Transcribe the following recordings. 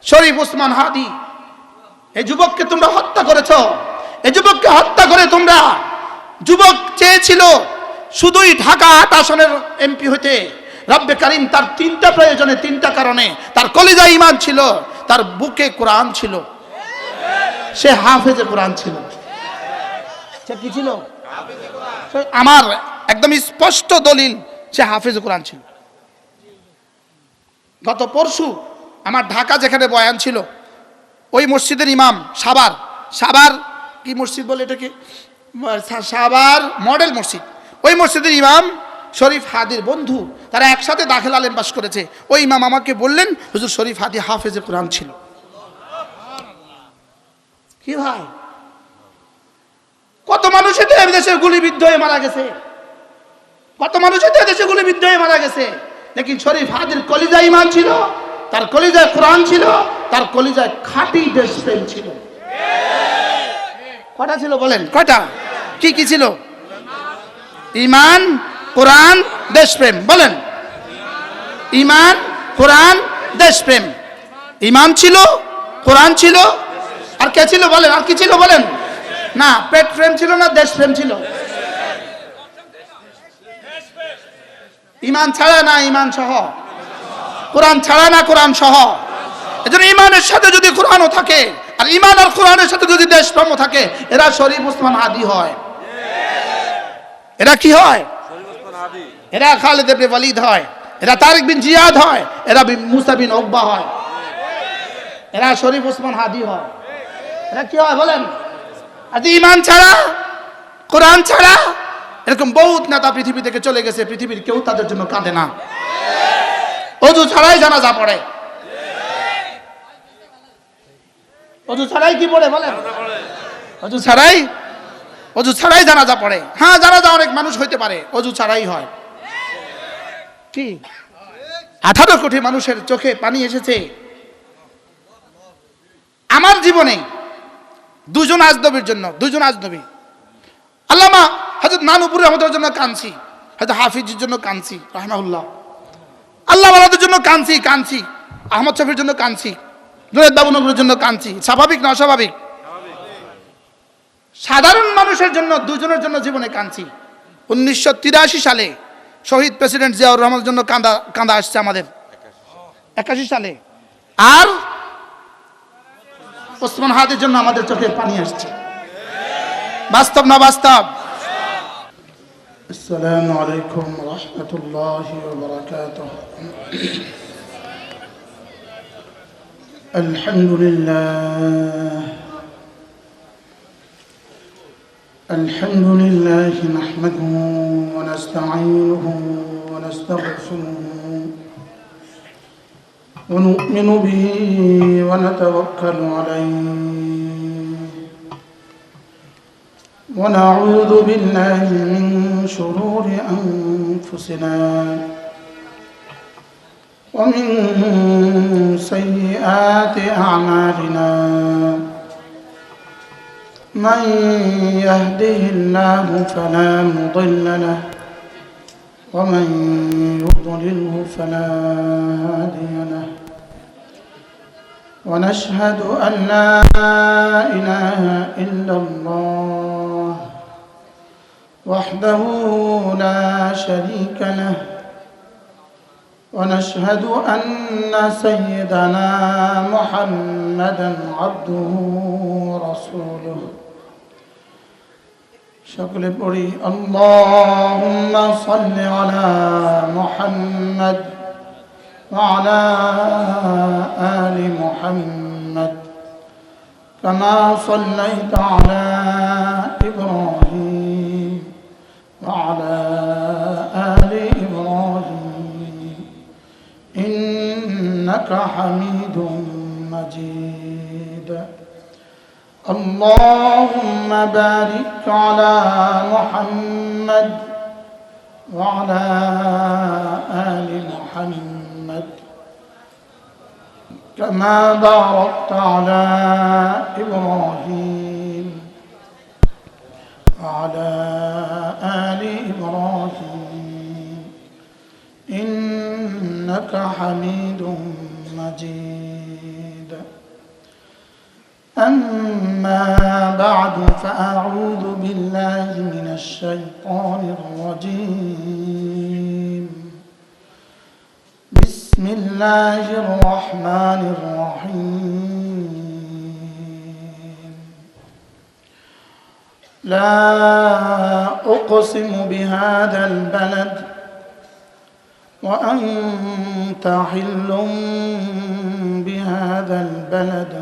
শরীফ ওসমান হাদি। এই যুবককে তোমরা হত্যা করেছ। এই যুবককে হত্যা করে তোমরা, যুবক চেয়েছিল শুধুই ঢাকা ৮ আসনের এমপি হতে। রব্বে কারীম তার 3টা প্রয়োজনে, 3টা কারণে, তার কলিজায় ঈমান ছিল, তার বুকে কোরআন ছিল, সে হাফেজে কোরআন ছিল। সে কি ছিল? আমার একদম স্পষ্ট দলিল, সে হাফেজে কোরআন ছিল। গত পরশু আমার ঢাকা যেখানে বয়ান ছিল, ওই মসজিদের ইমাম, সাবার কি মসজিদ বলে এটাকে, সাবার মডেল মসজিদ, ওই মসজিদের ইমাম শরীফ হাদির বন্ধু, তারা একসাথে দাখিল আলেম পাস করেছে। ওই ইমাম আমাকে বললেন, হুজুর শরীফ হাদি হাফেজে কোরআন ছিল। কি ভাই, কত মানুষ দেশে গুলিবিদ্ধ হয়ে মারা গেছে, কত মানুষ দেশে গুলিবিদ্ধ হয়ে মারা গেছে, লেকিন শরীফ হাদির কলিজায় ঈমান ছিল, তার কলিজায় কোরআন ছিল, তার কলিজায় খাঁটি দেশপ্রেম ছিল। কয়টা ছিল বলেন? কয়টা? কি কি ছিল? ঈমান, কোরআন, দেশপ্রেম। বলেন, ঈমান, কোরআন, দেশপ্রেম। ঈমান ছিল, কোরআন ছিল, আর কে ছিল বলেন? আর কি ছিল বলেন? না, পেট প্রেম ছিল না, দেশপ্রেম ছিল। ঈমান ছাড়া না, ঈমান সহ। কোরআন ছাড়া না, কোরআন সহ। এজন্য ঈমানের সাথে যদি কোরআনও থাকে, আর ঈমান আর কোরআনের সাথে যদি দেশপ্রেমও থাকে, এরা শরীফ ওসমান হাদি হয়। এরা কি হয়? এরা খালিদ ইবনে ওয়ালিদ হয়, এরা তারিক বিন জিয়াদ হয়, এরা মুসা বিন উকবা হয়, এরা শরীফ ওসমান হাদি হয়। এরা কি হয় বলেন? আর ঈমান ছাড়া, কোরআন ছাড়া, এরকম বহুত নেতা পৃথিবী থেকে চলে গেছে, পৃথিবীর কেউ তাদের জন্য কাঁদে না। ওযু ছাড়াই জানাজা পড়ে। ওযু ছাড়াই কি পড়ে বলেন? ওযু ছাড়াই জানাজা পড়ে। হ্যাঁ, জানাজা অনেক মানুষ হইতে পারে, ওযু ছাড়াই হয়। কি 18 কোটি মানুষের চোখে পানি এসেছে। আমার জীবনে দুজন আজনবীর জন্য, দুজন আজনবী, আল্লামা হযরত নানুপুর রহমতের জন্য কাঁদছি, হযরত হাফিজের জন্য কাঁদছি রাহমাহুল্লাহ, আল্লাহ ওয়ালাদের জন্য কাঁদছি, আহমদ শফির জন্য কাঁদছি, জুনায়েদ বাবুনগরের জন্য কাঁদছি। স্বাভাবিক না অস্বাভাবিক? সাধারণ মানুষের জন্য দুজনের জন্য জীবনে কাঁদছি। 1983 সালে শহীদ প্রেসিডেন্ট জিয়াউর রহমানের জন্য কাঁদা আসছে আমাদের 81 সালে, আর ওসমান হাদির জন্য আমাদের চোখে পানি আসছে। বাস্তব না বাস্তব? আসসালামু আলাইকুম ওয়া রাহমাতুল্লাহি ওয়া বারাকাতুহু। আলহামদুলিল্লাহ নাহমাদুহু ওয়া নাস্তাঈনুহু ওয়া নাস্তাগফিরুহু ওয়া নু'মিনু বিহি ওয়া নাতাওয়াক্কালু আলাইহি ওয়া নাউযু বিল্লাহি মিন শুরুরি আনফুসিনা ওয়া মিন সাইয়্যাতি আ'মালিনা। من يهده الله فلا مضل له ومن يضلله فلا هادي له ونشهد أن لا إله إلا الله وحده لا شريك له ونشهد أن سيدنا محمدا عبده ورسوله। সকলে পড়ি আল্লাহুম্মা সাল্লি আলা মুহাম্মাদ ওয়া আলা আলি মুহাম্মাদ কামা সাল্লাইতা আলা ইব্রাহিম ওয়া আলা আলি ইব্রাহিম ইন্নাকা হামিদুম মাজিদ। اللهم بارك على محمد وعلى آل محمد كما باركت على إبراهيم وعلى آل إبراهيم إنك حميد مجيد। فأعوذ بالله من الشيطان الرجيم بسم الله الرحمن الرحيم لا أقسم بهذا البلد وأنت حل بهذا البلد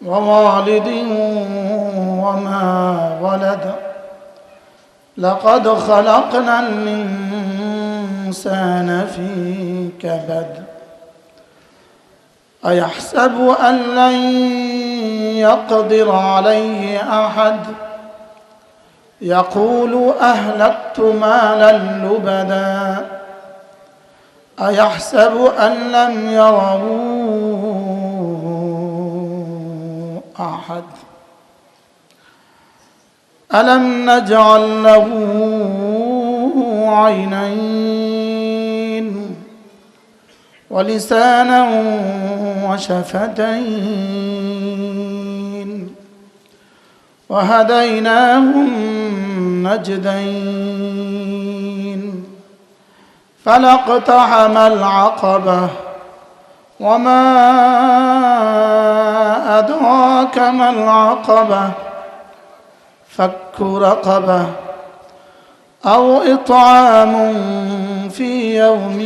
ووالد وما ولد لقد خلقنا الإنسان في كبد أيحسب أن لن يقدر عليه أحد يقول أهلكت مالا لبدا أيحسب أن لم يره أحد ألم نجعل له عينين ولسانا وشفتين وهديناه النجدين فلاقتحم العقبة وما أدراك ما العقبة فك رقبة أو إطعام في يوم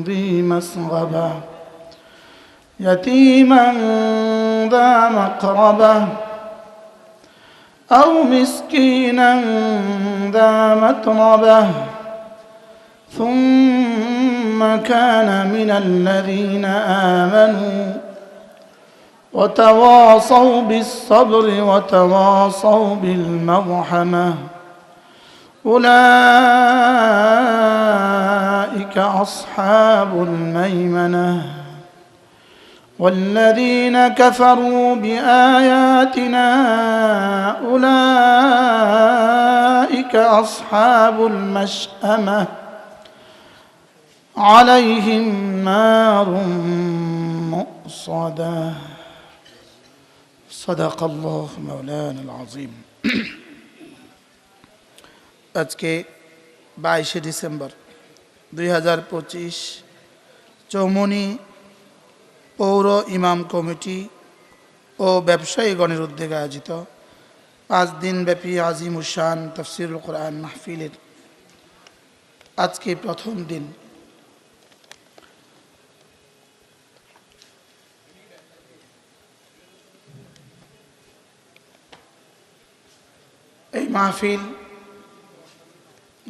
ذي مسغبة يتيما ذا مقربة أو مسكينا ذا متربة ثم كان من الذين آمنوا وتواصوا بالصبر وتواصوا بالمرحمة أولئك أصحاب الميمنة والذين كفروا بآياتنا أولئك أصحاب المشأمة عليهم نار مؤصدة صدق الله مولانا العظيم আজকে 22 ডিসেম্বর 2025 চৌমনি পৌর ইমাম কমিটি ও ব্যবসায়ীগণের উদ্যোগে আয়োজিত 5 দিনব্যাপী আজিমুশান তাফসীরুল কোরআন মাহফিলের আজকে প্রথম দিন। এই মাহফিল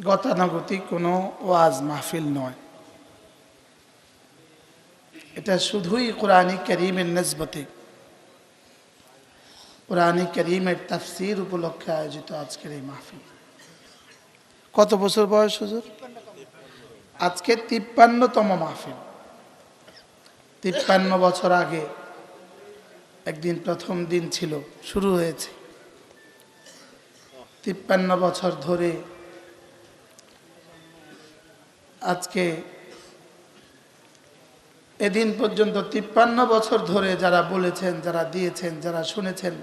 গতানুগতিক কোনো ওয়াজ মাহফিল নয়, এটা শুধুই কোরআন কারীমের নিসবতে কোরআন কারীমের তাফসীর উপলক্ষে আয়োজিত আজকের এই মাহফিল। কত বছর বয়স হুজুর? আজকে 53তম মাহফিল। 53 বছর আগে একদিন প্রথম দিন ছিল, শুরু হয়েছে। 53 বছর ধরে আজকে এদিন পর্যন্ত 53 বছর ধরে যারা বলেছেন, যারা দিয়েছেন, যারা শুনেছেন,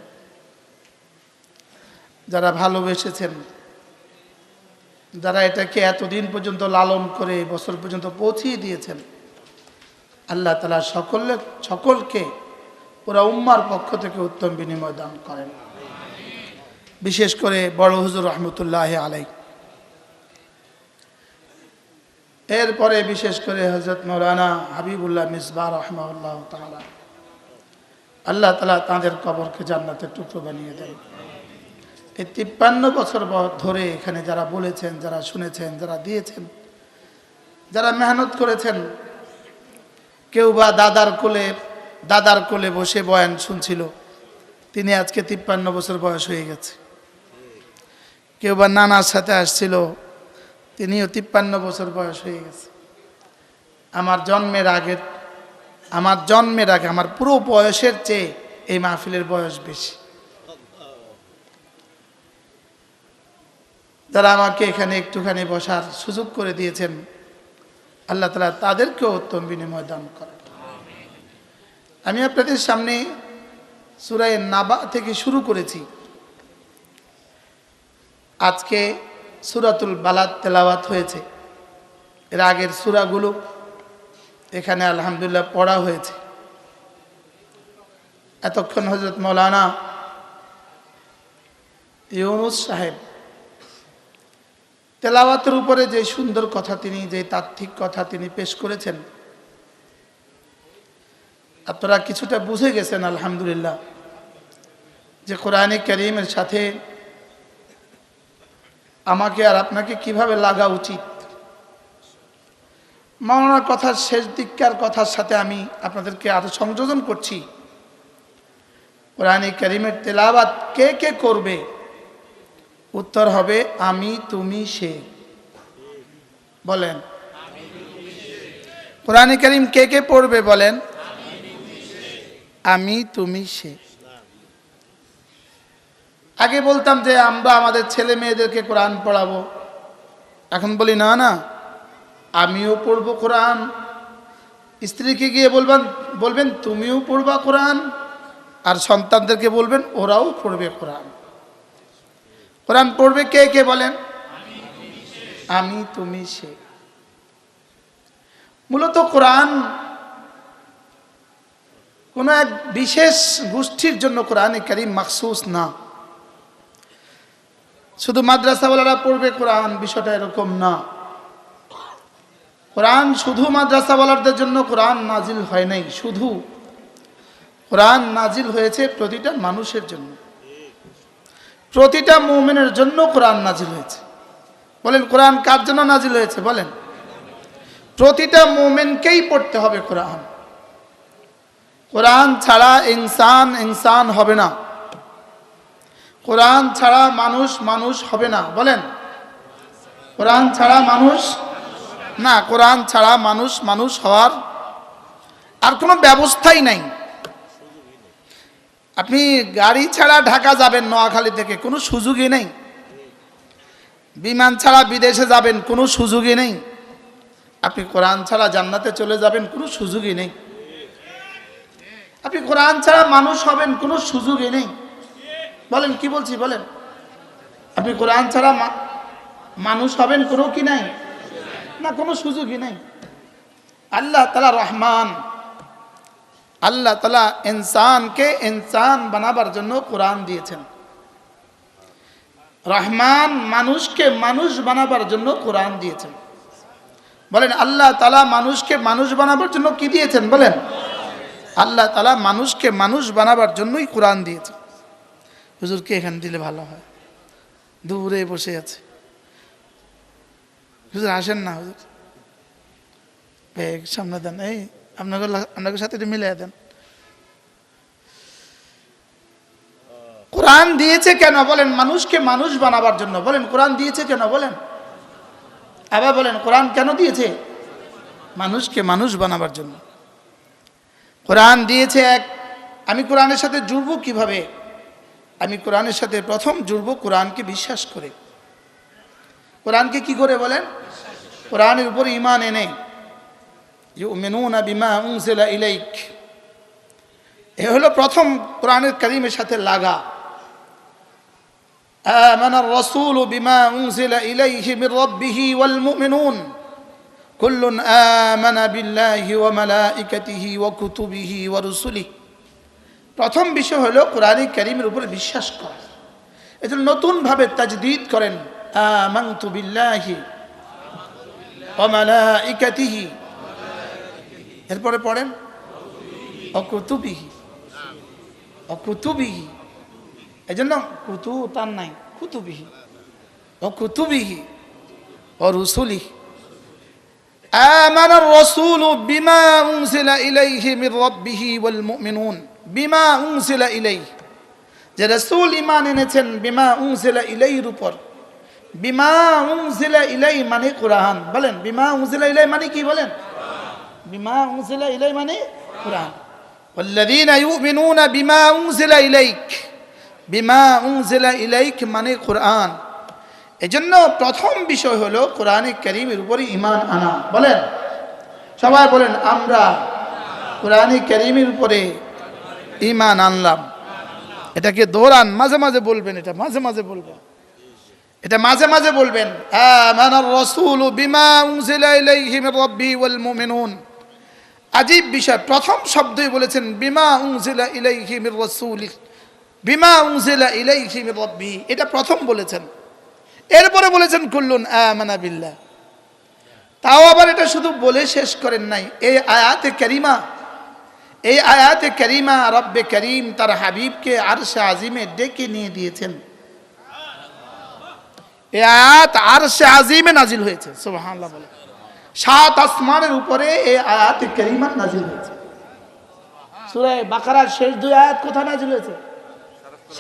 যারা ভালোবেসেছেন, যারা এটাকে এতদিন পর্যন্ত লালন করে বছর পর্যন্ত পৌঁছিয়ে দিয়েছেন, আল্লাহ তাআলা সকলকে পুরা উম্মার পক্ষ থেকে উত্তম বিনিময় দান করেন। বিশেষ করে বড় হুজুর রহমতুল্লাহ আলাইহি, এরপরে বিশেষ করে হযরত মাওলানা হাবিবুল্লাহ মিসবাহ রাহিমাহুল্লাহ তাআলা, আল্লাহ তাআলা তাঁদের কবরকে জান্নাতের টুকরো বানিয়ে দেন। এই 53 বছর ধরে এখানে যারা বলেছেন, যারা শুনেছেন, যারা দিয়েছেন, যারা মেহনত করেছেন, কেউ বা দাদার কোলে বসে বয়ান শুনছিল, তিনি আজকে 53 বছর বয়স হয়ে গেছে। কেউ বা নানার সাথে আসছিল, তিনিও 53 বছর বয়স হয়ে গেছে। আমার জন্মের আগে আমার পুরো বয়সের চেয়ে এই মাহফিলের বয়স বেশি। যারা আমাকে এখানে একটুখানি বসার সুযোগ করে দিয়েছেন, আল্লাহ তাআলা তাদেরকেও উত্তম বিনিময় দান করেন। আমি আপনাদের সামনে সূরা নাবা থেকে শুরু করেছি। আজকে সূরাতুল বালাদ তেলাওয়াত হয়েছে। এর আগের সূরাগুলো এখানে আলহামদুলিল্লাহ পড়া হয়েছে। এতক্ষণ হযরত মাওলানা ইউনুস সাহেব তেলাওয়াতের উপরে যে সুন্দর কথা তিনি, যে তাত্ত্বিক কথা তিনি পেশ করেছেন, আপনারা কিছুটা বুঝে গেছেন আলহামদুলিল্লাহ যে কোরআনে কারীমের সাথে আমাকে আর আপনাকে কিভাবে লাগা উচিত। মাওলানার কথার শেষ দিককার কথার সাথে আমি আপনাদেরকে আরো সংযোজন করছি। কোরআনে কারীমের তেলাওয়াত কে কে করবে? উত্তর হবে আমি, তুমি, সে। বলেন কোরআনে কারীম কে কে পড়বে? বলেন আমি, তুমি, সে। আগে বলতাম যে আমরা আমাদের ছেলে মেয়েদেরকে কোরআন পড়াবো, এখন বলি না না, আমিও পড়বো কোরআন। স্ত্রীকে গিয়ে বলবেন তুমিও পড়বা কোরআন, আর সন্তানদেরকে বলবেন ওরাও পড়বে কোরআন। কোরআন পড়বে কে কে? বলেন আমি, তুমি, সে। মূলত কোরআন কোন এক বিশেষ গোষ্ঠীর জন্য কোরআনে কারীম মাখসুস না। শুধু মাদ্রাসাওয়ালারা পড়বে কোরআন, বিষয়টা এরকম না। কোরআন শুধু মাদ্রাসাওয়ালাদের জন্য কোরআন নাজিল হয় নাই, শুধু কোরআন নাজিল হয়েছে প্রতিটা মানুষের জন্য, প্রতিটা মুমিনের জন্য কোরআন নাজিল হয়েছে। বলেন কোরআন কার জন্য নাজিল হয়েছে? বলেন প্রতিটা মুমিনকেই পড়তে হবে কোরআন। কোরআন ছাড়া ইনসান হবে না, কোরআন ছাড়া মানুষ হবে না। বলেন কোরআন ছাড়া মানুষ না, কোরআন ছাড়া মানুষ হওয়ার আর কোনো ব্যবস্থাই নাই। আপনি গাড়ি ছাড়া ঢাকা যাবেন নোয়াখালী থেকে, কোনো সুযোগই নেই। বিমান ছাড়া বিদেশে যাবেন, কোনো সুযোগই নেই। আপনি কোরআন ছাড়া জান্নাতে চলে যাবেন, কোনো সুযোগই নেই। আপনি কোরআন ছাড়া মানুষ হবেন, কোনো সুযোগই নেই। বলেন কি বলছি? বলেন আপনি কোরআন ছাড়া মানুষ হবেন, কোনো কি নাই না, কোনো সুযোগই নেই। আল্লাহ তাআলা রহমান, আল্লাহ তাআলা ইনসানকে ইনসান বানাবার জন্য কোরআন দিয়েছেন। রহমান মানুষকে মানুষ বানাবার জন্য কোরআন দিয়েছেন। বলেন আল্লাহ তাআলা মানুষকে মানুষ বানাবার জন্য কি দিয়েছেন? বলেন আল্লাহ তাআলা মানুষকে মানুষ বানাবার জন্যই কোরআন দিয়েছেন। হুজুরকে এখানে দিলে ভালো হয়, দূরে বসে আছে। হুজুর আসেন না, হুজুর সামনে দেন, এই আপনাদের সাথে একটু মিলিয়ে দেন। কোরআন দিয়েছে কেন? বলেন মানুষকে মানুষ বানাবার জন্য। বলেন কোরআন দিয়েছে কেন? বলেন আবার বলেন কোরআন কেন দিয়েছে? মানুষকে মানুষ বানাবার জন্য কোরআন দিয়েছে। আমি কোরআনের সাথে জুড়ব কিভাবে? আমি কোরআনের সাথে প্রথম জুড়ব কোরআনকে বিশ্বাস করে। কোরআনকে কি করে? বলেন কোরআনের উপর ঈমান এনে। ইউমিনুনা বিমা উনজিলা ইলাইক, এ হলো প্রথম কোরআনের কারীমের সাথে লাগা। আমানার রাসূলু বিমা উনজিলা ইলাইহি মির রাব্বিহি ওয়াল মুমিনুন কুল্লুন আমানা বিল্লাহি ওয়া মালাইকাতিহি ওয়া কুতুবিহি ওয়া রুসুলিহি। প্রথম বিষয় হলো কোরআনে কারীমের উপর বিশ্বাস করা। এজন্য নতুনভাবে তাজদীদ করেন আমানতু বিল্লাহি ওয়া মালাইকাতিহি, এরপরে পড়েন অকুতুবিহি, অকুতুবিহি। এই জন্য কুতু তার নাই, কুতুবিহি, অকুতুবিহি ও রুসুলিহি। আমানার রাসূলু বিমা উনজিলা ইলাইহি মির রাব্বিহি ওয়াল মুমিনুন বিমা উনজিলা ইলাইহি, যে রাসূল ঈমান এনেছেন বিমা উনজিলা ইলাইহির উপর। বিমা উনজিলা ইলাইহি মানে কোরআন। বলেন বিমা উনজিলা ইলাইহি মানে কি? বলেন বিমা উনজিলা ইলাইহি মানে কোরআন। ওয়াল্লাযীনা ইউমিনুনা বিমা উনজিলা ইলাইক, বিমা উনজিলা ইলাইক মানে কোরআন। এজন্য প্রথম বিষয় হলো কোরআনে কারীমের উপরে ঈমান আনা। বলেন সবাই বলেন আমরা কোরআনে কারীমের উপরে ঈমান আনলাম। এটাকে দৌড়ান, মাঝে মাঝে বলবেন, এটা মাঝে মাঝে বলবেন, এটা মাঝে মাঝে বলবেন। আমানার রাসূলু বিমা উনজিলা ইলাইহি মির রাব্বিহি ওয়াল মুমিনুন। আজীব বিষয়, প্রথম শব্দই বলেছেন বিমা উনজিলা ইলাইহি মির রাসূলি, বিমা উনজিলা ইলাইহি মির রাব্বিহি, এটা প্রথম বলেছেন। এরপরে বলেছেন কুল্লুন আমানা বিল্লাহ। তাও আবার এটা শুধু বলে শেষ করেন নাই, এই আয়াতে কারিমা রব্বে করিম তার হাবিবকে আরশে আজিমে ডেকে নিয়ে দিয়েছেন। এই আয়াত আরশে আজিমে নাজিল হয়েছে, সুবহানাল্লাহ বলে। 7 আসমানের উপরে এই আয়াতে কারিমা নাজিল হয়েছে। সূরা বাকারার শেষ 2 আয়াত কোথায় নাজিল হয়েছে?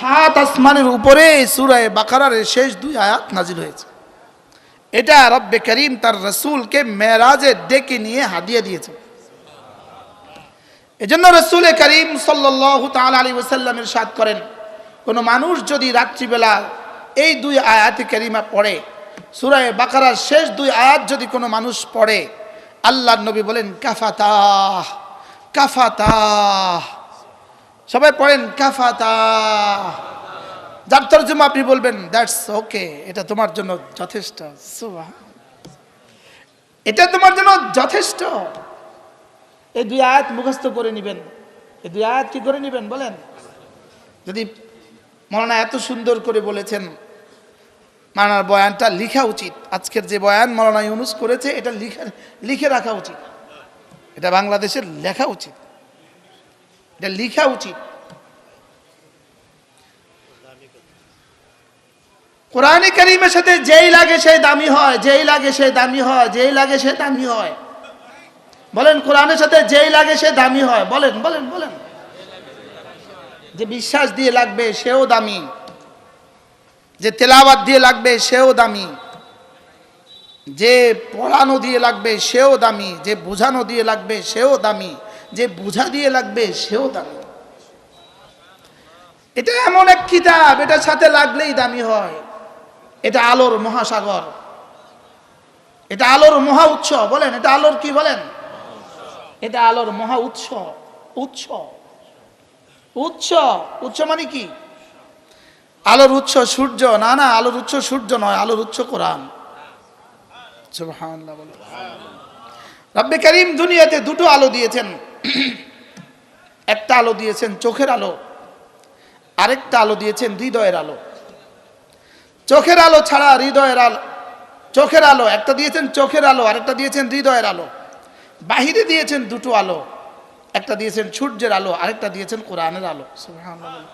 7 আসমানের উপরে সূরা বাকারার শেষ 2 আয়াত নাজিল হয়েছে। এটা রব্বে করিম তার রাসূলকে মেরাজে ডেকে নিয়ে হাদিয়া দিয়েছেন। এজন্য রাসূল করিম সাল্লাল্লাহু তাআলা আলাইহি ওয়াসাল্লাম ইরশাদ করেন, কোন মানুষ যদি রাত্রিবেলা এই 2 আয়াতে কারিমা পড়ে, সূরা বাকারার শেষ 2 আয়াত যদি কোনো মানুষ পড়ে, আল্লাহর নবী বলেন কাফাতাহ কাফাতাহ। সবাই পড়েন কাফাতাহ। যার তরজমা আপনি বলবেন দ্যাটস ওকে, এটা তোমার জন্য যথেষ্ট। এটা তোমার জন্য যথেষ্ট। এই 2 আয়াত মুখস্থ করে নেবেন। এই 2 আয়াত কি করে নেবেন বলেন? যদি মাওলানা এত সুন্দর করে বলেছেন, মাওলানার বয়ানটা লেখা উচিত। আজকের যে বয়ান মাওলানা ইউনুস করেছে, এটা লিখে রাখা উচিত। এটা বাংলাদেশের লেখা উচিত, এটা লেখা উচিত। কোরআনে কারীমের সাথে যেই লাগে সেই দামি হয়, যেই লাগে সেই দামি হয়, যেই লাগে সে দামি হয়। বলেন, কোরআনের সাথে যেই লাগে সে দামি হয়। বলেন বলেন বলেন। যে বিশ্বাস দিয়ে লাগবে সেও দামি, যে তেলাওয়াত দিয়ে লাগবে সেও দামি, যে পড়ানো দিয়ে লাগবে সেও দামি, যে বোঝানো দিয়ে লাগবে সেও দামি, যে বোঝা দিয়ে লাগবে সেও দামি। এটা এমন এক কিতাব, এটার সাথে লাগলেই দামি হয়। এটা আলোর মহাসাগর, এটা আলোর মহা উৎস। বলেন, এটা আলোর কি বলেন? এটা আলোর মহা উৎস। উৎস উৎস উৎস মানে কি? আলোর উৎস সূর্য না, না, আলোর উৎস সূর্য নয়, আলোর উৎস কোরআন। সুবহানাল্লাহ বলেন। রব্বে করিম দুনিয়াতে 2টো আলো দিয়েছেন। একটা আলো দিয়েছেন চোখের আলো, আরেকটা আলো দিয়েছেন হৃদয়ের আলো। চোখের আলো ছাড়া হৃদয়ের আলো, চোখের আলো একটা দিয়েছেন চোখের আলো, আরেকটা দিয়েছেন হৃদয়ের আলো। বাহিরে দিয়েছেন 2টো আলো, একটা দিয়েছেন সূর্যের আলো, আরেকটা দিয়েছেন কোরআনের আলো। সুবহানাল্লাহ।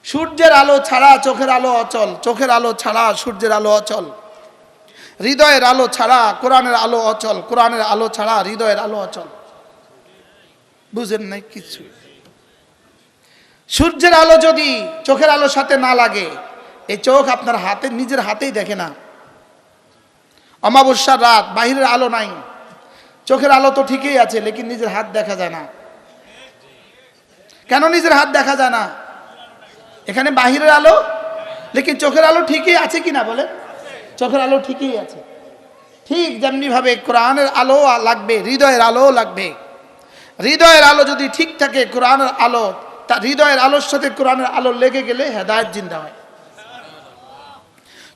সূর্যের আলো ছাড়া চোখের আলো অচল, চোখের আলো ছাড়া সূর্যের আলো অচল, হৃদয়ের আলো ছাড়া কোরআনের আলো অচল, কোরআনের আলো ছাড়া হৃদয়ের আলো অচল। বুঝেন নাই কিছু? সূর্যের আলো যদি চোখের আলোর সাথে না লাগে, এই চোখ আপনার হাতে নিজের হাতেই দেখে না। অমাবস্যার রাত, বাহিরের আলো নাই, চোখের আলো তো ঠিকই আছে, লেকিন নিজের হাত দেখা যায় না। কেন নিজের হাত দেখা যায় না? এখানে বাহিরের আলো, লেকিন চোখের আলো ঠিকই আছে কিনা বলেন? চোখের আলো ঠিকই আছে। ঠিক যেমনি ভাবে কোরআনের আলো লাগবে, হৃদয়ের আলো লাগবে। হৃদয়ের আলো যদি ঠিক থাকে, কোরআনের আলো, তার হৃদয়ের আলোর সাথে কোরআনের আলো লেগে গেলে হেদায়েত জিন্দা হয়।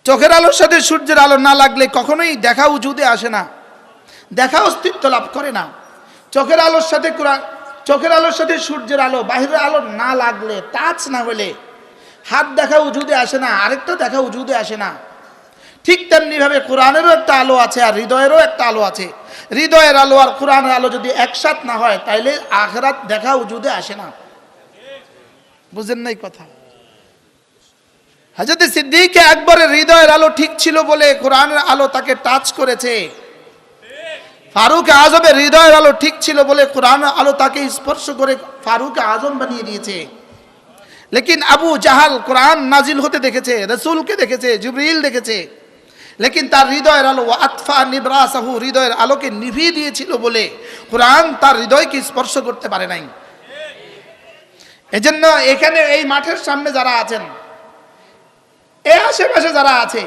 চোখের আলোর সাথে সূর্যের আলো না লাগলে কখনোই দেখা উজুদে আসে না, দেখা অস্তিত্ব লাভ করে না। চোখের আলোর সাথে চোখের আলোর সাথে সূর্যের আলো, বাহিরের আলো না লাগলে, টাচ না হলে হাত দেখা উজুদে আসে না, আরেকটা দেখা উজুদে আসে না। ঠিক তেমনি ভাবে কোরআনেরও একটা আলো আছে আর হৃদয়েরও একটা আলো আছে। হৃদয়ের আলো আর কোরআনের আলো যদি একসাথ না হয়, তাইলে আখিরাত দেখা উজুদে আসে না। বুঝেন নাই কথা? হযরত সিদ্দিক আকবরের হৃদয়ের আলো ঠিক ছিল বলে কোরআনের আলো তাকে টাচ করেছে। ফারুক আজমের হৃদয়ের আলো ঠিক ছিল বলে কোরআনের আলো তাকে স্পর্শ করে ফারুক আজম বানিয়ে দিয়েছে। লেকিন আবু জাহাল কোরআন নাজিল হতে দেখেছে, রাসূলকে দেখেছে, জিবরিল দেখেছে, লেকিন তার হৃদয়ের আলো আতফা নিবরাসাহু, হৃদয়ের আলোকে নিভিয়ে দিয়েছিল বলে কোরআন তার হৃদয়কে স্পর্শ করতে পারে নাই। এজন্য এখানে এই মাঠের সামনে যারা আছেন, এই আশেপাশে যারা আছে,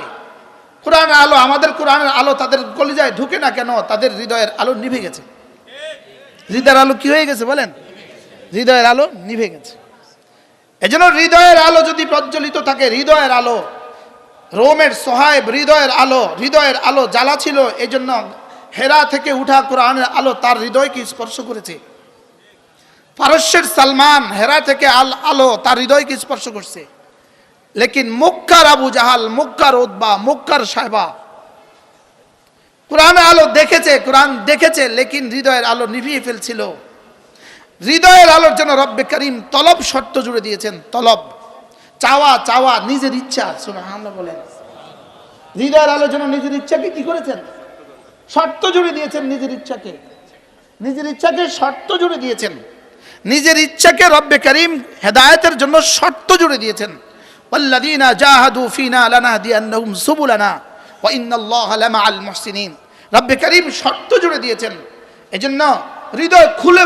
কোরআনের আলো, আমাদের কোরআনের আলো তাদের কলিজায় ঢুকে না কেন? তাদের হৃদয়ের আলো নিভে গেছে। হৃদয়ের আলো কি হয়ে গেছে বলেন? হৃদয়ের আলো নিভে গেছে। এজন্য হৃদয়ের আলো যদি প্রজ্বলিত থাকে, হৃদয়ের আলো, রোমের সোহাইব হৃদয়ের আলো জ্বালা ছিল, এই জন্য হেরা থেকে উঠা কোরআনের আলো তার হৃদয়কে স্পর্শ করেছে। পারস্যের সালমান হেরা থেকে আলো তার হৃদয়কে স্পর্শ করছে। লেকিন মক্কার আবু জাহাল, মক্কার উতবা, মক্কার সাহেবা কোরআনের আলো দেখেছে, কোরআন দেখেছে, লেকিন হৃদয়ের আলো নিভিয়ে ফেলছিল। হৃদয়ের আলোর জন্য রব্বে করিম তলব শর্ত জুড়ে দিয়েছেন। তলব, চাওয়া নিজের ইচ্ছা। সুবহানাল্লাহ বলেন। হৃদয়ের আলোর জন্য নিজের ইচ্ছাকে কি করেছেন? শর্ত জুড়ে দিয়েছেন। নিজের ইচ্ছাকে শর্ত জুড়ে দিয়েছেন। নিজের ইচ্ছাকে রব্বে করিম হেদায়েতের জন্য শর্ত জুড়ে দিয়েছেন। ওয়াল্লাযীনা জাহাদু ফীনা লানাহদিয়ান্নাহুম সুবুলানা ওয়া ইন্নাল্লাহা লামাআল মুহসিনিন। রব্বে করিম শর্ত জুড়ে দিয়েছেন। এজন্য হৃদয় খুলে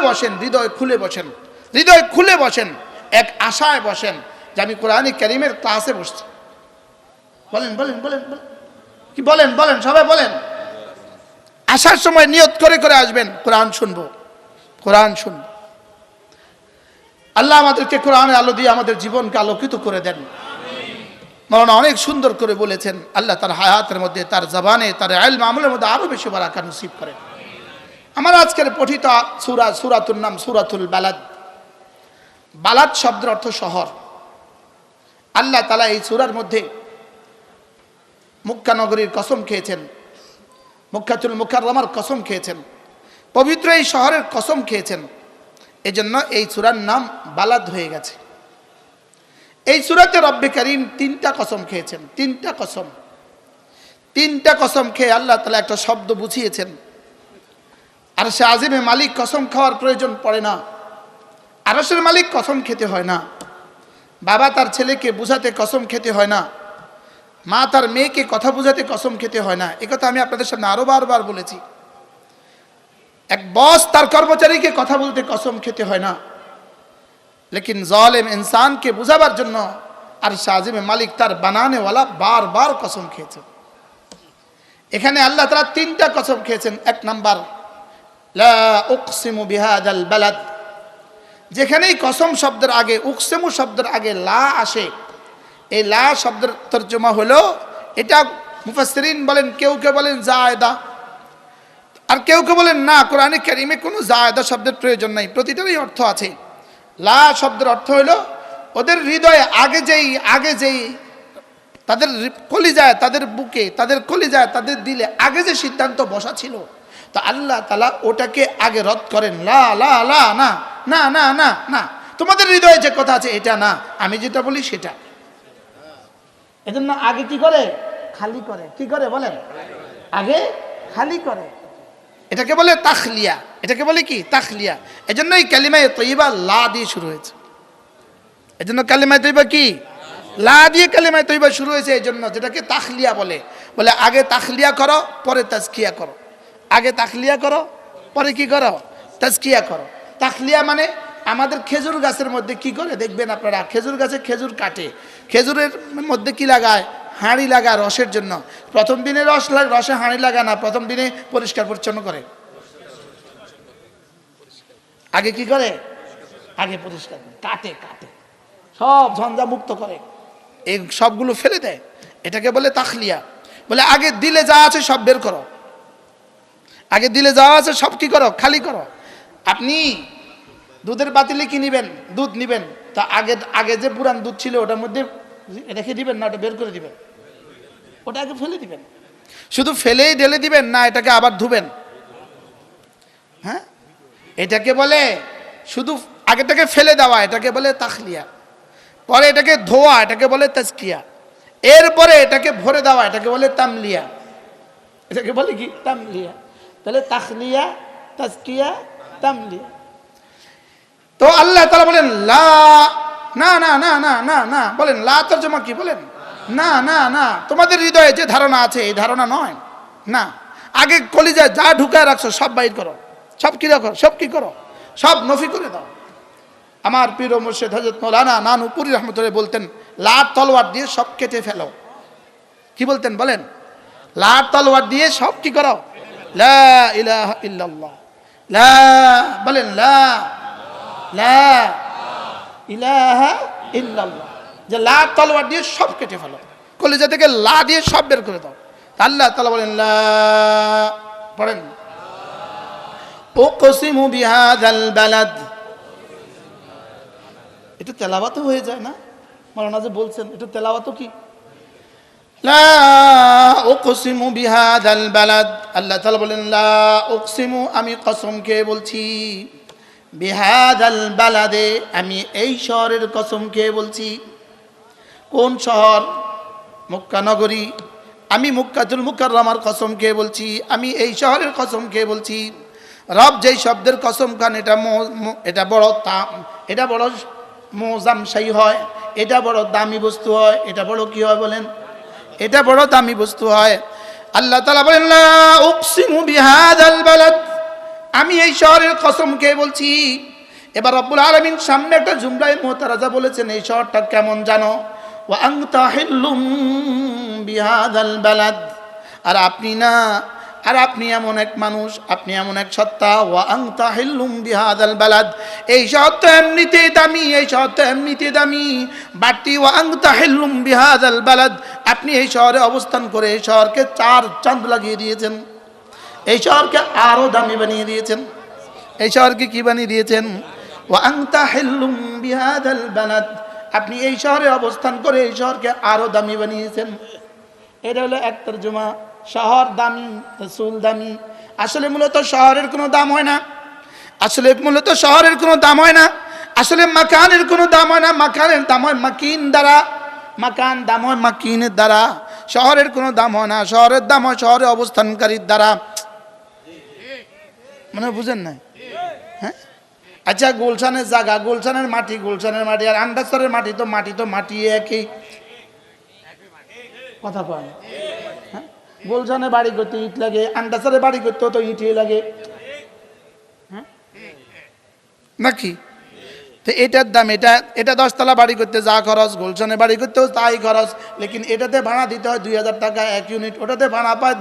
বসেন, এক আশায় বসেন যে আমি কোরআন কারীমের ক্লাসে বসছি। বলেন কি বলেন সবাই বলেন। আসার সময় নিয়ত করে আসবেন, কোরআন শুনবো। আল্লাহ আমাদেরকে কোরআনের আলো দিয়ে আমাদের জীবনকে আলোকিত করে দেন। মাওলানা অনেক সুন্দর করে বলেছেন, আল্লাহ তার হায়াতের মধ্যে, তার জবানে, তার ইলম আমলের মধ্যে আরো বেশি বারাকা নসিব করেন। আমার আজকের পঠিত সূরাতুর নাম সূরাতুল বালাদ। বালাদ শব্দের অর্থ শহর। আল্লাহ তাআলা এই সূরার মধ্যে মক্কা নগরীর কসম খেয়েছেন, মক্কাতুল মুকাররমার কসম খেয়েছেন, পবিত্র এই শহরের কসম খেয়েছেন। এজন্য এই সূরার নাম বালাদ হয়ে গেছে। এই সূরাতে রব্বে করিম তিনটা কসম খেয়েছেন। তিনটা কসম খেয়ে আল্লাহ তাআলা একটা শব্দ বুঝিয়েছেন। আরশে আজিমে মালিক কসম খাওয়ার প্রয়োজন পড়ে না। আরশের মালিক কসম খেতে হয় না। বাবা তার ছেলেকে বুঝাতে কসম খেতে হয় না। মা তার মেয়েকে কথা বুঝাতে কসম খেতে হয় না। একথা আমি আপনাদের সামনে আরো বারবার বলেছি। এক বস তার কর্মচারীকে কথা বলতে কসম খেতে হয় না। লেকিন জালেম ইনসানকে বুঝাবার জন্য আরশে আজিমে মালিক তার বানানেওয়ালা বারবার কসম খেয়েছেন। এখানে আল্লাহ তাআলা তিনটা কসম খেয়েছেন। এক নাম্বার, লা উকসিমু বিহাদাল বালাদ। যেখানেই কসম শব্দের আগে, উকসিমু শব্দের আগে লা আসে, এই লা শব্দের তর্জমা হলো, এটা মুফাসসিরিন বলেন, কেউ বলেন জায়েদা, আর কেউ বলেন না, কোরআনে কারীমে কোনো জায়েদা শব্দের প্রয়োজন নাই, প্রতিটারই অর্থ আছে। লা শব্দের অর্থ হলো ওদের হৃদয়ে আগে যেই তাদের কলিজায়, তাদের বুকে, তাদের কলিজায়, তাদের দিলে আগে যে সিদ্ধান্ত বসা ছিল, তো আল্লাহ তাআলা ওটাকে আগে রদ করেন। লা লা লা, না না না না না, তোমাদের হৃদয়ে যে কথা আছে এটা না, আমি যেটা বলি সেটা। এজন্য আগে কি করে? খালি করে। কি করে বলেন? আগে খালি করে। এটাকে বলে তাখলিয়া। এটাকে বলে কি? তাখলিয়া। এজন্য এই কালিমায়ে তয়্যিবা লা দিয়ে শুরু হয়েছে। এজন্য কালিমায়ে তয়্যিবা কি? লা দিয়ে কালিমায়ে তয়্যিবা শুরু হয়েছে। এজন্য যেটাকে তাখলিয়া বলে আগে তাখলিয়া করো, পরে তাজকিয়া করো। আগে তাখলিয়া করো, পরে কি করো? তাজকিয়া করো। তাখলিয়া মানে আমাদের খেজুর গাছের মধ্যে কি করে দেখবেন আপনারা, খেজুর গাছে খেজুর কাটে, খেজুরের মধ্যে কি লাগায়? হাঁড়ি লাগায় রসের জন্য। প্রথম দিনে রসে হাঁড়ি লাগায় না, প্রথম দিনে পরিষ্কার পরিচ্ছন্ন করে। আগে কি করে? আগে পরিষ্কার কাটে, সব ঝঞ্ঝা মুক্ত করে, এই সবগুলো ফেলে দেয়। এটাকে বলে তাখলিয়া। আগে দিলে যা আছে সব বের করো। আগে দিলে যা আছে সব কি করো? খালি করো। আপনি দুধের বাতিলে কি নিবেন? দুধ নিবেন, তা আগে যে পুরান দুধ ছিল ওটার মধ্যে রেখে দিবেন না, ওটা বের করে দিবেন? ওটা আগে ফেলে দিবেন। শুধু ফেলেই ঢেলে দিবেন না, এটাকে আবার ধুবেন? হ্যাঁ, এটাকে বলে শুধু আগেটাকে ফেলে দেওয়া, এটাকে বলে তাখলিয়া। পরে এটাকে ধোয়া, এটাকে বলে তাজকিয়া। এরপরে এটাকে ভরে দেওয়া, এটাকে বলে তামলিয়া। এটাকে বলে কি? তামলিয়া। তাহলে তাখলিয়া, তাজকিয়া, তামলিয়া। তো আল্লাহ তাআলা বলেন লা, না না না না না না, বলেন লা তরজমা কি? বলেন না না না, তোমাদের হৃদয়ে যে ধারণা আছে এই ধারণা নয়। না, আগে কলিজায় যা ঢুকায় রাখছো সব বাইর করো, সব কি রাখো, সব কি করো, সব নফি করে দাও। আমার পীর ও মুর্শিদ হযরত মাওলানা নানুপুরি রহমতুল্লাহ বলতেন, লাট তলোয়ার দিয়ে সব কেটে ফেলো। কি বলতেন? বলেন লাট তলোয়ার দিয়ে সব কি করো? লা ইলাহা ইল্লাল্লাহ। লা, বলেন লা লা ইলাহা ইল্লাল্লাহ, যে লা তলোয়ার দিয়ে সব কেটে ফেলো, কলিজা থেকে লা দিয়ে সব বের করে দাও। আল্লাহ তাআলা বলেন লা, পড়েন উকসিমু বিহাযাল বালাদ। এটা তেলাওয়াত হয়ে যায় না? মাওলানা যে বলছেন এটা তেলাওয়াত কি? লা উকসিমু বিহাযাল বালাদ, আল্লাহ তাআলা বলেন লা উকসিমু, আমি কসম খেয়ে বলছি, বিহাযাল বালাদে, আমি এই শহরের কসম খেয়ে বলছি। কোন শহর? মক্কা নগরী। আমি মক্কাতুল মুকাররমার কসম খেয়ে বলছি, আমি এই শহরের কসম খেয়ে বলছি। রব যেই শব্দের কসম খান এটা বড় এটা বড় মোজামশাই হয়, এটা বড় দামি বস্তু হয়, এটা বড় কি হয় বলেন? এটা বড় দামি বস্তু হয়। আল্লাহ তাআলা বলেন লা উকসিমু বিহাযাল বালাদ, আমি এই শহরের কসম খেয়ে বলছি। এবার রব্বুল আলামিন সামনে একটা জুমলায়ে মুতারাজা বলেছেন, এই শহরটা কেমন জানো? ওয়া আনতা হিল্লুম বিহাযাল বালাদ, আর আপনি না, আর আপনি এমন এক মানুষ, আপনি এমন এক সত্তা। ওয়া আনতা হিল্লুম বিহাযাল বালাদ, এই শহর তো এমনিতেই দামি, এই শহর তো এমনিতেই দামি, বাটি ওয়া আনতা হিল্লুম বিহাযাল বালাদ, আপনি এই শহরে অবস্থান করে এই শহরকে 4 চাঁদ লাগিয়ে দিয়েছেন, এই শহরকে আরো দামি বানিয়ে দিয়েছেন। এই শহরকে কি বানিয়ে দিয়েছেন? ওয়া আনতা হিল্লুম বিহাযাল বালাদ, আপনি এই শহরে অবস্থান করে এই শহরকে আরো দামি বানিয়েছেন। এটা হলো এক তরজমা, শহর দামি, রাসূল দামি। আসলে মূলত শহরের কোনো দাম হয় না, আসলে মূলত শহরের কোনো দাম হয় না, আসলে মাকানের কোনো দাম হয় না, মাকানের দাম হয় মাকিন দ্বারা, মাকান দাম হয় মাকিনের দ্বারা। শহরের কোনো দাম হয় না, শহরের দাম হয় শহরে অবস্থানকারীর দ্বারা। মানে বুঝেন না? হ্যাঁ, আচ্ছা গুলশানের জায়গা, গুলশানের মাটি, গুলশানের মাটি, আর আন্ডারসরের মাটি তো মাটি একই কথা কয়। হ্যাঁ, গুলশানে বাড়ি করতে ইট লাগে, আন্ডারসরে বাড়ি করতেও তো ইটই লাগে, হ্যাঁ নাকি? তো এটার দাম, এটা 10 তলা বাড়ি করতে যা খরচ, গুলশানে বাড়ি করতেও তাই খরচ, লেকিন এটাতে ভাড়া দিতে হয় 2000 টাকা 1 ইউনিট, ওটাতে ভাড়া পায়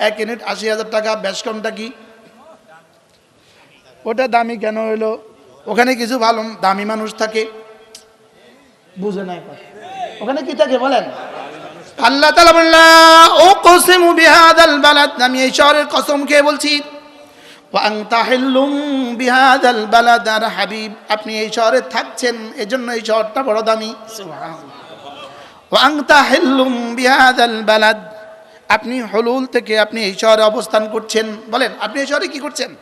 1 ইউনিট 80,000 টাকা। বেশ কমটা কি? ওটা দামি কেন হইলো? ওখানে কিছু ভালো দামি মানুষ থাকে, বুঝে নাই কথা। ওখানে কি থাকে বলেন? আল্লাহ তাআলা বলেন লা উকসিমু বিহাযাল বালাদ, আমি এই শহরের কসম খেয়ে বলছি। ওয়া আনতা হিল্লুম বিহাযাল বালাদ, আর হাবিব আপনি এই শহরে থাকছেন, এজন্য এই শহরটা বড় দামি। সুবহানাল্লাহ। ওয়া আনতা হিল্লুম বিহাযাল বালাদ, আপনি হুলুল থেকে আপনি এই শহরে অবস্থান করছেন। বলেন আপনি এই শহরে কি করছেন?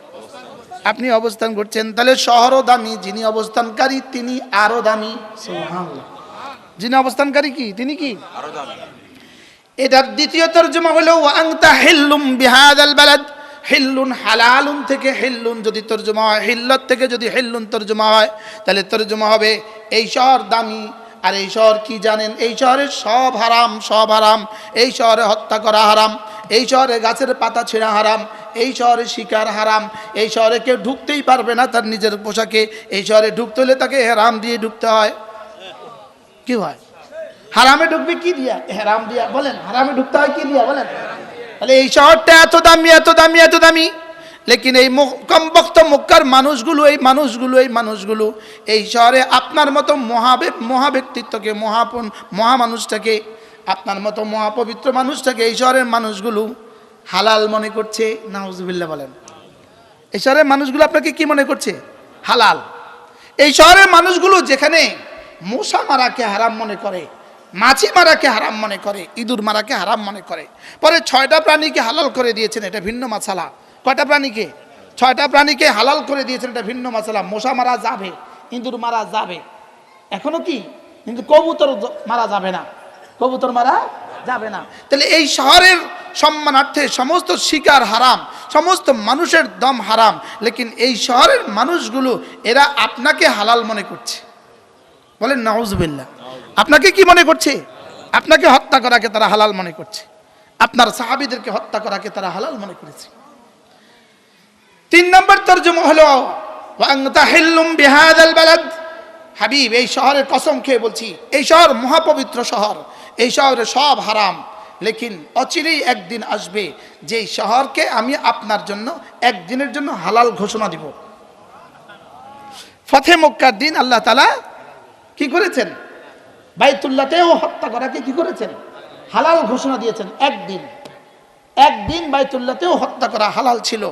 আপনি অবস্থান করছেন। তাহলে শহরও দামি, যিনি অবস্থানকারী তিনি আরো দামি। সুবহানাল্লাহ। যিনি অবস্থানকারী কি তিনি কি আরো দামি। এটার দ্বিতীয় তরজমা হলো ওয়া আনতা হিল্লুম বিহাযাল বালাদ, হিল্লুন হালালুন থেকে হিল্লুন যদি তরজমা হয়, হিল্লত থেকে যদি হিল্লুন তরজমা হয়, তাহলে তরজমা হবে এই শহর দামি। আর এই শহর কি জানেন? এই শহরে সব হারাম, সব হারাম। এই শহরে হত্যা করা হারাম, এই শহরে গাছের পাতা ছিঁড়া হারাম, এই শহরে শিকার হারাম, এই শহরে কেউ ঢুকতেই পারবে না তার নিজের পোশাকে। এই শহরে ঢুকতে হলে তাকে হেরাম দিয়ে ঢুকতে হয়। কি হয়? হারামে ঢুকবে কি দিয়া? হেরাম দিয়া। বলেন হারামে ঢুকতে হয় কি দিয়া? বলেন। তাহলে এই শহরটা এত দামি, এত দামি, এত দামি, লেকিন এই কমবক্ত মক্কার মানুষগুলো, এই মানুষগুলো এই শহরে আপনার মতো মহাব্যক্তিত্বকে, মহামানুষটাকে, আপনার মতো মহাপবিত্র মানুষটাকে এই শহরের মানুষগুলো হালাল মনে করছে। নাউজুবিল্লাহ বলেন। এই শহরের মানুষগুলো আপনাকে কি মনে করছে? হালাল। এই শহরের মানুষগুলো যেখানে মশা মারাকে হারাম মনে করে, মাছি মারাকে হারাম মনে করে, ইঁদুর মারাকে হারাম মনে করে, পরে 6টা প্রাণীকে হালাল করে দিয়েছেন, এটা ভিন্ন মাসালা। কয়টা প্রাণীকে? 6টা প্রাণীকে হালাল করে দিয়েছেন, এটা ভিন্ন মাসালা। মশা মারা যাবে, ইঁদুর মারা যাবে, এখনো কি, কিন্তু কবুতর মারা যাবে না, কবুতর মারা যাবে না। তাহলে এই শহরের সম্মানার্থে সমস্ত শিকার হারাম, সমস্ত মানুষের দম হারাম, লেকিন এই শহরের মানুষগুলো এরা আপনাকে হালাল মনে করছে। বলেন নাউজুবিল্লাহ। আপনাকে কি মনে করছে? আপনাকে হত্যা করাকে তারা হালাল মনে করছে, আপনার সাহাবীদেরকে হত্যা করাকে তারা হালাল মনে করেছে। 3 নম্বর তরজমা হলো ওয়া আনতা হিল্লুম বিহাযাল বালাদ, হাবিব এই শহরের কসম খেয়ে বলছি, এই শহর মহাপবিত্র শহর, এই শহরে সব হারাম, লেকিন অচিরেই একদিন আসবে যেই শহরকে আমি আপনার জন্য একদিনের জন্য হালাল ঘোষণা দিব। ফতে মক্কার দিন আল্লাহ তাআলা কি করেছেন? বাইতুল্লাহতেও হত্যা করাকে কি করেছেন? হালাল ঘোষণা দিয়েছেন। একদিন বাইতুল্লাহতেও হত্যা করা হালাল ছিল।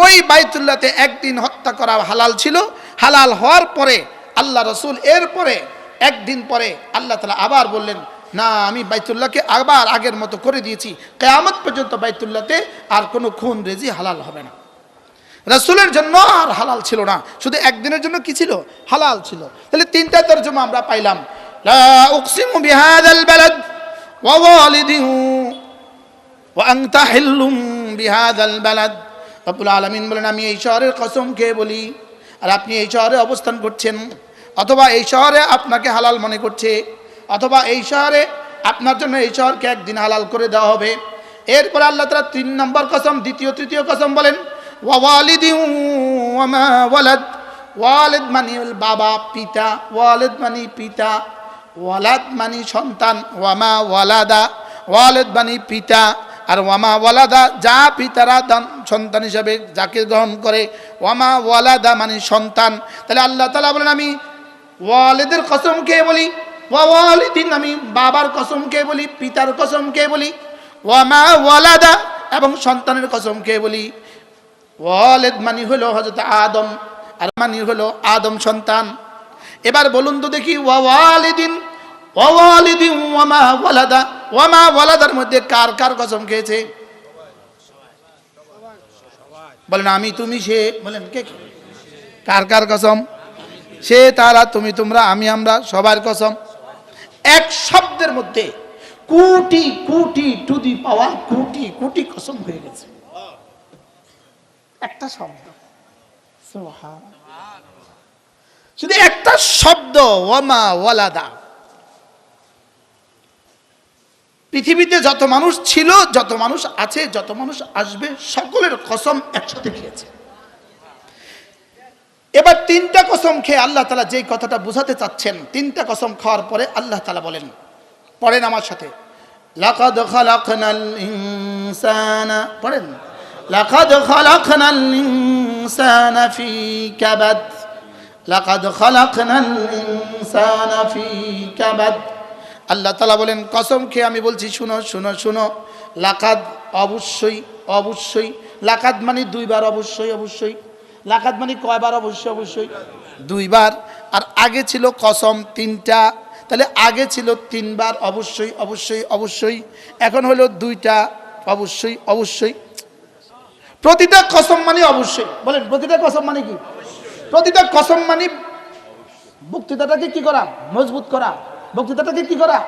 ওই বাইতুল্লাহতে একদিন হত্যা করা হালাল ছিল। হালাল হওয়ার পরে আল্লাহ রসুল এরপরে একদিন পরে আল্লাহ তাআলা আবার বললেন, না, আমি বাইতুল্লাহকে আবার আগের মতো করে দিয়েছি, কিয়ামত পর্যন্ত বাইতুল্লাহতে আর কোনো খুন রেজি হালাল হবে না। রাসূলের জন্য আর হালাল ছিল না, শুধু একদিনের জন্য কি ছিল? হালাল ছিল। তাহলে তিনটা তরজমা আমরা পাইলাম, লা উকসিমু বিহাযাল বালাদ ওয়া ওয়ালিদিন ওয়া আনতা হিল্লুম বিহাযাল বালাদ। রব্বুল আলামিন বলেন, আমি এই শহরের কসম খেয়ে বলি, আর আপনি এই শহরে অবস্থান করছেন, অথবা এই শহরে আপনাকে হালাল মনে করছে, অথবা এই শহরে আপনার জন্য এই শহরকে একদিন হালাল করে দেওয়া হবে। এরপরে আল্লাহ তাআলা ৩ নম্বর কসম, তৃতীয় কসম বলেন, ওয়া ওয়ালিদিন ওয়া মা ওয়ালাদ। ওয়ালিদ মানে বাবা, পিতা, ওয়ালিদ মানে পিতা, ওয়ালাদ মানে সন্তান, ওয়া মা ওয়ালাদা, ওয়ালিদ মানে পিতা, আর ওয়ামা ওয়ালাদা যা পিতারা সন্তান হিসাবে যাকে গ্রহণ করে, ওয়ামা ওয়ালাদা মানে সন্তান। তাহলে আল্লাহ তাআলা বলেন, আমি ওয়ালিদের কসম খেয়ে বলি, ওয়া ওয়ালিদিন আমি বাবার কসম খেয়ে বলি, পিতার কসম খেয়ে বলি, ওয়ামা ওয়ালাদা এবং সন্তানের কসম খেয়ে বলি। ওয়ালিদ মানে হলো হযরত আদম, আর মানে হলো আদম সন্তান। এবার বলুন তো দেখি, ওয়া ওয়ালিদিন ওয়ামা ওয়ালাদা, ওয়ামা ওয়ালাদার মধ্যে কার কার কসম খেয়েছে? বলেন আমি, তুমি, সে। বলেন কে? কার কার কসম? সে, তারা, তুমি, তোমরা, আমি, আমরা, সবার কসম। এক শব্দের মধ্যে কোটি কোটি টু দি পাওয়ার কোটি কোটি কসম হয়ে গেছে, একটা শব্দ। সুবহানাল্লাহ। শুধু একটা শব্দ, ওয়ামা ওয়ালাদা। পৃথিবীতে যত মানুষ ছিল, যত মানুষ আছে, যত মানুষ আসবে, সকলের কসম একসাথে খেয়েছে। এবার 3টা কসম খেয়ে আল্লাহ তাআলা যেই কথাটা বোঝাতে চাচ্ছেন, 3টা কসম খাওয়ার পরে আল্লাহ তাআলা বলেন, পড়েন আমার সাথে, লাকাদ খালাকনাল ইনসানা, পড়েন, লাকাদ খালাকনাল ইনসানা ফি কাবাদ, লাকাদ খালাকনাল ইনসানা ফি কাবাদ। আল্লাহ তাআলা বলেন, কসম খেয়ে আমি বলছি, শুনো শুনো শুনো, লাকাদ অবশ্যই অবশ্যই, লাকাদ মানে 2 বার অবশ্যই অবশ্যই, লাকাদ মানে কয়বার? অবশ্যই অবশ্যই 2 বার। আর আগে ছিল কসম 3টা, তাহলে আগে ছিল 3 বার অবশ্যই অবশ্যই অবশ্যই, এখন হলো 2টা অবশ্যই অবশ্যই। প্রতিটা কসম মানে অবশ্যই। বলেন প্রতিটা কসম মানে কি? প্রতিটা কসম মানে বক্তৃতাটাকে কি করা? মজবুত করা। বক্তৃতাটাকে কি করা?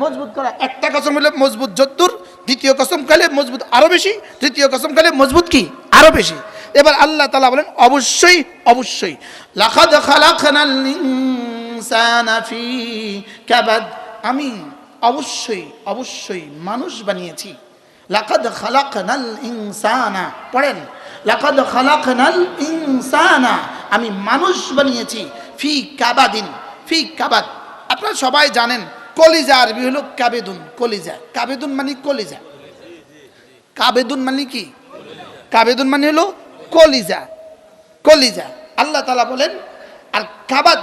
মজবুত করা। একটা কসম হলে মজবুত যদ্দূর, দ্বিতীয় কসম খেলে মজবুত আরো বেশি, তৃতীয় কসম খেলে মজবুত কি আরো বেশি। এবার আল্লাহ তাআলা বলেন, অবশ্যই অবশ্যই, লাকাদ খালাকনাল ইনসানা ফি কাবাদ, আমি অবশ্যই অবশ্যই মানুষ বানিয়েছি। লাকাদ খালাকনাল ইনসানা, পড়েন, লাকাদ খালাকনাল ইনসানা, আমি মানুষ বানিয়েছি, ফি কাবাদিন, ফি কাবাদ। আপনারা সবাই জানেন কলিজা আরবি হলো কাবেদুন, কলিজা। কাবেদুন মানে কলিজা। কাবেদুন মানে কি? কাবেদুন মানে হলো কলিজা, কলিজা। আল্লাহ তাআলা বলেন, আর কাবাদ,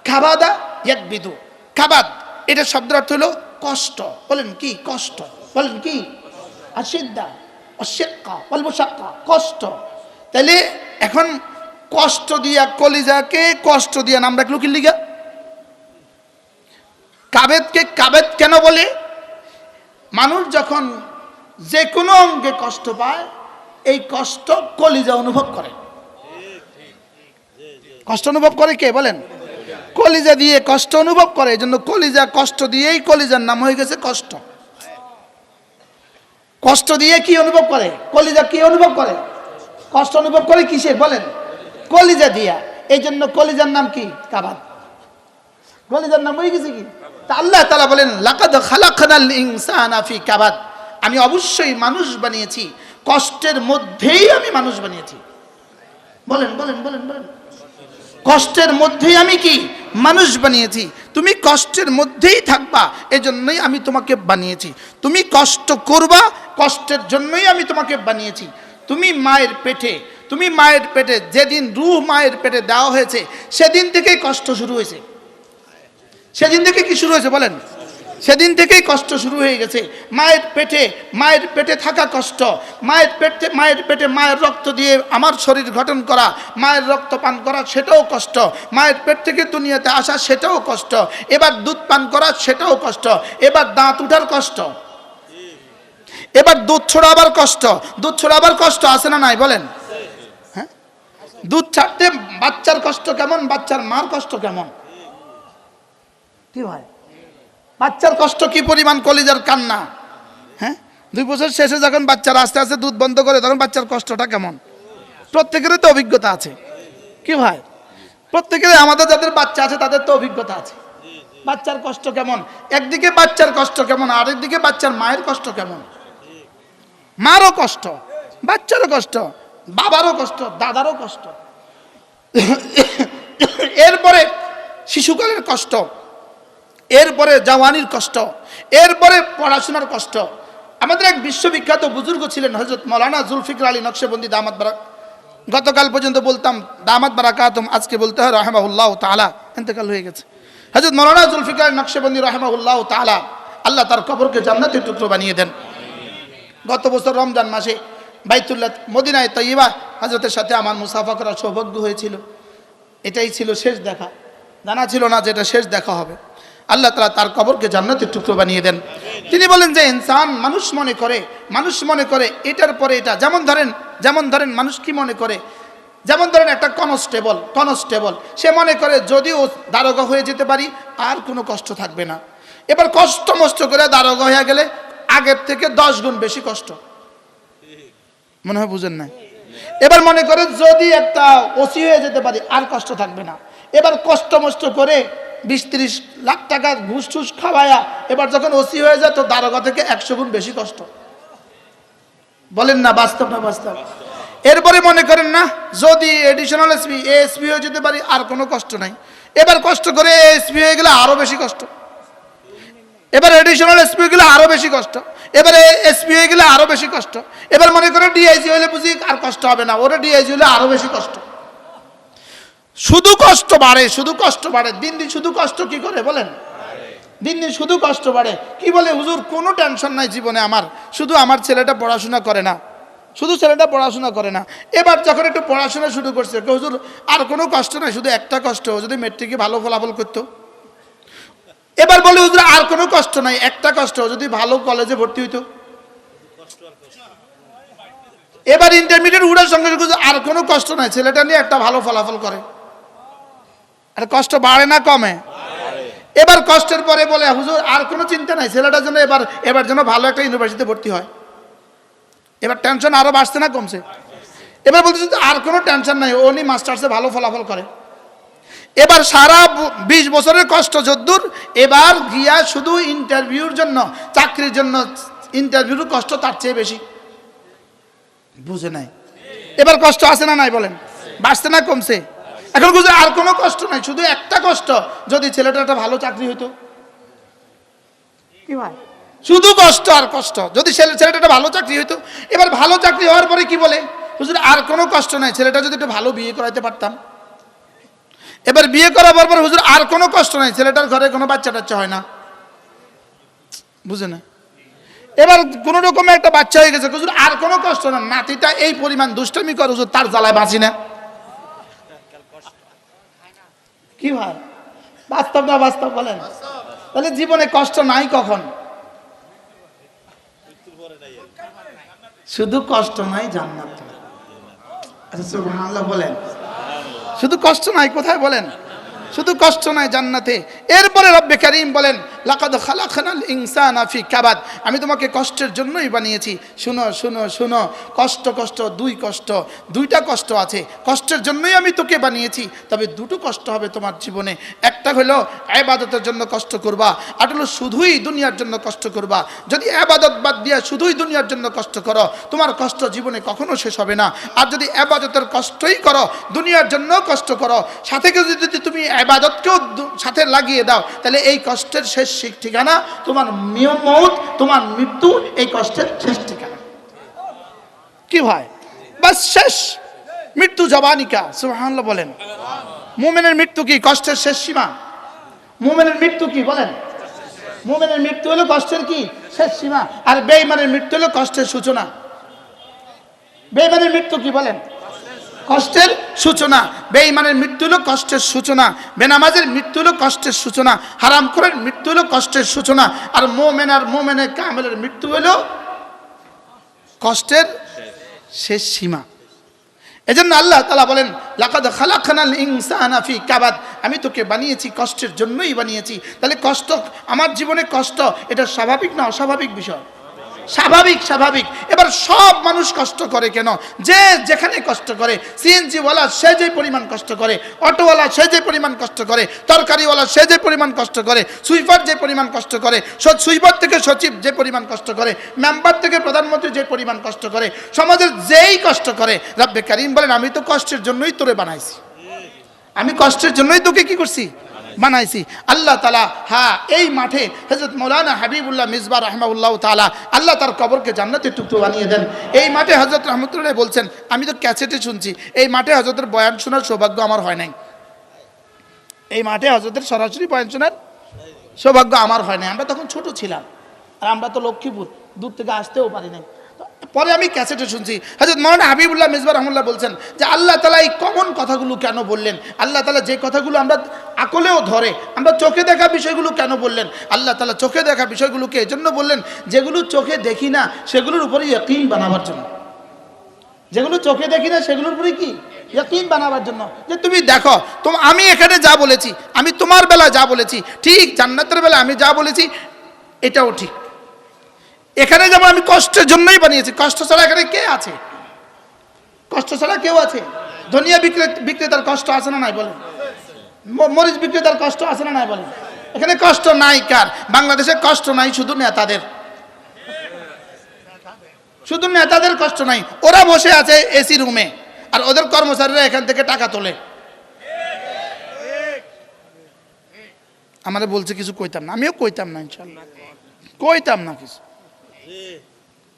কাবাদা ইয়াকবিদু, কাবাদ এটা শব্দের অর্থ হলো কষ্ট। বলেন কি? কষ্ট। বলেন কি? আশিদ্দা আশিক্কা ওয়াল মুশাক্কা, কষ্ট। তাহলে এখন কষ্ট দিয়া, কলিজাকে কষ্ট দিয়া নাম রাখলো কি লিগা? কাবেদকে কাবেদ কেন বলে? মানুষ যখন যে কোনো অঙ্গে কষ্ট পায়, এই কষ্ট কলিজা অনুভব করে। কষ্ট অনুভব করে কে? বলেন, কলিজা দিয়ে কষ্ট অনুভব করে। এজন্য কলিজা কষ্ট দিয়েই কলিজার নাম হয়ে গেছে কষ্ট। কষ্ট দিয়ে কি অনুভব করে? কলিজা কি অনুভব করে? কষ্ট অনুভব করে কিসে? বলেন, কলিজা দিয়া। এই জন্য কলিজার নাম কি? কাবাদ। কলিজার নাম হয়ে গেছে কি? তা আল্লাহ তাআলা বলেন, লাকাদ খালাকনাল ইনসানা ফি কাবাদ, আমি অবশ্যই মানুষ বানিয়েছি, কষ্টের মধ্যেই আমি মানুষ বানিয়েছি। বলেন বলেন বলেন বলেন, কষ্টের মধ্যেই আমি কি? মানুষ বানিয়েছি। তুমি কষ্টের মধ্যেই থাকবা, এজন্যই আমি তোমাকে বানিয়েছি। তুমি কষ্ট করবা, কষ্টের জন্যই আমি তোমাকে বানিয়েছি। তুমি মায়ের পেটে যেদিন রূহ মায়ের পেটে দেওয়া হয়েছে, সেদিন থেকেই কষ্ট শুরু হয়েছে। সেদিন থেকে কি শুরু হয়েছে বলেন? সেদিন থেকেই কষ্ট শুরু হয়ে গেছে। মায়ের পেটে থাকা কষ্ট, মায়ের পেটে মায়ের রক্ত দিয়ে আমার শরীর গঠন করা, মায়ের রক্ত পান করা সেটাও কষ্ট, মায়ের পেট থেকে দুনিয়াতে আসা সেটাও কষ্ট, এবার দুধ পান করা সেটাও কষ্ট, এবার দাঁত উঠার কষ্ট, এবার দুধ ছড়াবার কষ্ট। দুধ ছড়াবার কষ্ট আছে না নাই বলেন? হ্যাঁ, দুধ ছাড়তে বাচ্চার কষ্ট কেমন, বাচ্চার মার কষ্ট কেমন? কি ভাই, বাচ্চার কষ্ট কি পরিমাণ, কলিজার কান্না। হ্যাঁ, 2 বছর শেষে যখন বাচ্চারা আস্তে আস্তে দুধ বন্ধ করে তখন বাচ্চার কষ্টটা কেমন? প্রত্যেকেরই তো অভিজ্ঞতা আছে। কি ভাই, প্রত্যেকেরই, আমাদের যাদের বাচ্চা আছে তাদের তো অভিজ্ঞতা আছে বাচ্চার কষ্ট কেমন। একদিকে বাচ্চার কষ্ট কেমন, আরেকদিকে বাচ্চার মায়ের কষ্ট কেমন। মারও কষ্ট, বাচ্চারও কষ্ট, বাবারও কষ্ট, দাদারও কষ্ট, এরপরে শিশুকালের কষ্ট, এরপরে জওয়ানির কষ্ট, এরপরে পড়াশোনার কষ্ট। আমাদের এক বিশ্ববিখ্যাত বুজুর্গ ছিলেন হযরত মাওলানা জুলফিকার আলী নকশবন্দি দামাত বারাক, গতকাল পর্যন্ত বলতাম দামাত বারাকাতুম, আজকে বলতে হয় রাহিমাহুল্লাহ তাআলা, ইন্তেকাল হয়ে গেছে। হযরত মাওলানা জুলফিকার আলী নকশবন্দি রাহিমাহুল্লাহ তাআলা, আল্লাহ তার কবরকে জান্নাতের টুকরো বানিয়ে দেন। গত বছর রমজান মাসে বাইতুল্লাহ মদিনায় তৈয়বা হযরতের সাথে আমার মুসাফা করার সৌভাগ্য হয়েছিল। এটাই ছিল শেষ দেখা, জানা ছিল না যেটা শেষ দেখা হবে। আল্লাহ তাআলা তার কবরকে জান্নাতের টুকরো বানিয়ে দেন। তিনি বলেন যে ইনসান, মানুষ মনে করে এটার পরে এটা। যেমন ধরেন মানুষ কি মনে করে, যেমন ধরেন একটা কনস্টেবল সে মনে করে যদি ও দারোগা হয়ে যেতে পারি আর কোনো কষ্ট থাকবে না। এবার কষ্ট মষ্ট করে দারোগা হয়ে গেলে আগের থেকে 10 গুণ বেশি কষ্ট, মনে হয় বুঝেন না। এবার মনে করে যদি একটা ওসি হয়ে যেতে পারি আর কষ্ট থাকবে না। এবার কষ্ট মষ্ট করে 20-30 লাখ টাকা ঘুষ টুস খাওয়ায়া এবার যখন ওসি হয়ে যায় তো দারোগা থেকে 100 গুণ বেশি কষ্ট। বলেন না বাস্তব না বাস্তব? এরপরে মনে করেন না যদি এডিশনাল এএসপি হয়ে যেতে পারি আর কোনো কষ্ট নাই। এবার কষ্ট করে এএসপি হয়ে গেলে আরো বেশি কষ্ট, এবার এডিশনাল এসপি হয়ে গেলে আরো বেশি কষ্ট, এবারে এসপি হয়ে গেলে আরো বেশি কষ্ট। এবার মনে করে ডিআইজি হলে বুঝি আর কষ্ট হবে না, ওরা ডিআইজি হলে আরো বেশি কষ্ট। শুধু কষ্ট বাড়ে, দিন দিন শুধু কষ্ট কি করে বলেন? দিন দিন শুধু কষ্ট বাড়ে। কি বলে হুজুর কোনো টেনশন নাই জীবনে আমার, শুধু আমার ছেলেটা পড়াশোনা করে না, শুধু ছেলেটা পড়াশোনা করে না। এবার যখন একটু পড়াশোনা শুরু করছে হুজুর আর কোনো কষ্ট নাই, শুধু একটা কষ্ট, যদি মেট্রিকে ভালো ফলাফল করতো। এবার বলে হুজুর আর কোনো কষ্ট নাই, একটা কষ্ট, যদি ভালো কলেজে ভর্তি হইতো। এবার ইন্টারমিডিয়েট উঠার সঙ্গে আর কোনো কষ্ট নাই, ছেলেটা নিয়ে একটা ভালো ফলাফল করে। আর কষ্ট বাড়ে না কমে? এবার কষ্টের পরে বলে হুজুর আর কোনো চিন্তা নাই, ছেলেটার জন্য এবার যেন ভালো একটা ইউনিভার্সিটিতে ভর্তি হয়। এবার টেনশন আরো বাড়ছে না কমছে? এবার বলতেছে আর কোনো টেনশন নাই, উনি মাস্টার্সে ভালো ফলাফল করে। এবার সারা 20 বছরের কষ্ট যদ্দূর, এবার গিয়া শুধু ইন্টারভিউর জন্য, চাকরির জন্য ইন্টারভিউর কষ্ট তার চেয়ে বেশি। বুঝে নাই? এবার কষ্ট আছে না নাই বলেন? বাড়ছে না কমছে? এখন বুঝে আর কোনো কষ্ট নাই, শুধু একটা কষ্ট, যদি ছেলেটা একটা ভালো চাকরি হইতো। কি ভাই, শুধু কষ্ট আর কষ্ট, যদি ছেলেটা একটা ভালো চাকরি হইতো। এবার ভালো চাকরি হওয়ার পরে কি বলে হুজুর আর কোনো কষ্ট নাই, ছেলেটা যদি একটু ভালো বিয়ে করাইতে পারতাম। এবার বিয়ে করাবার পর হুজুর আর কোনো কষ্ট নাই, ছেলেটার ঘরে কোনো বাচ্চা টাচ্চা হয় না। বুঝে না? এবার কোন রকমে একটা বাচ্চা হয়ে গেছে, হুজুর আর কোনো কষ্ট না, নাতিটা এই পরিমাণ দুষ্টামি করে হুজুর তার জ্বালায় বাঁচি না। কি ভাই, বাস্তব না বাস্তব বলেন? তাহলে জীবনে কষ্ট নাই কখন? শুধু কষ্ট নাই জান্নাত। আচ্ছা সুবহানাল্লাহ বলেন। শুধু কষ্ট নাই কোথায় বলেন? শুধু কষ্ট নাই জান্নাতে। এরপরে রব্বে কারীম বলেন লাকাদ খালাকনাল ইনসানা ফি কাবাদ, আমি তোমাকে কষ্টের জন্যই বানিয়েছি। শুনো শুনো শুনো, কষ্ট দুইটা কষ্ট আছে, কষ্টের জন্যই আমি তোকে বানিয়েছি। তবে দুটো কষ্ট হবে তোমার জীবনে, একটা হলো ইবাদতের জন্য কষ্ট করবা, আর হলো শুধুই দুনিয়ার জন্য কষ্ট করবা। যদি ইবাদত বাদ দিয়া শুধুই দুনিয়ার জন্য কষ্ট করো, তোমার কষ্ট জীবনে কখনো শেষ হবে না। আর যদি ইবাদতের কষ্টই করো, দুনিয়ার জন্য কষ্ট করো, সাথে যদি তুমি ইবাদতকেও সাথে লাগিয়ে দাও, তাহলে এই কষ্টের শেষ ঠিকানা তোমার মওত, তোমার মৃত্যু, এই কষ্টের শেষ ঠিকানা। কি ভাই, বাস শেষ, মৃত্যু জবানিকা। সুবহানাল্লাহ বলেন। মুমিনের মৃত্যু কি? কষ্টের শেষ সীমা। মুমিনের মৃত্যু কি বলেন? মুমিনের মৃত্যু হলো কষ্টের কি শেষ সীমা, আর বেঈমানের মৃত্যু হলো কষ্টের সূচনা। বেঈমানের মৃত্যু কি বলেন? কষ্টের সূচনা। বেঈমানের মৃত্যু হলো কষ্টের সূচনা, বেনামাজের মৃত্যু হলো কষ্টের সূচনা, হারামখোরের মৃত্যু হলো কষ্টের সূচনা, আর মুমিনের কামেলের মৃত্যু হলো কষ্টের শেষ সীমা। এজন্য আল্লাহ তাআলা বলেন, লাকাদ খালাকনাল ইনসানা ফি কাবাদ, আমি তোকে বানিয়েছি কষ্টের জন্যই বানিয়েছি। তাহলে কষ্ট, আমার জীবনে কষ্ট, এটা স্বাভাবিক না অস্বাভাবিক বিষয়? স্বাভাবিক, স্বাভাবিক। এবার সব মানুষ কষ্ট করে কেন? যে যেখানে কষ্ট করে, সিএনজিওয়ালা সে যে পরিমাণ কষ্ট করে, অটোওয়ালা সে যে পরিমাণ কষ্ট করে, তরকারিওয়ালা সে যে পরিমাণ কষ্ট করে, সুইপার যে পরিমাণ কষ্ট করে, সুইপার থেকে সচিব যে পরিমাণ কষ্ট করে, মেম্বার থেকে প্রধানমন্ত্রী যে পরিমাণ কষ্ট করে, সমাজের যেই কষ্ট করে, রব্বে কারীম বলেন আমি তো কষ্টের জন্যই তোরে বানাইছি, আমি কষ্টের জন্যই তোকে কি করছি? বানাইছি। আল্লাহ তাআলা হ্যাঁ এই মাঠে হযরত মাওলানা হাবিবুল্লাহ মিসবাহ রাহমাহুল্লাহ তাআলা আল্লাহ তার কবরকে জান্নাতের টুকরো বানিয়ে দেন। এই মাঠে হযরত রহমতুল্লাহ বলছেন, আমি তো ক্যাসেটে শুনছি, এই মাঠে হযরতের বয়ান শোনার সৌভাগ্য আমার হয় নাই। এই মাঠে হযরতের সরাসরি বয়ান শোনার সৌভাগ্য আমার হয় নাই। আমরা তখন ছোট ছিলাম, আর আমরা তো লক্ষ্মীপুর, দূর থেকে আসতেও পারি নাই। পরে আমি ক্যাসেটে শুনছি হযরত মাওলানা হাবিবুল্লাহ মিসবাহ রাহমাহুল্লাহ বলছেন যে আল্লাহ তাআলা এই কমন কথাগুলো কেন বললেন? আল্লাহ তাআলা যে কথাগুলো আমরা আকলেও ধরে, আমরা চোখে দেখা বিষয়গুলো কেন বললেন? আল্লাহ তাআলা চোখে দেখা বিষয়গুলোকে এজন্য বললেন যেগুলো চোখে দেখি না সেগুলোর উপরে ইয়াকিন বানাবার জন্য। যেগুলো চোখে দেখি না সেগুলোর উপরে কি ইয়াকিন বানাবার জন্য। যে তুমি দেখো, আমি এখানে যা বলেছি, আমি তোমার বেলা যা বলেছি ঠিক, জান্নাতের বেলা আমি যা বলেছি এটাও ঠিক। এখানে যেমন আমি কষ্টের জন্যই বানিয়েছি, কষ্ট ছাড়া এখানে কে আছে? কষ্ট ছাড়া কেউ আছে? ধনিয়া বিক্রেতার কষ্ট আছে না নাই বলেন? মরিচ বিক্রেতার কষ্ট আছে না নাই বলেন? এখানে কষ্ট নাই কার? বাংলাদেশে কষ্ট নাই শুধু নেতাদের, শুধু নেতাদের কষ্ট নাই। ওরা বসে আছে এসি রুমে, আর ওদের কর্মচারীরা এখান থেকে টাকা তোলে। আমারে বলছে কিছু কইতাম না, আমিও কইতাম না, ইনশাআল্লাহ কইতাম না কিছু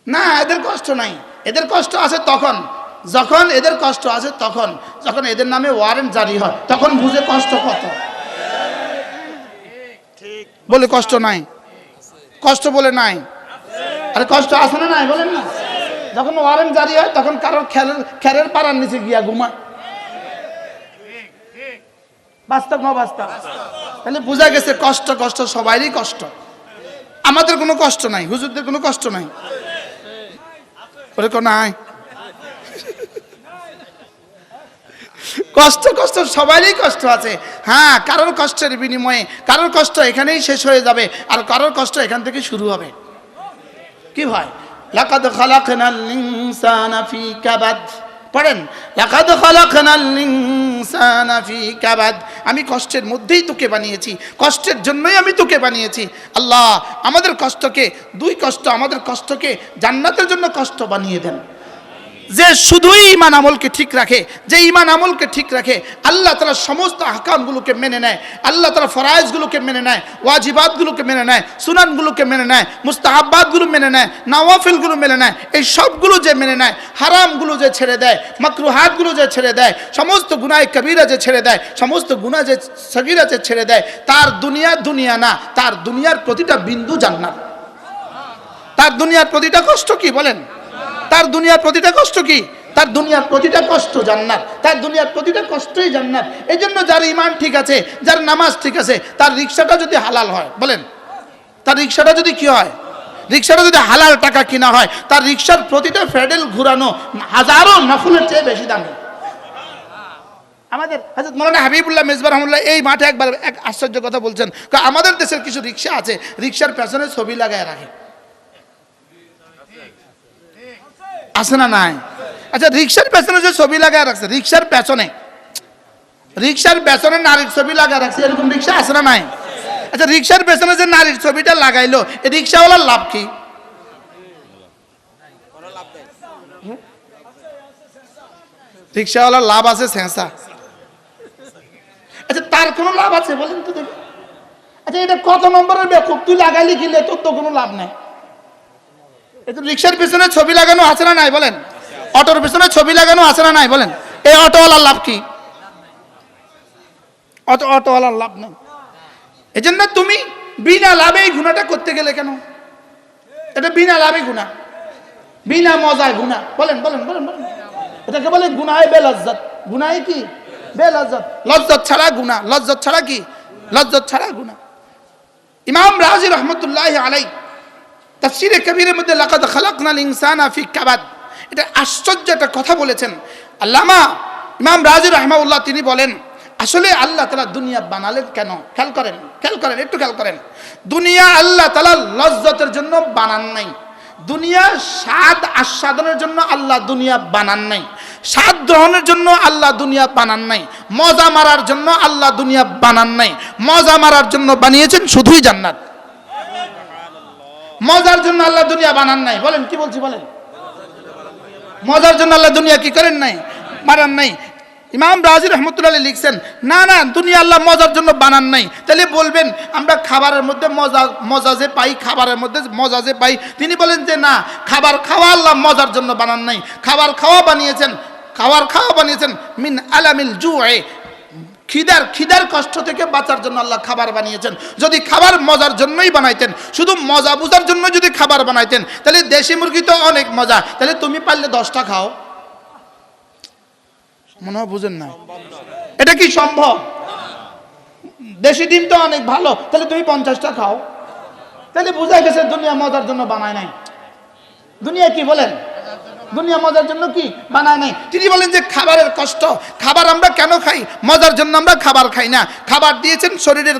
না। এদের কষ্ট নাই, এদের কষ্ট আছে তখন যখন, এদের কষ্ট আছে তখন যখন এদের নামে ওয়ারেন্ট জারি হয়, তখন বুঝে কষ্ট কত। বলে কষ্ট নাই, কষ্ট বলে নাই, আরে কষ্ট আছে না নাই বলেন না? যখন ওয়ারেন্ট জারি হয় তখন কারোর খেরের পাড়ার নিচে গিয়া ঘুমায়। বাস্তব না বাস্তব? তাহলে বোঝা গেছে কষ্ট, কষ্ট সবারই কষ্ট। আমাদের কোনো কষ্ট নাই, হুজুরদের কোনো কষ্ট নাই, ওরকম নাই। কষ্ট, কষ্ট সবারই কষ্ট আছে। হ্যাঁ, কারোর কষ্টের বিনিময়ে কারোর কষ্ট এখানেই শেষ হয়ে যাবে, আর কারোর কষ্ট এখান থেকে শুরু হবে। কি ভাই? লাকাদ খালাকনাল ইনসানা ফি কাবাদ, পড়েন লাকাদ খালাকনাল ইনসানা ফি কাবাদ, আমি কষ্টের মধ্যেই তোকে বানিয়েছি, কষ্টের জন্যই আমি তোকে বানিয়েছি। আল্লাহ আমাদের কষ্টকে, দুই কষ্ট, আমাদের কষ্টকে জান্নাতের জন্য কষ্ট বানিয়ে দেন। যে শুধুই ঈমান আমলকে ঠিক রাখে, যে ঈমান আমলকে ঠিক রাখে, আল্লাহ তাআলা সমস্ত আহকামগুলোকে মেনে নেয়, আল্লাহ তাআলা ফরায়েজগুলোকে মেনে নেয়, ওয়াজিবাতগুলোকে মেনে নেয়, সুনানগুলোকে মেনে নেয়, মুস্তাহাব্বাতগুলো মেনে নেয়, নওয়াফিলগুলো মেনে নেয়, এই সবগুলো যে মেনে নেয়, হারামগুলো যে ছেড়ে দেয়, মাকরুহাতগুলো যে ছেড়ে দেয়, সমস্ত গুনাহ কবিরা যে ছেড়ে দেয়, সমস্ত গুনাহ যে সগীরা যে ছেড়ে দেয়, তার দুনিয়া না, তার দুনিয়ার প্রতিটা বিন্দু জান্নাত। তার দুনিয়ার প্রতিটা কষ্ট কি বলেন? তার দুনিয়ার প্রতিটা কষ্ট কি? তার দুনিয়ার প্রতিটা কষ্ট জান্নাত, তার দুনিয়ার প্রতিটা কষ্টই জান্নাত। এই জন্য যার ঈমান ঠিক আছে, যার নামাজ ঠিক আছে, তার রিক্সাটা যদি হালাল হয়, বলেন তার রিক্সাটা যদি কি হয়, রিক্সাটা যদি হালাল টাকা কিনা হয়, তার রিক্সার প্রতিটা প্যাডেল ঘুরানো হাজারো নফলের চেয়ে বেশি দামি। আমাদের হযরত মাওলানা হাবিবুল্লাহ মিসবাহ রাহমাহুল্লাহ এই মাঠে একবার এক আশ্চর্য কথা বলছেন, আমাদের দেশের কিছু রিক্সা আছে, রিক্সার পেছনে ছবি লাগায় রাখে, আছে না নাই? আচ্ছা, রিক্সার পেছনে যে ছবি লাগায় রাখছে, রিক্সার পেছনে নারীর ছবি লাগায় রাখছে, এরকম রিক্সা আছে না নাই? আচ্ছা, রিক্সার পেছনে যে নারীর ছবিটা লাগাইলো, এই রিক্সাওয়ালার লাভ কি? রিক্সাওয়ালার লাভ আছে সেন্সা। আচ্ছা, তার কোনো লাভ আছে বলেন তো দেখি? আচ্ছা, এটা কত নম্বরের বেকুব, তুই লাগাইলি কিনলে তোর তো কোনো লাভ নাই। এই রিক্সার পিছনে ছবি লাগানো আছে না নাই বলেন? অটোর পিছনে ছবি লাগানো আছে না নাই বলেন? এই অটোওয়ালার লাভ কি? অটোওয়ালার লাভ নেই। এজন্য তুমি বিনা লাভে এই গুনাহটা করতে গেলে কেন? এটা বিনা লাভে গুনাহ, বিনা মজায় গুনাহ। বলেন বলেন বলেন বলেন, এটাকে বলে গুনাহে বেলজ্জত। গুনাহে কি? বেলজ্জত। লজ্জত ছাড়া গুনাহ, লজ্জত ছাড়া কি? লজ্জত ছাড়া গুনাহ। ইমাম রাজি রহমতুল্লাহি আলাইহি তাফসীরে কবীরের মধ্যে লাকাদ খালাকনাল ইনসানা ফি কাবাদ, এটা আশ্চর্য একটা কথা বলেছেন আল্লামা ইমাম রাজি রাহমাহুল্লাহ। তিনি বলেন আসলে আল্লাহ তাআলা দুনিয়া বানালেন কেন? খেয়াল করেন, খেয়াল করেন, একটু খেয়াল করেন। দুনিয়া আল্লাহ তাআলা লজ্জতের জন্য বানান নাই। দুনিয়া স্বাদ আস্বাদনের জন্য আল্লাহ দুনিয়া বানান নাই। স্বাদ গ্রহণের জন্য আল্লাহ দুনিয়া বানান নাই। মজা মারার জন্য আল্লাহ দুনিয়া বানান নাই। মজা মারার জন্য বানিয়েছেন শুধুই জান্নাত। মজার জন্য আল্লাহ দুনিয়া বানান নাই। বলেন কি বলছি বলেন? মজার জন্য আল্লাহ দুনিয়া কি করেন নাই? বানান নাই। ইমাম রাজি রহমতুল্লাহ লিখছেন না না, দুনিয়া আল্লাহ মজার জন্য বানান নাই। তাহলে বলবেন আমরা খাবারের মধ্যে মজা যে পাই, খাবারের মধ্যে মজা যে পাই। তিনি বলেন যে না, খাবার খাওয়া আল্লাহ মজার জন্য বানান নাই। খাবার খাওয়া বানিয়েছেন মিন আলামিল জুয়ে, খিদার কষ্ট থেকে বাঁচার জন্য আল্লাহ খাবার বানিয়েছেন। যদি খাবার মজার জন্যই বানাইতেন, শুধু মজা বুঝার জন্য যদি খাবার বানাইতেন, তাহলে দেশি মুরগি তো অনেক মজা, তাহলে তুমি পারলে 10টা খাও। মনে হয় বুঝেন না, এটা কি সম্ভব? দেশি ডিম তো অনেক ভালো, তাহলে তুমি 50টা খাও। তাহলে বোঝা গেছে দুনিয়া মজার জন্য বানায় নাই। দুনিয়া কি বলেন? দুনিয়া মজার জন্য কি বানায় নাই। তিনি বলেন যে খাবারের কষ্ট, খাবার আমরা কেন খাই? মজার জন্য আমরা খাবার খাই না। খাবার দিয়েছেন শরীরের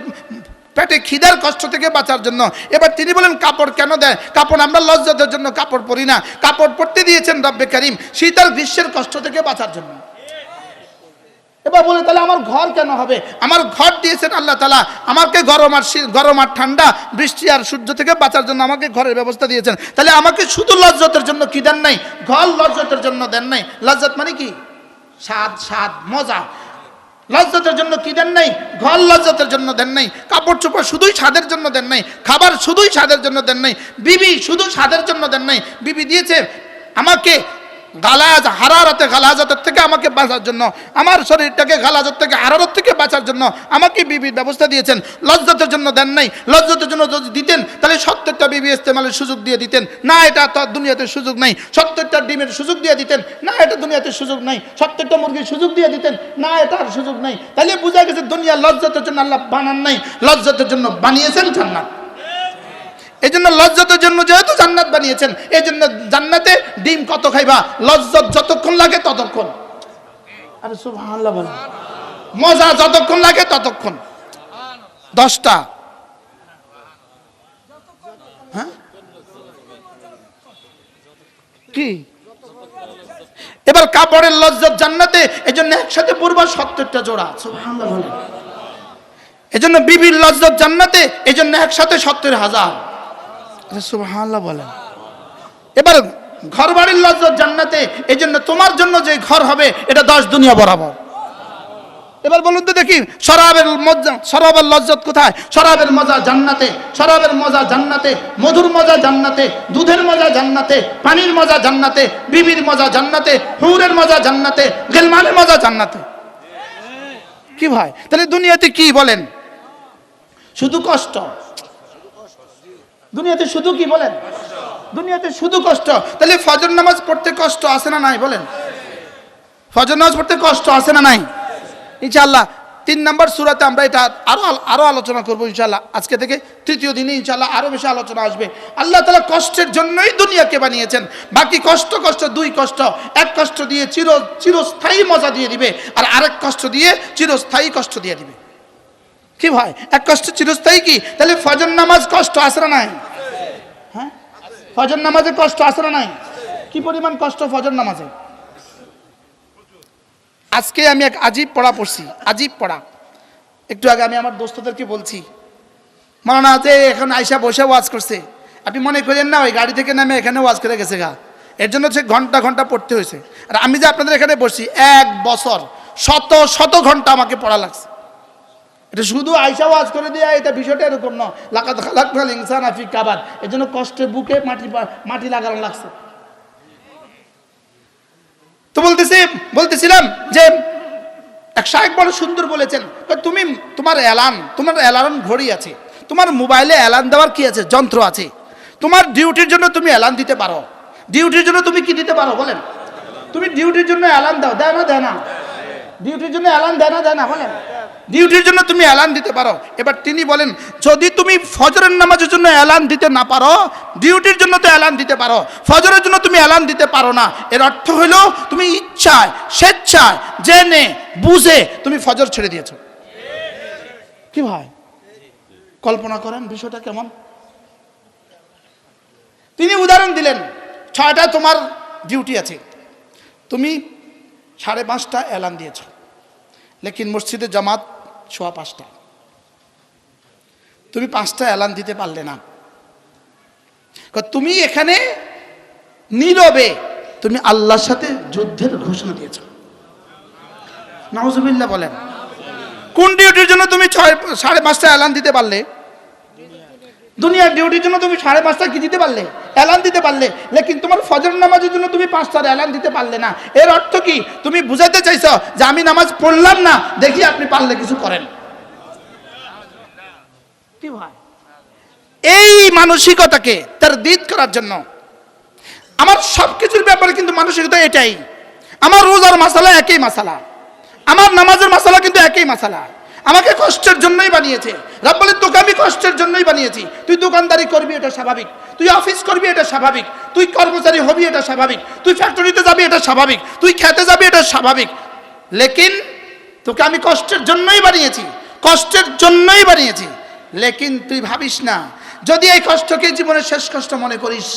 পেটে খিদার কষ্ট থেকে বাঁচার জন্য। এবার তিনি বলেন কাপড় কেন দেয়? কাপড় আমরা লজ্জাতের জন্য কাপড় পরি না। কাপড় পরতে দিয়েছেন রব্বে কারীম শীত আর গ্রীষ্মের কষ্ট থেকে বাঁচার জন্য। এবার বলে তাহলে আমার ঘর কেন হবে? আমার ঘর দিয়েছেন আল্লাহ তাআলা আমাকে গরম আর ঠান্ডা, বৃষ্টি আর সূর্য থেকে বাঁচার জন্য আমাকে ঘরের ব্যবস্থা দিয়েছেন। তাহলে আমাকে শুধু লজ্জতের জন্য কি দেন নাই? ঘর লজ্জতের জন্য দেন নাই। লজ্জত মানে কি? স্বাদ মজা। লজ্জতের জন্য কি দেন নাই? ঘর লজ্জতের জন্য দেন নাই। কাপড় চোপড় শুধুই স্বাদের জন্য দেন নাই। খাবার শুধুই স্বাদের জন্য দেন নাই। বিবি শুধু স্বাদের জন্য দেন নাই। বিবি দিয়েছে আমাকে গালাজাতের থেকে আমাকে বাঁচার জন্য, আমার শরীরটাকে গালাজাত থেকে হারারত থেকে বাঁচার জন্য আমাকে বিবির ব্যবস্থা দিয়েছেন। লজ্জতের জন্য দেন নাই। লজ্জতের জন্য যদি দিতেন তাহলে 70টা বিবি ইস্তেমালের সুযোগ দিয়ে দিতেন। না, এটা তো দুনিয়াতে সুযোগ নাই। 70টা ডিমের সুযোগ দিয়ে দিতেন। না, এটা দুনিয়াতে সুযোগ নাই। 70টা মুরগির সুযোগ দিয়ে দিতেন। না, এটা আর সুযোগ নাই। তাহলে বোঝা গেছে দুনিয়া লজ্জতের জন্য আল্লাহ বানান নাই, লজ্জতের জন্য বানিয়েছেন জান্নাত। এই জন্য লজ্জতের জন্য যেহেতু জান্নাত বানিয়েছেন, এই জন্য জান্নাতে ডিম কত খাইবা? লজ্জত যতক্ষণ লাগে ততক্ষণ। আরে সুবহানাল্লাহ বলেন। মজা যতক্ষণ লাগে ততক্ষণ। 10টা, হ্যাঁ কি? এবার কাপড়ের লজ্জত জান্নাতে, এই জন্য একসাথে পূর্বা 70টা জোড়া। সুবহানাল্লাহ বলেন। এই জন্য বিবির লজ্জত জান্নাতে, এই জন্য একসাথে 70,000। সুবহানাল্লাহ বলেন। এবার ঘর বাড়ির লজ্জত জান্নাতে, এই জন্য তোমার জন্য যে ঘর হবে এটা 10 দুনিয়া বরাবর। এবার বলুন তো দেখি শরাবের লজ্জত কোথায়? শরাবের মজা জান্নাতে। শরাবের মজা জান্নাতে, মধুর মজা জান্নাতে, দুধের মজা জান্নাতে, পানির মজা জান্নাতে, বিবির মজা জান্নাতে, হুরের মজা জান্নাতে, গিলমানের মজা জান্নাতে। কি ভাই, তাহলে দুনিয়াতে কি বলেন? শুধু কষ্ট। দুনিয়াতে শুধু কি বলেন? দুনিয়াতে শুধু কষ্ট। তাহলে ফজর নামাজ পড়তে কষ্ট আছে না নাই? বলেন, ফজর নামাজ পড়তে কষ্ট আছে না নাই? ইনশাআল্লাহ 3 নম্বর সূরাতে আমরা এটা আরো আলোচনা করব ইনশাআল্লাহ। আজকে থেকে 3য় দিনে ইনশাআল্লাহ আরো বেশি আলোচনা আসবে। আল্লাহ তাআলা কষ্টের জন্যই দুনিয়াকে বানিয়েছেন। বাকি কষ্ট 2 কষ্ট। এক কষ্ট দিয়ে চিরস্থায়ী মজা দিয়ে দিবে, আর আরেক কষ্ট দিয়ে চিরস্থায়ী কষ্ট দিয়ে দিবে। কি ভাই, এক কষ্ট চিরস্থায়ী কি? তাহলে ফজর নামাজ কষ্ট আছে না নাই? হ্যাঁ, ফজর নামাজে কষ্ট আছে না নাই? কি পরিমাণ কষ্ট ফজর নামাজে। আজকে আমি এক আজীব পড়া পড়ছি, আজীব পড়া। একটু আগে আমি আমার দোস্তদেরকে বলছি, মাওলানা যে এখন আয়সা বসে ওয়াজ করছে, আপনি মনে করেন না ওই গাড়ি থেকে নামে এখানে ওয়াজ করে গেছে গা। এর জন্য সে ঘন্টা ঘন্টা পড়তে হয়েছে। আর আমি যে আপনাদের এখানে বসছি 1 বছর শত ঘন্টা আমাকে পড়া লাগছে। এটা শুধু আয়সা ওয়াজ করে দেয়া, এটা বিষয়টা এরকম না। লাকাদ খালাকনাল ইনসানা ফি কাবাদ, এর জন্য কষ্টে বুকে মাটি লাগানো লাগছে। তো বলতেছিলাম যে এক শায়েখ বড় সুন্দর বলেছেন, তুমি তোমার অ্যালার্ম ঘড়ি আছে, তোমার মোবাইলে অ্যালার্ম দেওয়ার কি আছে, যন্ত্র আছে। তোমার ডিউটির জন্য তুমি অ্যালার্ম দিতে পারো। ডিউটির জন্য তুমি কি দিতে পারো বলেন? তুমি ডিউটির জন্য অ্যালার্ম দাও, দেয় না? ডিউটির জন্য অ্যালার্ম দেয় না বলেন? ডিউটির জন্য তুমি অ্যালার্ম দিতে পারো। এবার তিনি বলেন, যদি তুমি ফজরের নামাজের জন্য অ্যালার্ম দিতে না পারো, ডিউটির জন্য তো অ্যালার্ম দিতে পারো, ফজরের জন্য তুমি অ্যালার্ম দিতে পারো না, এর অর্থ হলো তুমি ইচ্ছায় স্বেচ্ছায় জেনে বুঝে তুমি ফজর ছেড়ে দিয়েছো। কি ভাই, কল্পনা করেন বিষয়টা কেমন? তিনি উদাহরণ দিলেন, 6টায় তোমার ডিউটি আছে, তুমি 5:30 অ্যালার্ম দিয়েছ, লেকিন মসজিদে জামাত 5:15, তুমি 5টা অ্যালার্ম দিতে পারলে না। তুমি এখানে নীরবে তুমি আল্লাহর সাথে যুদ্ধের ঘোষণা দিয়েছ। নাউজুবিল্লাহ বলেন। কোন ডিউটির জন্য তুমি 5:30 অ্যালার্ম দিতে পারলে? দুনিয়ার ডিউটির জন্য তুমি 5:30 কি দিতে পারলে? অ্যালার্ম দিতে পারলে, লেকিন তোমার ফজর নামাজের জন্য তুমি 5টার অ্যালার্ম দিতে পারলে না। এর অর্থ কি? তুমি বুঝাতে চাইছো যে আমি নামাজ পড়লাম না, দেখি আপনি পারলে কিছু করেন। কি ভাই, এই মানসিকতাকে তারদীদ করার জন্য আমার সবকিছুর ব্যাপারে কিন্তু মানসিকতা এটাই। আমার রোজার মাসালা একই মাসালা, আমার নামাজের মাসালা কিন্তু একই মাসালা। আমাকে কষ্টের জন্যই বানিয়েছে। রব বলে, তোকে আমি কষ্টের জন্যই বানিয়েছি। তুই দোকানদারি করবি, এটা স্বাভাবিক। তুই অফিস করবি, এটা স্বাভাবিক। তুই কর্মচারী হবি, এটা স্বাভাবিক। তুই ফ্যাক্টরিতে যাবি, এটা স্বাভাবিক। তুই খেতে যাবি, এটা স্বাভাবিক। লেকিন তোকে আমি কষ্টের জন্যই বানিয়েছি, কষ্টের জন্যই বানিয়েছি। লেকিন তুই ভাবিস না, যদি এই কষ্টকে জীবনের শেষ কষ্ট মনে করিস,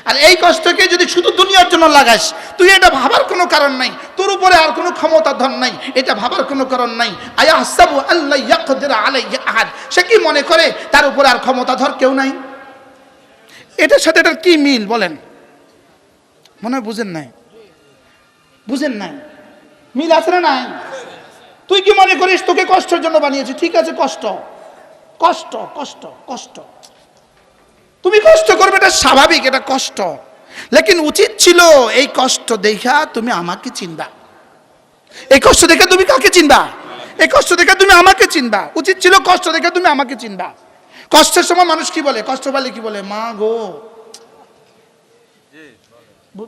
আর এই কষ্টকে যদি শুধু দুনিয়ার জন্য লাগাস, তুই এটা ভাবার কোনো কারণ নাই, তোর উপরে আর কোনো ক্ষমতাধর নাই, এটা ভাবার কোনো কারণ নাই। আয়াহসাবু আল্লা ইয়াকদির আলাইহি আহাদ, সে কি মনে করে তার উপরে আর ক্ষমতাধর কেউ নাই? এটার সাথে এটার কি মিল বলেন? মনে হয় বুঝেন নাই? মিল আছে না নাই? তুই কি মনে করিস তোকে কষ্টের জন্য বানিয়েছি? ঠিক আছে, কষ্ট কষ্ট কষ্ট কষ্ট, তুমি কষ্ট করবে, এটা স্বাভাবিক, এটা কষ্ট। লেকিন উচিত ছিল এই কষ্ট দেখা তুমি আমাকে চিনবা। এই কষ্ট দেখে তুমি কাকে চিনবা? এই কষ্ট দেখে তুমি আমাকে চিনবা। উচিত ছিল কষ্ট দেখে তুমি আমাকে চিনবা। কষ্টের সময় মানুষ কি বলে? কষ্ট পালে কি বলে? মা গো,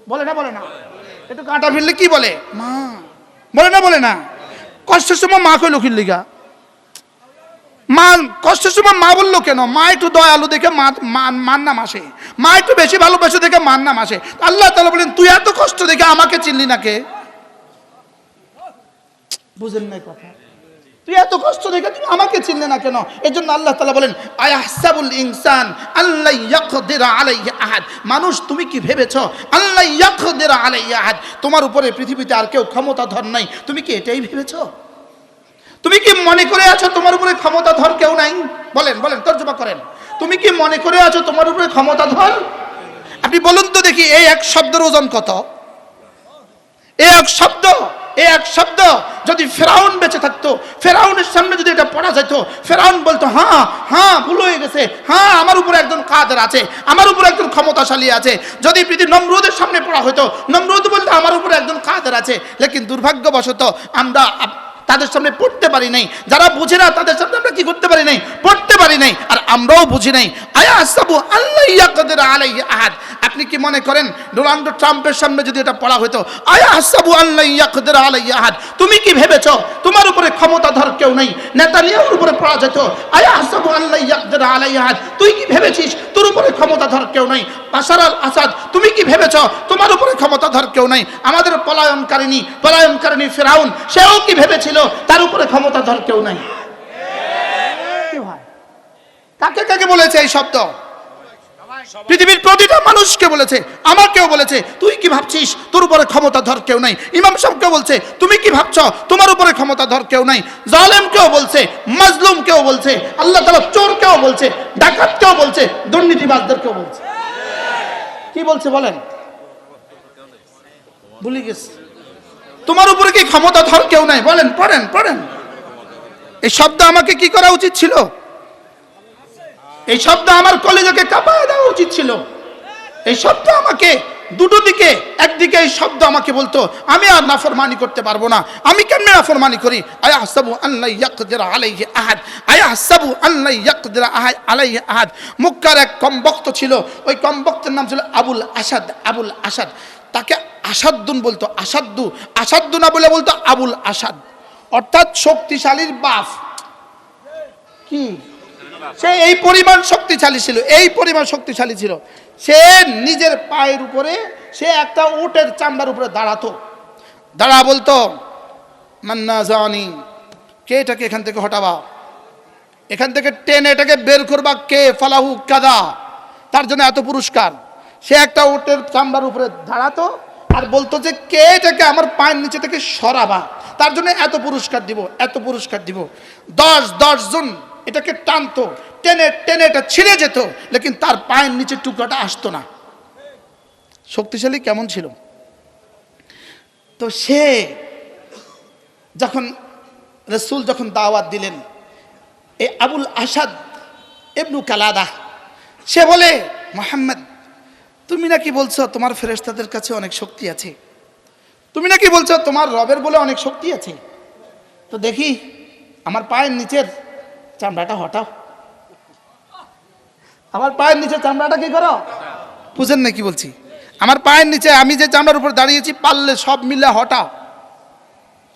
বলে না? একটু কাঁটা ফেললে কি বলে? মা। বলে না? কষ্টের সময় মা কইলো কি লিগা? মা কষ্টের সময় মা বললো কেন? মা একটু দয়ালু দেখে মার নাম আসে, মা একটু বেশি ভালোবাসে দেখে মার নাম আসে। আল্লাহ তাআলা বলেন, তুই এত কষ্ট দেখে আমাকে চিনলি না কে? বুঝেন নাই কথা? তুই এত কষ্ট দেখে তুমি আমাকে চিনলে না কেন? এই জন্য আল্লাহ তাআলা বলেন, আয়াহসাবুল ইনসান আল্লা ইয়াকদির আলাইহি আহাদ, মানুষ তুমি কি ভেবেছো আল্লা ইয়াকদির আলাইহি আহাদ, তোমার উপরে পৃথিবীতে আর কেউ ক্ষমতাধর নাই? তুমি কি এটাই ভেবেছো? তুমি কি মনে করে আছো তোমার উপরে ক্ষমতাধর কেউ নাই? বলেন তর্জমা করেন। তুমি কি মনে করে আছো তোমার উপরে ক্ষমতাধর? আপনি বলুন তো দেখি, এই এক শব্দের ওজন কত? এই এক শব্দ যদি ফেরাউন বেঁচে থাকতো, ফেরাউনের সামনে যদি এটা পড়া যেত, ফেরাউন বলতো, হ্যাঁ ভুল হয়ে গেছে, হ্যাঁ আমার উপরে একজন কাদের আছে, আমার উপরে একজন ক্ষমতাশালী আছে। যদি পৃথিবী নমরুদের সামনে পড়া হতো, নমরুদ বলতো আমার উপরে একজন কাদের আছে। লেকিন দুর্ভাগ্যবশত আমরা তাদের সামনে পড়তে পারি নাই। যারা বুঝে না তাদের সামনে আমরা কি করতে পারি নাই? পড়তে পারি নাই। আর আমরাও বুঝি নাই। আয়াহসাবু আল্লা ইয়াকদির আলাইহি আহাদ, আপনি কি মনে করেন ডোনাল্ড ট্রাম্পের সামনে যদি এটা পড়া হতো, আয়াহসাবু আল্লা ইয়াকদির আলাইহি আহাদ, তুমি কি ভেবেছো তোমার উপরে ক্ষমতাধর কেউ নেই? নেতানিয়াহুর উপরে পড়া যেত, আয়াহসাবু আল্লা ইয়াকদির আলাইহি আহাদ, তুই কি ভেবেছিস তোর উপরে ক্ষমতাধর কেউ নেই? বাশার আল আসাদ, তুমি কি ভেবেছো তোমার উপরে ক্ষমতাধর কেউ নেই? আমাদের পলায়নকারিনী ফিরাউন, সেও কি ভেবেছিল তার উপরে ক্ষমতাধর কেউ নাই? কাকে বলেছে এই শব্দ? পৃথিবীর প্রতিটা মানুষকে বলেছে, আমাকেও বলেছে। তুই কি ভাবছিস তোর উপরে ক্ষমতাধর কেউ নাই? ইমাম সাহেবকেও বলছে, তুমি কি ভাবছো তোমার উপরে ক্ষমতাধর কেউ নাই? জালেমকেও বলছে, মাজলুমকেও বলছে, আল্লাহ তাআলা চোরকেও বলছে, ডাকাতকেও বলছে, দুর্নীতিবাজদেরকেও বলছে। কি বলছে বলেন? ভুলে গেছে। তোমার উপরে কি ক্ষমতাধর কেউ নাই? বলেন, পড়েন। এই শব্দ আমাকে কি করা উচিত ছিল? এই শব্দ আমার কলিজাকে কাঁপায় দেওয়া উচিত ছিল। এই শব্দ আমাকে দুটো দিকে, একদিকে এই শব্দ আমাকে বলতো আমি আর নাফরমানি করতে পারবো না, আমি কেমনে নাফরমানি করি, আয়াহসাবু আল্লা ইয়াকদির আলাইহি আহাদ, আয়াহসাবু আল্লা ইয়াকদির আলাইহি আহাদ। মক্কার এক কমবক্ত ছিল, ওই কমবক্তের নাম ছিল আবুল আসাদ। আবুল আসাদ, তাকে আসাদ্দুন বলতো, আসাদ্দু না বলে বলতো আবুল আসাদ, অর্থাৎ শক্তিশালীর বাপ। কি সে এই পরিমাণ শক্তিশালী ছিল, এই পরিমাণ শক্তিশালী ছিল, সে নিজের পায়ের উপরে সে একটা উটের চামড়ার উপরে দাঁড়াতো, দাঁড়া বলতো মান্না জানি, কে এটাকে এখান থেকে হটাবা, এখান থেকে টেনে এটাকে বের করবা কে, ফালাহু কাদা, তার জন্য এত পুরস্কার। সে একটা উটের চামড়ার উপরে দাঁড়াতো আর বলতো যে কে এটাকে আমার পায়ের নিচে থেকে সরাবা, তার জন্য এত পুরস্কার দিব, এত পুরস্কার দিব। 10 জন এটাকে টানতো, টেনে টেনে এটা ছিঁড়ে যেত, লেকিন তার পায়ের নিচে টুকরাটা আসতো না। শক্তিশালী কেমন ছিল। তো সে যখন রাসূল যখন দাওয়াত দিলেন, এই আবুল আসাদ ইবনু কালাদা সে বলে, মুহাম্মদ তুমি নাকি বলছো তোমার ফেরেশতাদের কাছে অনেক শক্তি আছে, তুমি নাকি বলছো তোমার রবের বলে অনেক শক্তি আছে, তো দেখি আমার পায়ের নিচের চামড়াটা হটাও, আমার পায়ের নিচে চামড়াটা কি করো, বুঝেন না কি বলছি, আমার পায়ের নিচে আমি যে চামড়ার উপর দাঁড়িয়েছি পারলে সব মিলে হটাও,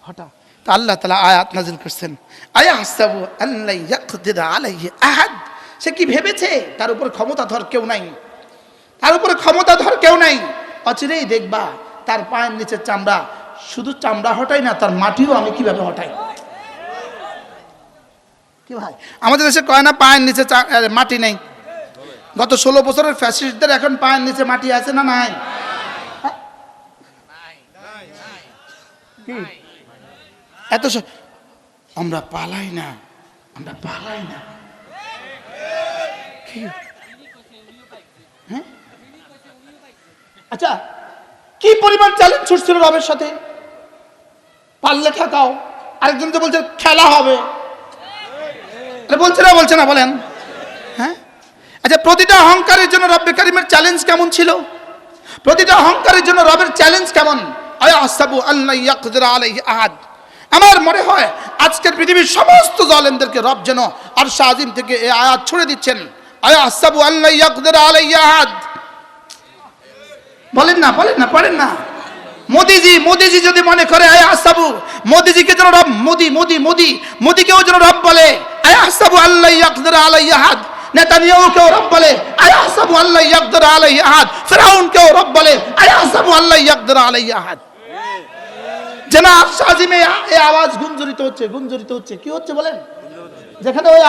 হটাও। তা আল্লাহ তাআলা আয়াত নাযিল করছেন, আয়াহসাবু আল্লা ইয়াকদির আলাইহি আহাদ, সে কি ভেবেছে তার উপর ক্ষমতাধর কেউ নাই, তার উপরে ক্ষমতাধর কেউ নাই, অচিরেই দেখবা তার পায়ের নিচের চামড়া, শুধু চামড়া হটাই না, তার মাটিও আমি কিভাবে হটাই। কি ভাই, আমাদের দেশে কয় না পায়ের নিচে মাটি নেই, গত 16 বছরের ফ্যাসিস্টদের এখন পায়ের নিচে মাটি আছে না নাই? এত আমরা পালাই না, আমরা পালাই না। হ্যাঁ, আচ্ছা কি পরিমাণ চ্যালেঞ্জ ছুটছিল রবের সাথে, পারলে ঠেকাও, আরেকজন তো বলছে খেলা হবে, বলছে না বলেন। হ্যাঁ, আচ্ছা প্রতিটা অহংকারের জন্য রব্বে কারিমের চ্যালেঞ্জ কেমন ছিল, প্রতিটা অহংকারের জন্য রবের চ্যালেঞ্জ কেমন। আয়াহসাবু আল্লা ইয়াকদির আলাইহি আহাদ। আমার মনে হয় আজকের পৃথিবীর সমস্ত জালেমদেরকে রব যেন আরশ আজিম থেকে এই আয়াত ছুড়ে দিচ্ছেন, আয়াহসাবু আল্লা ইয়াকদির আলাইহি আহাদ। বলেন না, বলেন না, পড়েন না। মোদিজি যদি মনে করে আয়াহসাবু, মোদিজিকে যেন রব, মোদিকেও যেন রব বলে, আয়াহসাবু আল্লা ইয়াকদির আলাইহি আহাদ। নেতানিয়াহুকেও রব বলে, আয়াহসাবু আল্লা ইয়াকদির আলাইহি আহাদ। ফিরআউনকেও রব বলে, আয়াহসাবু আল্লা ইয়াকদির আলাইহি আহাদ। যেন আরশ আজিমে এই আওয়াজ গুঞ্জরিত হচ্ছে, কি হচ্ছে বলেন, যেখানে ওই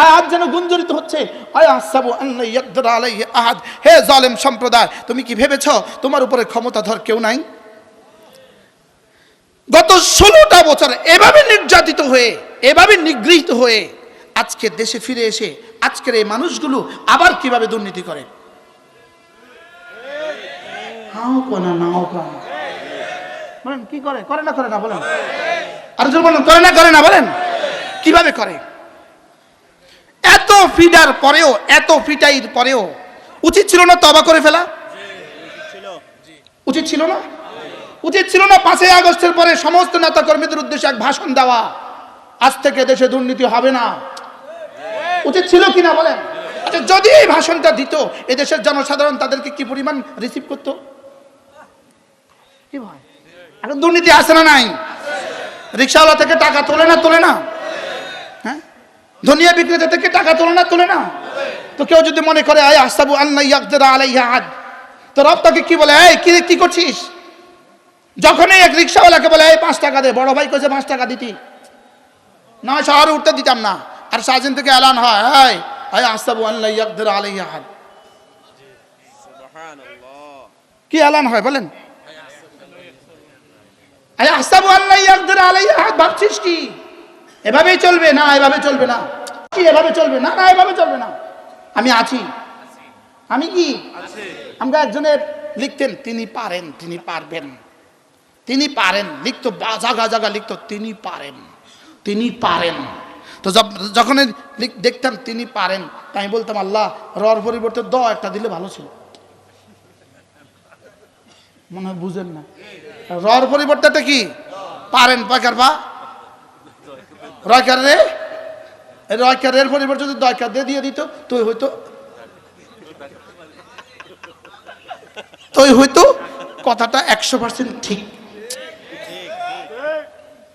আয়াত যেন গুঞ্জরিত হচ্ছে, আয়াহসাবু আল্লা ইয়াকদির আলাইহি আহাদ। হে জালেম সম্প্রদায়, তুমি কি ভেবেছো তোমার উপরে ক্ষমতাধর কেউ নাই? গত 16টা বছর এভাবে নির্যাতিত হয়ে, এভাবে নিগৃহীত হয়ে আজকে দেশে ফিরে এসে আজকের এই মানুষগুলো আবার কিভাবে দুর্নীতি করে। বলেন কি করে, করে না বলেন, আর বলেন করে না বলেন, কিভাবে করে। এত ফিডার পরেও, এত ফিটাইর পরেও উচিত ছিল না তওবা করে ফেলা? উচিত ছিল না? উচিত ছিল না 5ই আগস্টের পরে সমস্ত নেতা কর্মীদের উদ্দেশ্যে এক ভাষণ দেওয়া, আজ থেকে দেশে দুর্নীতি হবে না? উচিত ছিল কিনা বলেন? আচ্ছা যদি এই ভাষণটা দিত, এই দেশের জনসাধারণ তাদেরকে কি পরিমাণ রিসিভ করত? কি ভাই, এখন দুর্নীতি আছে না নাই? রিকশাওয়ালা থেকে টাকা তোলে না? হ্যাঁ, ধনিয়া বিক্রেতা থেকে টাকা তোলে না? তো কেউ যদি মনে করে আয়াহসাবু আল্লা ইয়াকদির আলাইহি আহাদ, তো রব তাকে কি বলে, এই কি করছিস? যখনই এক রিকশাওয়ালাকে বলে এই 5 টাকা দে, বড় ভাই কইছে 5 টাকা দিতি, না শহরে উঠতে দিতাম না, আর সাজিন থেকে এলান হয়, এই আয়াহসাবু আল্লা ইয়াকদির আলাইহি আহাদ। সুবহানাল্লাহ, কি এলান হয় বলেন? আয়াহসাবু আল্লা ইয়াকদির আলাইহি আহাদ, ভাবছিস কি এভাবেই চলবে? না, এভাবে চলবে না। কি এভাবে চলবে না? না, এভাবে চলবে না। আমি আছি, আমি কি আছি। আমরা একজনের লিখতেন, তিনি পারেন, তিনি পারবেন, তিনি পারেন, লিখতো জায়গা লিখতো তিনি পারেন। তো যখন দেখতাম তিনি পারেন, তাই বলতাম আল্লাহ রর পরিবর্তে দ একটা দিলে ভালো ছিল। মনে হয় বুঝেন না। রর পরিবর্তে কি পারেন পাকার পা রয়কার রে, রয়কারের পরিবর্তে যদি দয়কার দিয়ে দিত তুই হয়তো কথাটা 100% ঠিক।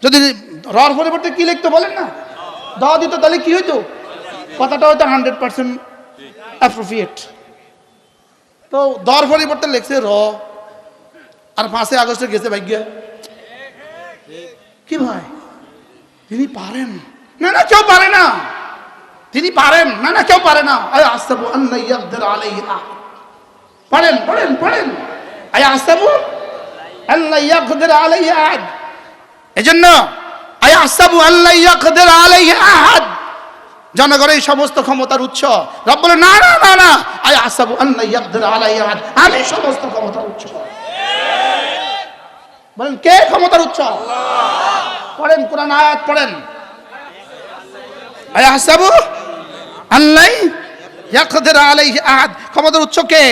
যদি রর পরিবর্তে কি লিখতো বলেন না, দ দিত, তাহলে কি হইতো, কথাটা হয়তো 100% অ্যাপ্রোপ্রিয়েট। তো দর পরিবর্তে লিখছে র, আর 5 আগস্টে গেছে ভাগ্য। কি ভাই, তিনি পারেন না, না কেউ পারে না, তিনি পারেন না, না কেউ পারে না। আয়াহসাবু আল্লা ইয়াকদির আলাইহি আহাদ, পড়েন পড়েন পড়েন, আয়াহসাবু আল্লা ইয়াকদির আলাইহি আহাদ। এজন্য আয়াহসাবু আল্লা ইয়াকদির আলাইহি আহাদ, জনগণের সমস্ত ক্ষমতার উৎস। রব বলে না না না না, আয়াহসাবু আল্লা ইয়াকদির আলাইহি আহাদ, আমি সমস্ত ক্ষমতার উৎস। বলেন কে ক্ষমতার উৎস? পড়েন কোরআন আয়াত পড়েন, আয়াহসাবু আল্লা ইয়াকদির আলাইহি আহাদ, ক্ষমতার উৎস কে?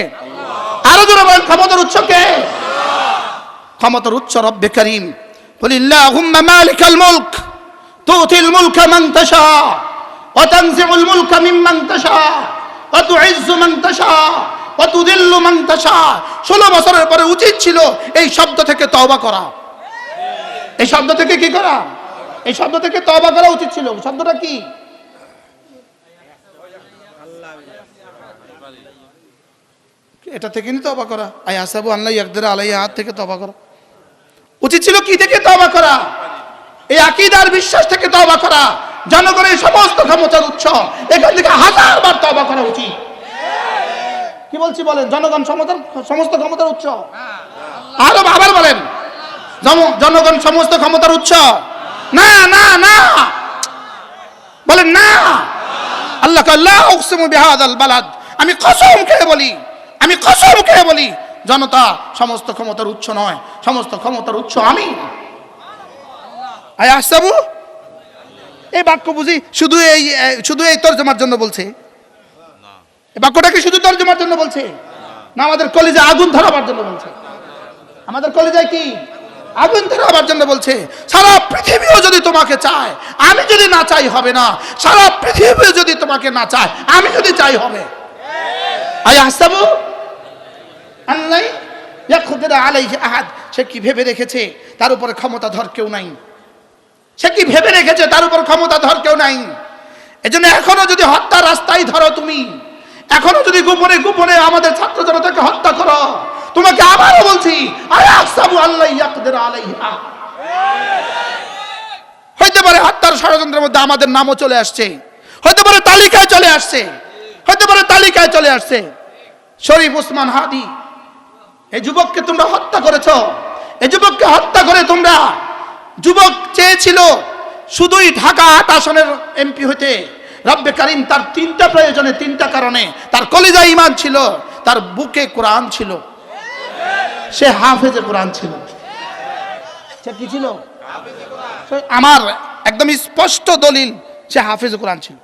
আরো জোরে বলেন, ক্ষমতার উৎস কে? ক্ষমতার উৎস রব্বে করিম। কুলিল্লাহুম্মা মালিকাল মুলক তুতিল মুলকা মান তাশা ওয়া তানজিউল মুলকা মিম্মান তাশা ওয়া তুইজ্জু মান তাশা ওয়া তুযিল্লু মান তাশা। 16 বছরের পরে উচিত ছিল এই শব্দ থেকে তওবা করা। এই শব্দ থেকে কি করা? এই শব্দ থেকে তওবা করা উচিত ছিল। শব্দটা কি? এটা থেকে নি তওবা করা। আয়াহসাবু আল্লা ইয়াকদির আলাইহি আহাদ থেকে তওবা করা উচিত ছিল। কি থেকে তওবা করা? এই আকীদার বিশ্বাস থেকে তওবা করা। জনগণের সমস্ত ক্ষমতার উৎস, এখান থেকে 1000 বার তওবা করা উচিত। কি বলছি বলেন? জনগণ সমস্ত ক্ষমতার উৎস। আরো আবার বলেন, জনগণ সমস্ত ক্ষমতার উৎস। না না না বলেন না। আল্লাহ লা উকসিমু বিহাদাল বালাদ, আমি কসম খেয়ে বলি, আমি কসম খেয়ে বলি, জনতা সমস্ত ক্ষমতার উৎস নয়, সমস্ত ক্ষমতার উৎস আমি। আয়াহসাবু, এই বাক্য বুঝি শুধু এই তরজমার জন্য বলছে? এই বাক্যটাকে শুধু তরজমার জন্য বলছে না আমাদের কলিজায় আগুন ধরাবার জন্য বলছে? আমাদের কলিজায় কি আগুন ধরাবার জন্য বলছে। সারা পৃথিবীও যদি তোমাকে চায়, আমি যদি না চাই হবে না। সারা পৃথিবী যদি তোমাকে না চায়, আমি যদি চাই হবে। আয়াহসাবু আল্লা ইয়াকদির আলাইহি আহাদ, সে কি ভেবে রেখেছে তার উপরে ক্ষমতাধর কেউ নাই? সে কি ভেবে রেখেছে তার উপর ক্ষমতাধর কেউ নাই? এজন্য এখনো যদি হত্যার রাস্তায় ধরো তুমি, এখনো যদি গোপনে গোপনে আমাদের ছাত্র জনতাকে হত্যা করো, তোমাকে আবারও বলছি আয়াহসাবু আল্লা ইয়াকদির আলাইহি আহাদ। হইতে পারে হত্যার ষড়যন্ত্রের মধ্যে আমাদের নামও চলে আসছে, হইতে পারে তালিকায় চলে আসছে, হইতে পারে তালিকায় চলে আসছে। শরীফ ওসমান হাদি, এই যুবককে তোমরা হত্যা করেছো। এই যুবককে হত্যা করে তোমরা, যুবক চেয়েছিল শুধুই ঢাকা 8 আসনের এমপি হইতে। রব্বে কারীম তার 3টা প্রয়োজনে, 3টা কারণে, তার কলিজায় ঈমান ছিল, তার বুকে কোরআন ছিল, সে হাফেজে কোরআন ছিল। সে কি ছিল? আমার একদম স্পষ্ট দলিল, সে হাফেজে কোরআন ছিল।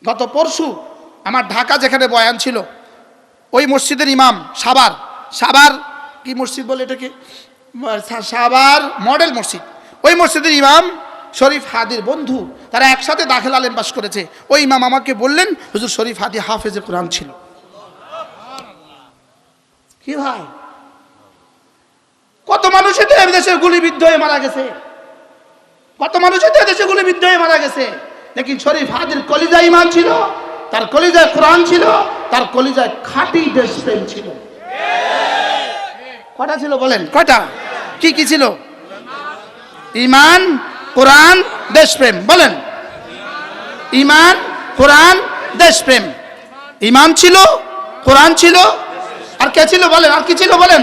গত পরশু আমার ঢাকা যেখানে বয়ান ছিল, ওই মসজিদের ইমাম, সাবার কি মসজিদ বলে এটাকে, সাবার মডেল মসজিদ, ওই মসজিদের ইমাম শরীফ হাদির বন্ধু, তারা একসাথে দাখিল আলেম পাস করেছে। ওই ইমাম আমাকে বললেন, হুজুর শরীফ হাদি হাফেজে কোরআন ছিল। কি ভাই, কত মানুষ দেশে গুলিবিদ্ধ হয়ে মারা গেছে, কত মানুষ দেশে গুলিবিদ্ধ হয়ে মারা গেছে, লেকিন শরীফ হাদির কলিজায় ঈমান ছিল, তার কলিজায় কোরআন ছিল, তার কলিজায় খাঁটি দেশপ্রেম ছিল। কয়টা ছিল বলেন? কয়টা? কি কি ছিল? ঈমান, কোরআন, দেশপ্রেম। বলেন, ঈমান, কোরআন, দেশপ্রেম। ঈমান ছিল, কোরআন ছিল, আর কে ছিল বলেন? আর কি ছিল বলেন?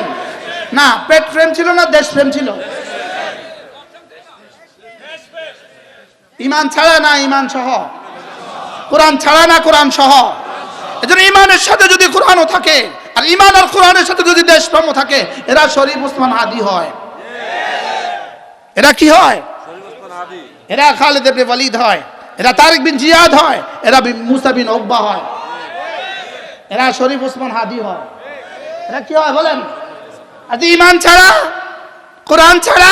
না, পেট প্রেম ছিল না, দেশপ্রেম ছিল? ঈমান ছাড়া না ঈমান সহ, কোরআন ছাড়া না কোরআন সহ। এজন্য ঈমানের সাথে যদি কোরআনও থাকে, আর ঈমান আর কোরআনের সাথে যদি দেশপ্রেম থাকে, এরা শরীফ ওসমান হাদি হয়। এরা কি হয়? এরা খালিদ ইবনে ওয়ালিদ হয়, এরা তারিক বিন জিয়াদ হয়, এরা মুসা বিন উকবা হয়, এরা শরীফ ওসমান হাদি হয়। এটা কি হয় বলেন? আর ঈমান ছাড়া, কোরআন ছাড়া,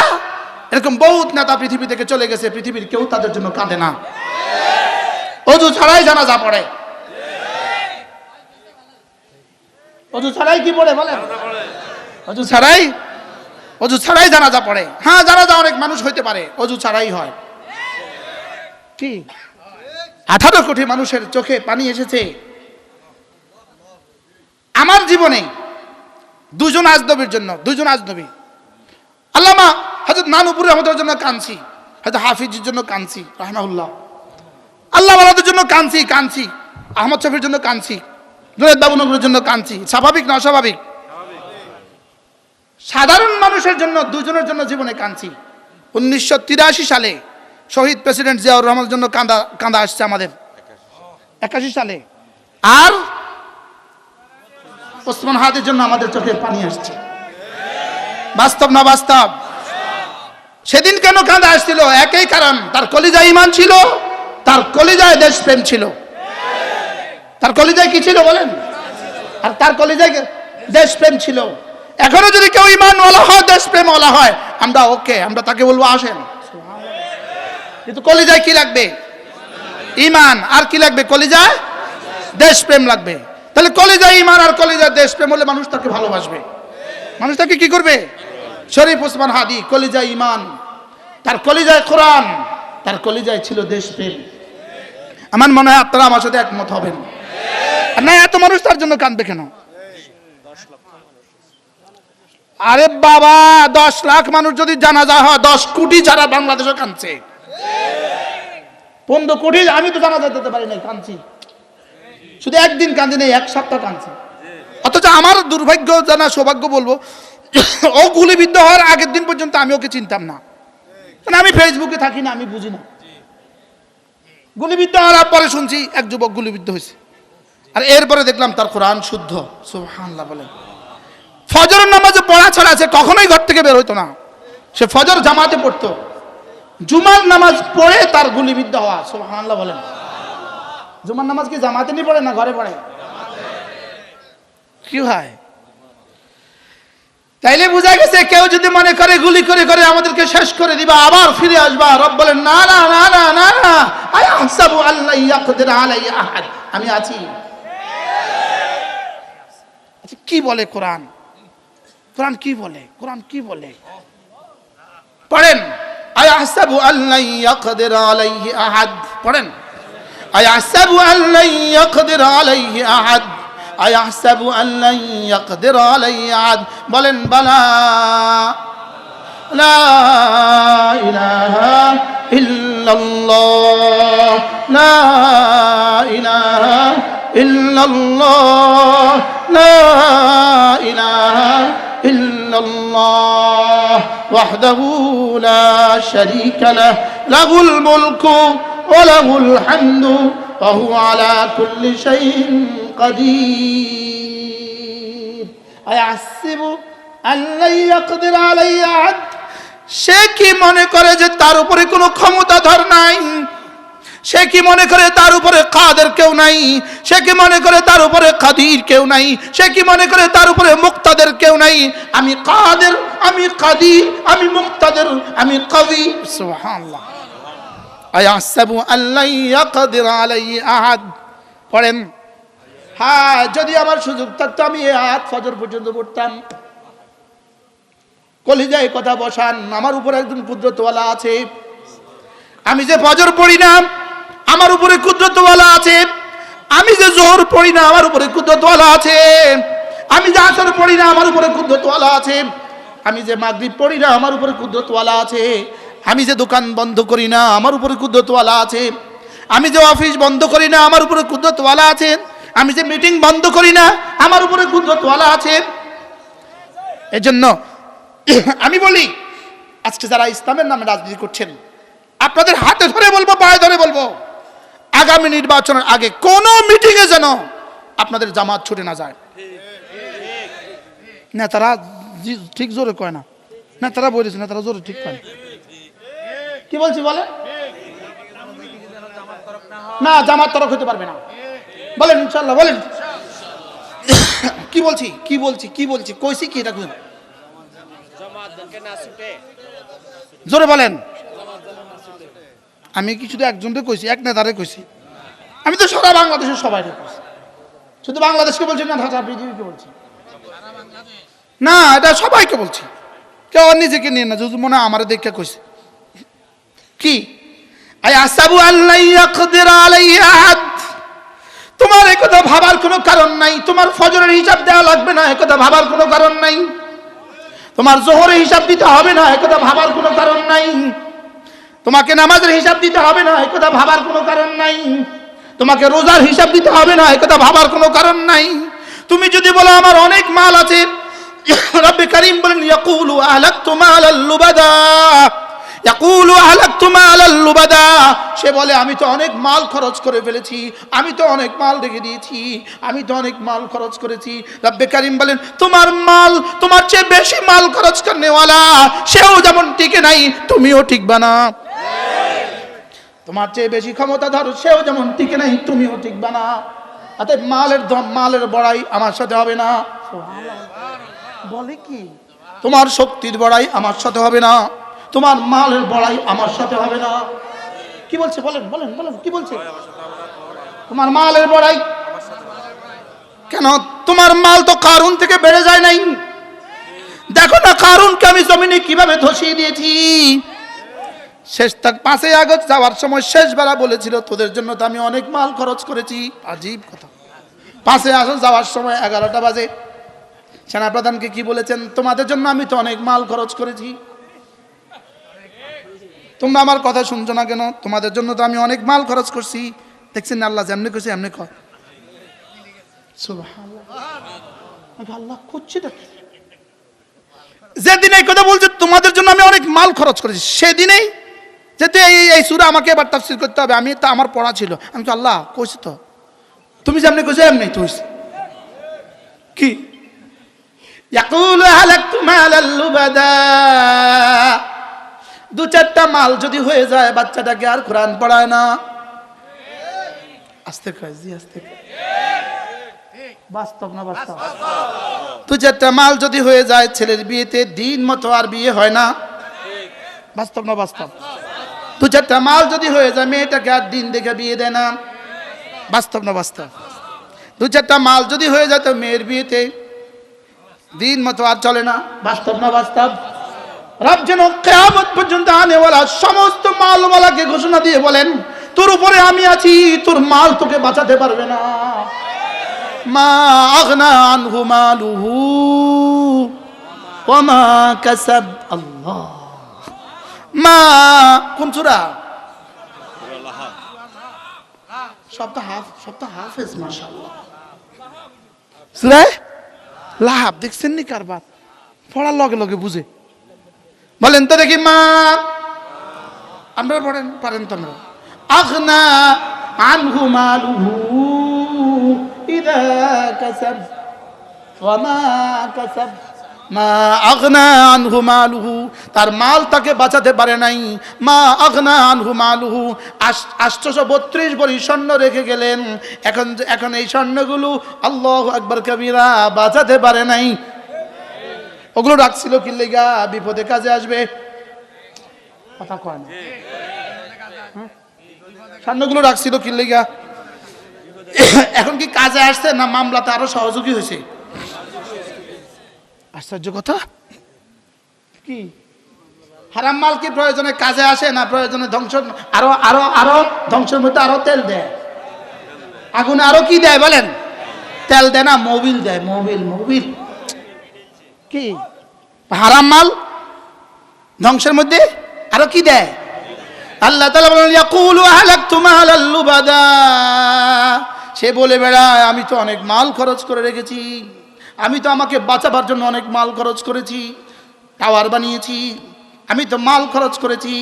এরকম বহুত নেতা পৃথিবী থেকে চলে গেছে, পৃথিবীর কেউ তাদের জন্য কাঁদে না। ওযু ছাড়াই জানাজা পড়ে, ওযু ছাড়াই কি পড়ে বলেন? ওযু ছাড়াই জানাজা পড়ে। হ্যাঁ, জানাজা অনেক মানুষ হইতে পারে, ওযু ছাড়াই হয়। কি 18 কোটি মানুষের চোখে পানি এসেছে। আমার জীবনে দুজন আজনবীর জন্য, দুজন আজনবী, আল্লামা হযরত নানুপুরি রহমতুল্লাহর জন্য কাঁদছি, হযরত হাফিজের জন্য কাঁদছি রাহমাহুল্লাহ, আল্লাহ ওয়ালাদের জন্য কাঁদছি, আহমদ শফির জন্য কাঁদছি, জুনায়েদ বাবুনগরের জন্য কাঁদছি। স্বাভাবিক না অস্বাভাবিক? সাধারণ মানুষের জন্য দুজনের জন্য জীবনে কাঁদছি। 1983 সালে শহীদ প্রেসিডেন্ট জিয়াউর রহমানের জন্য কাঁদা আসছে আমাদের 81 সালে, আর ওসমান হাদির জন্য আমাদের চোখে পানি আসছে। বাস্তব না বাস্তব? সেদিন কেন কাঁদা আসছিল? একই কারণ, তার কলিজায় ঈমান ছিল, তার কলিজায় দেশপ্রেম ছিল। তার কলিজায় কি ছিল বলেন? আর তার কলিজায় দেশপ্রেম ছিল। এখনো যদি কেউ ঈমানওয়ালা হয়, দেশপ্রেমওয়ালা হয়, আমরা ওকে, আমরা তাকে বলবো আসেন। কিন্তু কলিজায় কি লাগবে? ঈমান। আর কি লাগবে? কলিজায় দেশপ্রেম লাগবে। তাহলে কলিজায় ঈমান আর কলিজায় দেশপ্রেম হলে মানুষ তাকে ভালোবাসবে। মানুষ তাকে কি করবে? শরীফ ওসমান হাদি কলিজায় ঈমান, তার কলিজায় কোরআন, তার কলিজায় ছিল দেশপ্রেম। আমার মনে হয় আপনারা আমার সাথে একমত হবেন। না, এত মানুষ তার জন্য কাঁদবে কেন? আরে বাবা, 10 লাখ মানুষ যদি জানাজা হয়, 10 কোটি যারা বাংলাদেশে কাঁদছে, 15 কোটি। আমি তো জানাজা দিতে পারি নাই, কাঁদছি। শুধু একদিন কাঁদি নেই, 1 সপ্তাহ কাঁদছি। অথচ আমার দুর্ভাগ্য জানা সৌভাগ্য বলবো, ও গুলিবিদ্ধ হওয়ার আগের দিন পর্যন্ত আমি ওকে চিনতাম না। মানে আমি ফেসবুকে থাকি না, আমি বুঝি না। গুলিবিদ্ধ হওয়ার পরে শুনছি এক যুবক গুলিবিদ্ধ হয়েছে, আর এরপরে দেখলাম তার কোরআন শুদ্ধ। সুবহানাল্লাহ বলেন। ফজরের নামাজে পড়া ছাড়া সে কখনোই ঘর থেকে বের হইতো না। সে ফজর জামাতে পড়তো, জুমার নামাজ পড়ে তার গুলিবিদ্ধ হওয়া। সুবহানাল্লাহ বলেন। জুমার নামাজ কি জামাতে নিয়ে পড়ে না ঘরে পড়ে? কি হয়? তাইলে বোঝা গেছে, কেউ যদি মনে করে গুলি করে করে আমাদেরকে শেষ করে দিবা, আবার ফিরে আসবা, রব বলেন না না না না না না, আয়াহসাবু আল্লা ইয়াকদির আলাইহি আহাদ, আমি আছি। আচ্ছা, কি বলে কোরআন? কোরআন কি বলে? কোরআন কি বলে? পড়েন, আয়াহসাবু আল্লা ইয়াকদির আলাইহি আহাদ। পড়েন, আয়াহসাবু আল্লা ইয়াকদির আলাইহি আহাদ, আয়াহসাবু আল্লা ইয়াকদির আলাইহি আহাদ। বলেন বালা, লা ইলাহা ইল্লাল্লাহ, লা ইলাহা ইল্লাল্লাহ, লা ইলাহা ইল্লাল্লাহ ওয়াহদাহু লা শারীকা লাহু, লাহুল মুলকু ওয়া লাহুল হামদু ওয়া হুয়া আলা কুল্লি শাইইন কাদির। আয়াহসিবু আল্লা ইয়াকদির আলাইহি আহাদ। সে কি মনে করে যে তার উপরে কোনো ক্ষমতাধর নাই? সে কি মনে করে তার উপরে কাদের কেউ নাই? সে কি মনে করে তার উপরে কাদির কেউ নাই? সে কি মনে করে তার উপরে মুক্তাদের কেউ নাই? আমি কাদের, আমি কাদির, আমি মুক্তাদের, আমি কবি। সুবহানাল্লাহ। আয়াহসাবু আল্লা ইয়াকদির আলাইহি আহাদ। পড়েন, হ্যাঁ, যদি আমার সুযোগ থাকতো আমি এই আয়াত ফজর পর্যন্ত পড়তাম। কলিজায় কথা বসান, আমার উপরে একজন কুদরতওয়ালা আছে। আমি যে ফজর পড়ি না, আমার উপরে কুদরতওয়ালা আছে। আমি যে জোহর পড়ি না, আমার উপরে কুদরতওয়ালা আছে। আমি যে আসর পড়ি না, আমার উপরে কুদরতওয়ালা আছে। আমি যে মাগরিব পড়ি না, আমার উপরে কুদরতওয়ালা আছে। আমি যে দোকান বন্ধ করি না, আমার উপরে কুদরতওয়ালা আছে। আমি যে অফিস বন্ধ করি না, আমার উপরে কুদরতওয়ালা আছে। আমি যে মিটিং বন্ধ করি না, আমার উপরে কুদরতওয়ালা আছে। এজন্য আমি বলি, আজকে যারা ইসলামের নামে রাজনীতি করছেন, আপনাদের হাতে ধরে বলবো, পায়ে ধরে বলবো, আগামী নির্বাচনের আগে কোন মিটিং এ যেন আপনাদের জামাত ছুটে না যায়। না তারা ঠিক জোরে কয় না, না তারা বলেছে না, তারা জোরে ঠিক কয় না। কি বলছি বলে? না, জামাত তরফ হতে পারবে না। বলেন ইনশাআল্লাহ, বলেন। কি বলছি কইছি কি এটা জোরে বলেন। আমি কি শুধু একজনকে কইছি, এক নেতারে কইছি? আমি তো সারা বাংলাদেশের সবাই কইছি। শুধু বাংলাদেশকে বলছি না, ঢাকা পৃথিবীকে বলছি না, এটা সবাইকে বলছি। কেউ নিজেকে নিয়ে না, যদি মনে হয় আমার দেখে কইছে কি আয়াসাবু আল্লা ইয়াকদির আলাইহি আহাদ। তোমার এই কথা ভাবার কোনো কারণ নাই। তোমার ফজরের হিসাব দেওয়া লাগবে না, এই কথা ভাবার কোনো কারণ নাই। তোমার জোহরের হিসাব দিতে হবে না, এই কথা ভাবার কোনো কারণ নাই। তোমাকে নামাজের হিসাব দিতে হবে না, এই কথা ভাবার কোনো কারণ নাই। তোমাকে রোজার হিসাব দিতে হবে না, এই কথা ভাবার কোনো কারণ নাই। তুমি যদি বলো আমার অনেক মাল আছে, রব্বে কারীম বলেন ইয়াকুলু আহলাকতু মালাল লুবাদা, ইয়াকুলু আহলাকতু মালাল লুবাদা। সে বলে আমি তো অনেক মাল খরচ করে ফেলেছি, আমি তো অনেক মাল রেখে দিয়েছি, আমি তো অনেক মাল খরচ করেছি। রব্বে কারীম বলেন তোমার মাল, তোমার চেয়ে বেশি মাল খরচ করনেওয়ালা সেও যেমন টিকে নাই, তুমিও টিকবা না। তোমার চেয়ে বেশি ক্ষমতাধর সেও যেমন টিকে নাই, তুমিও টিকবা না। অতএব মালের দম, মালের বড়াই আমার সাথে হবে না। বলে কি তোমার শক্তির বড়াই আমার সাথে হবে না, তোমার মালের বড়াই আমার সাথে হবে না। কি বলছে বলেন বলেন বলেন, কি বলছে? তোমার মালের বড়াই কেন? তোমার মাল তো কারুন থেকে বেড়ে যায় নাই। দেখো না কারুনকে আমি জমিনে কিভাবে ধসিয়ে দিয়েছি। শেষ তার 5 আগস্ট যাওয়ার সময় শেষবেলা বলেছিল তোদের জন্য তো আমি অনেক মাল খরচ করেছি। আজীব কথা। 5 আগস্ট যাওয়ার সময় 11টা বাজে সেনাপ্রধানকে কি বলেছেন? তোমাদের জন্য আমি তো অনেক মাল খরচ করেছি, তোমরা আমার কথা শুনছো না কেন? তোমাদের জন্য তো আমি অনেক মাল খরচ করছি। দেখছেন না আল্লাহ যেমনি করছে এমনি কর। সুবহানাল্লাহ, আল্লাহ করছে দেখি। যেদিন এই কথা বলছে তোমাদের জন্য আমি অনেক মাল খরচ করেছি, সেদিনেই যেহেতু এই সূরা আমাকে এবার তাফসীর করতে হবে, আমি তো আমার পড়া ছিল। আমি তো আল্লাহ কইছি তো, তুমি যেমনি কইছো এমনি তো হইছে। কি ইয়াকুলু হালাকতু মালাল লুবাদা। 2-4টা মাল যদি হয়ে যায় বাচ্চাটাকে আর কোরআন পড়ায় না। আস্তে কয় জি, আস্তে বাস্তব না বাস্তব? 2-4টা মাল যদি হয়ে যায় ছেলের বিয়েতে দিন মতো আর বিয়ে হয় না। বাস্তব না বাস্তব? 2-4টা মাল যদি হয়ে যায় মেয়েটাকে আর দিন দেখে বিয়ে দেয় না। বাস্তব না বাস্তব? 2-4টা মাল যদি হয়ে যায় তো মেয়ের বিয়েতে দিন মতো আর চলে না। বাস্তব না বাস্তব? রব যেন কিয়ামত পর্যন্ত আনেওয়ালা সমস্ত মালওয়ালাকে ঘোষণা দিয়ে বলেন তোর উপরে আমি আছি, তোর মাল তোকে বাঁচাতে পারবে না। মা আগনা আনহু মালুহু ওয়া মা কাসাব। আল্লাহ, মা কোন সূরা? সপ্তাহ হাফেজ মাশাআল্লাহ। সূরা লাহাব দেখছেন নি কারবার? পড়ার লগে লগে বুঝে। বলেন তো দেখি মা, আমরা পড়েন পারেন তো? আমরা আগনা আনহু মালুহু ইযা কাসাব ওয়া মা কাসাব। মা আগনা আনহু মালুহু, তার মাল তাকে বাঁচাতে পারে নাই। মা আগনা আনহু মালুহু, 832 ভরি স্বর্ণ রেখে গেলেন। এখন এই স্বর্ণগুলো আল্লাহু আকবার কবীরা বাঁচাতে পারে নাই। ওগুলো রাখছিল কি লেগা? বিপদে কাজে আসবে। কথা কয় না? স্বর্ণগুলো রাখছিল কি লেগা? এখন কি কাজে আসছে না মামলাতে আরো সহযোগী হয়েছে? আশ্চর্য কথা। কি হারাম মাল কি প্রয়োজনে কাজে আসে না প্রয়োজনে ধ্বংস? আরো আরো আরো ধ্বংসের মধ্যে আরো তেল দেয়, আগুনে আরো কি দেয় বলেন? তেল দেয় না, মোবিল দেয়। মোবিল কি হারাম মাল ধ্বংসের মধ্যে আরো কি দেয়? আল্লাহ তাআলা বলেন ইয়াকুলু আহলাকতু মালাল লুবাদা। সে বলে বেড়ায় আমি তো অনেক মাল খরচ করে রেখেছি, আমি তো আমাকে বাঁচাবার জন্য অনেক মাল খরচ করেছি, টাওয়ার বানিয়েছি, আমি তো মাল খরচ করেছি,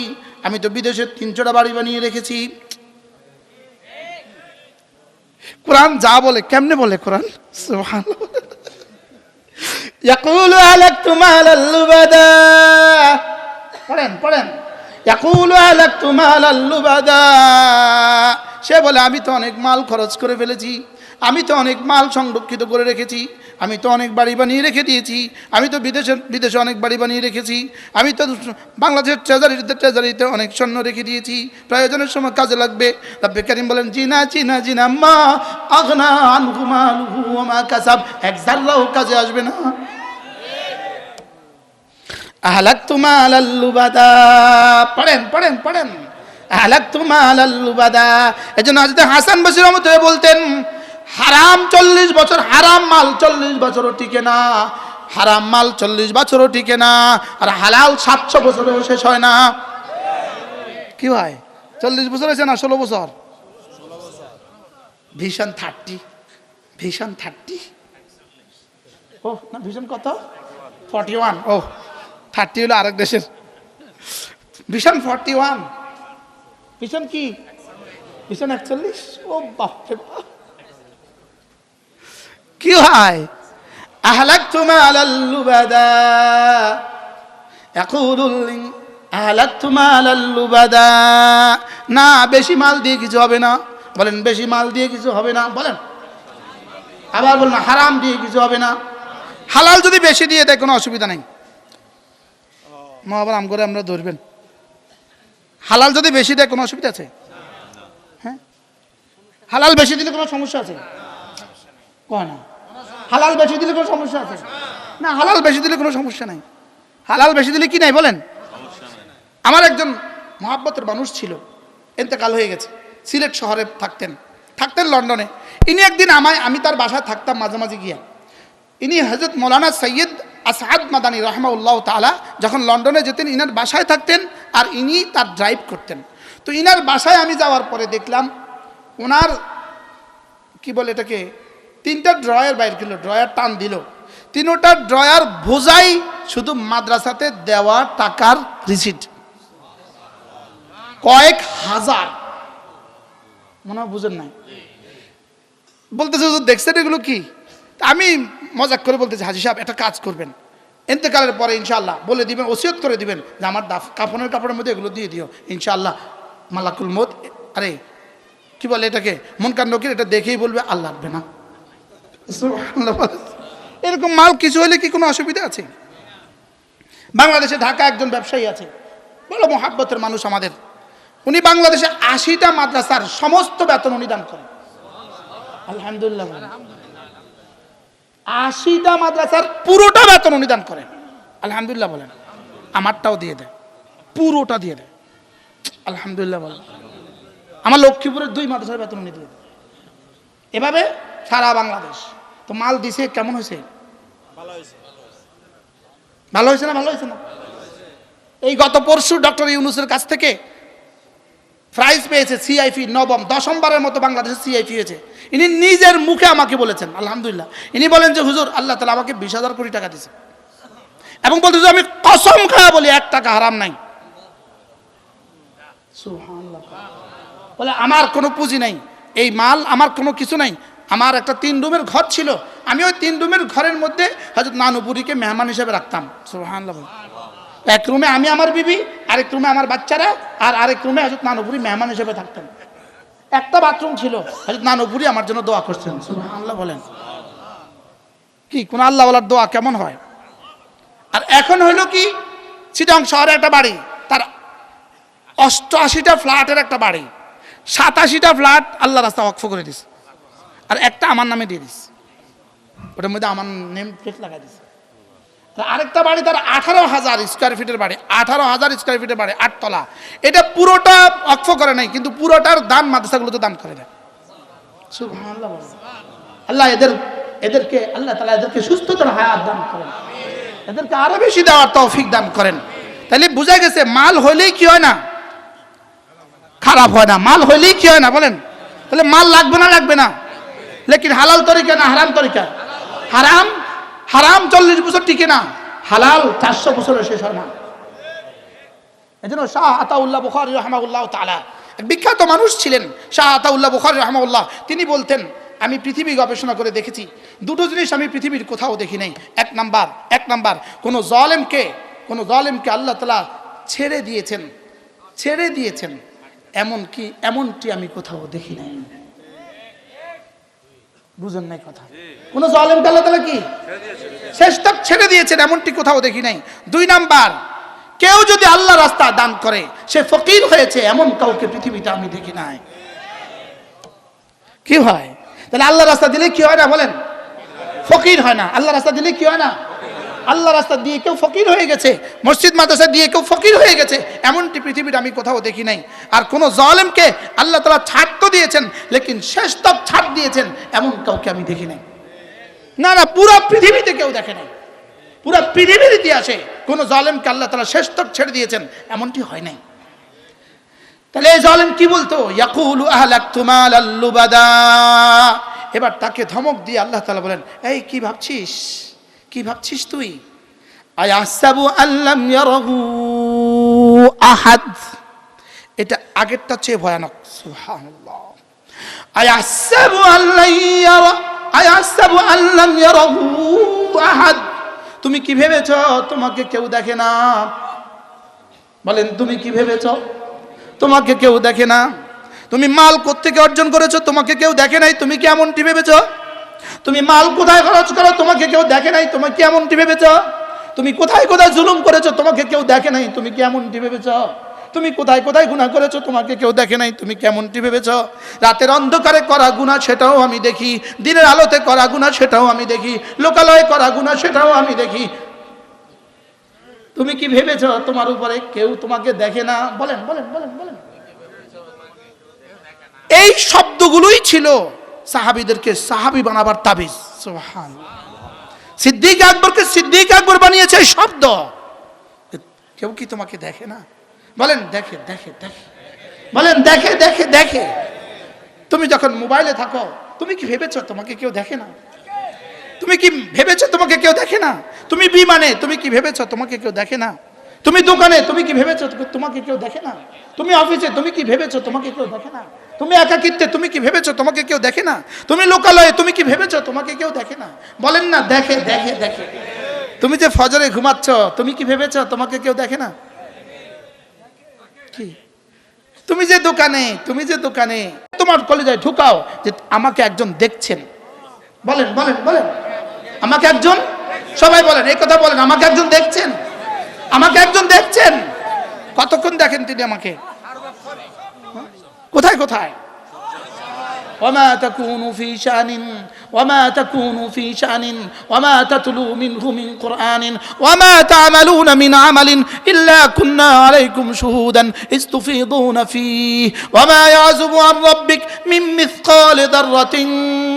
আমি তো বিদেশে 300টা বাড়ি বানিয়ে রেখেছি। কোরআন যা বলে কেমনে বলে কোরআন? সুবহানাল্লাহ। ইয়াকুলু আহলাকতু মালাল লুবাদা। পড়েন ইয়াকুলু আহলাকতু মালাল লুবাদা। সে বলে আমি তো অনেক মাল খরচ করে ফেলেছি, আমি তো অনেক মাল সংরক্ষিত করে রেখেছি, আমি তো অনেক বাড়ি বানিয়ে রেখে দিয়েছি, আমি তো বিদেশে অনেক বাড়ি বানিয়ে রেখেছি, আমি তো বাংলাদেশের ট্রেজারিতে অনেক স্বর্ণ রেখে দিয়েছি, প্রয়োজনের সময় কাজে লাগবে। রব্বে কারীম বলেন জি না মা আগনা আনহু মালুহু ওয়া মা কাসাব, এক জাররাও কাজে আসবে না। আহলাকতু মালাল লুবাদা, পড়েন আহলাকতু মালাল লুবাদা। এজন্য হযরত হাসান বসরি রাহমাতুল্লাহ বলতেন, হারাম 40 বছর, হারাম মাল 40 বছরও টিকে না, হারাম মাল 40 বছরও টিকে না, আর হালাল 700 বছরেও শেষ হয় না। কি হয় 40 বছর আছে না 16 বছর? ভিশন 30 ও না, ভিশন কত 41, ও 30 হলো আরেক দেশের ভিশন 41, ভিশন কি ভিশন 41। ও বাপরে বাপ, কি হয় আহলাকতু মালাল লুবাদা ইয়াকুলুল আহলাকতু মালাল লুবাদা। না, বেশি মাল দিয়ে কিছু হবে না, বলেন বেশি মাল দিয়ে কিছু হবে না, বলেন আবার বলেন হারাম দিয়ে কিছু হবে না। হালাল যদি বেশি দিয়ে দেয় কোনো অসুবিধা নেই, মা আবার আম করে আমরা ধরবেন। হালাল যদি বেশি দেয় কোনো অসুবিধা আছে? হ্যাঁ, হালাল বেশি দিলে কোনো সমস্যা আছে? কয় না, হালাল বেশি দিলে কোনো সমস্যা আছে? না, হালাল বেশি দিলে কোনো সমস্যা নাই। হালাল বেশি দিলে কি নাই বলেন? আমার একজন মহাব্বতের মানুষ ছিল, ইন্তেকাল হয়ে গেছে, সিলেট শহরে থাকতেন লন্ডনে। ইনি একদিন আমি তার বাসায় থাকতাম মাঝে মাঝে গিয়া। ইনি হযরত মৌলানা সৈয়দ আসাদ মাদানী রাহমাহুল্লাহ তাআলা যখন লন্ডনে যেতেন, ইনার বাসায় থাকতেন আর ইনি তার ড্রাইভ করতেন। তো ইনার বাসায় আমি যাওয়ার পরে দেখলাম ওনার কি বলে এটাকে 3টা ড্রয়ার বাইর করলো, ড্রয়ার টান দিল, 3টা ড্রয়ার বোঝাই শুধু মাদ্রাসাতে দেওয়া টাকার রিসিট, কয়েক হাজার। মনে হয় বুঝেন নাই, বলতেছে দেখছেন এগুলো কি? আমি মজাক করে বলতেছি, হাজী সাহেব একটা কাজ করবেন, ইন্তেকালের পরে ইনশাআল্লাহ বলে দিবেন, ওসিয়ত করে দিবেন যে আমার কাফনের মধ্যে এগুলো দিয়ে দিও, ইনশাআল্লাহ মালাকুল মউত আরে কি বলে এটাকে মুনকার নকির, এটা দেখেই বলবে আল্লাহ লাগবে না। এরকম মাল কিছু হলে কি কোনো অসুবিধা আছে? বাংলাদেশে ঢাকা একজন ব্যবসায়ী আছে, বড় মহাব্বতের মানুষ আমাদের। উনি বাংলাদেশে 80টা মাদ্রাসার সমস্ত বেতন উনি দান করেন। আলহামদুলিল্লাহ, 80টা মাদ্রাসার পুরোটা বেতন উনি দান করেন। আলহামদুলিল্লাহ বলেন, আমারটাও দিয়ে দেয়, পুরোটা দিয়ে দেয়। আলহামদুলিল্লাহ বলেন, আমার লক্ষ্মীপুরের 2 মাদ্রাসার বেতন উনি দিয়ে দেয়। এভাবে সারা বাংলাদেশ। তো মাল দিছে কেমন হয়েছে? ভালো হয়েছে না? এই গত পরশু ডক্টর ইউনূসের কাছ থেকে প্রাইজ পেয়েছে সিআইপি, নবম 10মবারের মতো বাংলাদেশে সিআইপি হয়েছে। ইনি নিজের মুখে আমাকে বলেছেন, আলহামদুলিল্লাহ। ইনি বলেন যে হুজুর, আল্লাহ তাআলা আমাকে 20,000 কোটি টাকা দিয়েছে, এবং বলতেছে আমি কসম খায়া বলি 1 টাকা হারাম নাই। সুবহানাল্লাহ। বলে আমার কোনো পুঁজি নাই, এই মাল আমার কোনো কিছু নাই। আমার একটা 3 রুমের ঘর ছিল, আমি ওই 3 রুমের ঘরের মধ্যে হযরত নানুপুরীকে মেহমান হিসেবে রাখতাম। সুবহানাল্লাহ। এক রুমে আমি আমার বিবি, আরেক রুমে আমার বাচ্চারা, আর আরেক রুমে হযরত নানুপুরী মেহমান হিসেবে থাকতেন। একটা বাথরুম ছিল, হযরত নানুপুরী আমার জন্য দোয়া করছেন। সুবহানাল্লাহ বলেন, কি কোন আল্লাহওয়ালার দোয়া কেমন হয়? আর এখন হইল কি, চিটাং শহরে একটা বাড়ি, তার 88টা ফ্ল্যাটের একটা বাড়ি, 87টা ফ্ল্যাট আল্লাহ রাস্তা ওয়াকফ করে দিছে, আর একটা আমার নামে দিয়ে দিছে। ওটার মধ্যে আমার নেম প্লেট লাগাই দিছে। আরেকটা বাড়ি তার 18,000 স্কোয়ার ফিটের বাড়ি, 18,000 স্কোয়ার ফিটের বাড়ি, 8 তলা। এটা পুরোটা ওয়াকফ করে নাই, কিন্তু পুরোটার দান মাদ্রাসাগুলোতে দান করে দেয়। সুবহানাল্লাহ। আল্লাহ এদেরকে আল্লাহ তাআলা এদেরকে সুস্থতার হায়াত দান করেন, এদেরকে আরো বেশি দেওয়ার তৌফিক দান করেন। তাহলে বোঝা গেছে মাল হইলেই কি হয় না, খারাপ হয় না। মাল হইলেই কি হয় না বলেন? তাহলে মাল লাগবে না, লেকিন হালাল তরিকা না হারাম তরিকা? হারাম 40 বছর টিকে না, হালাল 400 বছরে শেষ হয় না। এজন্য শাহ আতাউল্লাহ বুখারী রাহিমাহুল্লাহ তাআলা এক বিখ্যাত মানুষ ছিলেন, শাহ আতাউল্লাহ বুখারী রাহিমাহুল্লাহ। তিনি বলতেন, আমি পৃথিবী গবেষণা করে দেখেছি, 2টো জিনিস আমি পৃথিবীর কোথাও দেখি নাই। এক নাম্বার কোন জালেমকে আল্লাহ তাআলা ছেড়ে দিয়েছেন এমনটি আমি কোথাও দেখি নাই। বুঝেন নাই কথা? কোন জালেমকে আল্লাহ তাআলা কি শেষ তক ছেড়ে দিয়েছেন এমনটি কোথাও দেখি নাই। 2 নাম্বার, কেউ যদি আল্লাহ রাস্তা দান করে সে ফকির হয়েছে এমন কাউকে পৃথিবীতে আমি দেখি নাই। কি হয় তাহলে? আল্লাহ রাস্তা দিলে কি হয় না বলেন? ফকির হয় না। আল্লাহ রাস্তা দিলে কি হয় না? আল্লাহ রাস্তা দিয়ে কেউ ফকির হয়ে গেছে, মসজিদ মাদ্রাসা দিয়ে কেউ ফকির হয়ে গেছে এমনটি পৃথিবীতে আমি কোথাও দেখি নাই। আর কোন জালেমকে আল্লাহ তাআলা ছাড় তো দিয়েছেন লেকিন শেষ তক ছাড় দিয়েছেন এমন কাউকে আমি দেখি নাই। না না, পুরো পৃথিবীতে কেউ দেখে নাই। পুরো পৃথিবীর ইতিহাসে কোন জালেমকে আল্লাহ তাআলা শেষ তক ছেড়ে দিয়েছেন এমনটি হয় নাই। তাহলে এই জালেম কি বলতো? ইয়াকুলু আহলাকতু মালাল লুবাদা। এবার তাকে ধমক দিয়ে আল্লাহ তাআলা বলেন, এই কি ভাবছিস, কি ভাবছিস তুই? আয়াহসাবু আল্লাম ইয়ারাহু আহাদ। এটা আগেরটা চেয়ে ভয়ানক। সুবহানাল্লাহ। আয়াহসাবু আল্লাম ইয়ারাহু আহাদ। তুমি কি ভেবেছো তোমাকে কেউ দেখে না? বলেন, তুমি কি ভেবেছো তোমাকে কেউ দেখে না? তুমি মাল কোত্থেকে অর্জন করেছো তোমাকে কেউ দেখে নাই, তুমি কি এমনটি ভেবেছো? তুমি মাল কোথায় খরচ করো তোমাকে কেউ দেখে নাই, তুমি কি এমনটি ভেবেছো? তুমি কোথায় কোথায় জুলুম করেছো তোমাকে কেউ দেখে নাই, তুমি কি এমনটি ভেবেছো? তুমি কোথায় কোথায় গুনাহ করেছো তোমাকে কেউ দেখে নাই, তুমি কেমনটি ভেবেছো? রাতের অন্ধকারে করা গুনাহ সেটাও আমি দেখি, দিনের আলোতে করা গুনাহ সেটাও আমি দেখি, লোকালয়ে করা গুনাহ সেটাও আমি দেখি। তুমি কি ভেবেছো তোমার উপরে কেউ তোমাকে দেখে না? বলেন বলেন বলেন বলেন। এই শব্দগুলোই ছিল সাহাবীদেরকে সাহাবী বানাবার তাবিজ। সুবহানাল্লাহ। সিদ্দিক আকবরকে সিদ্দিক আকবর বানিয়েছে এই শব্দ। কেউ কি তোমাকে দেখে না? বলেন, দেখে দেখে দেখে। বলেন, দেখে দেখে দেখে। তুমি যখন মোবাইলে থাকো তুমি কি ভেবেছো তোমাকে কেউ দেখে না? তুমি কি ভেবেছো তোমাকে কেউ দেখে না? তুমি বিমানে তুমি কি ভেবেছো তোমাকে কেউ দেখে না? তুমি দোকানে তুমি কি ভেবেছো তোমাকে কেউ দেখে না? তুমি অফিসে তুমি কি ভেবেছো তোমাকে কেউ দেখে না? তুমি একাকিত্বে তুমি কি ভেবেছো তোমাকে কেউ দেখে না? তুমি লোকালয়ে তুমি কি ভেবেছো তোমাকে কেউ দেখে না? বলেন না, দেখে দেখে দেখে। তুমি যে ফজরে ঘুমাচ্ছ তুমি কি ভেবেছো তোমাকে কেউ দেখে না? কি তুমি যে দোকানে তোমার কলিজায় ঢুকাও যে আমাকে একজন দেখছেন। বলেন বলেন বলেন, আমাকে একজন, সবাই বলেন এই কথা বলেন, আমাকে একজন দেখছেন, আমাকে একজন দেখছেন। কতক্ষণ দেখেন তিনি আমাকে? কোথায় কোথায়? وما تكون في شأن وما تكون في شأن وما تتلو منه من قرآن وما تعملون من عمل إلا كنا عليكم شهودا إذ تفيضون فيه وما يعزب عن ربك من مثقال ذرة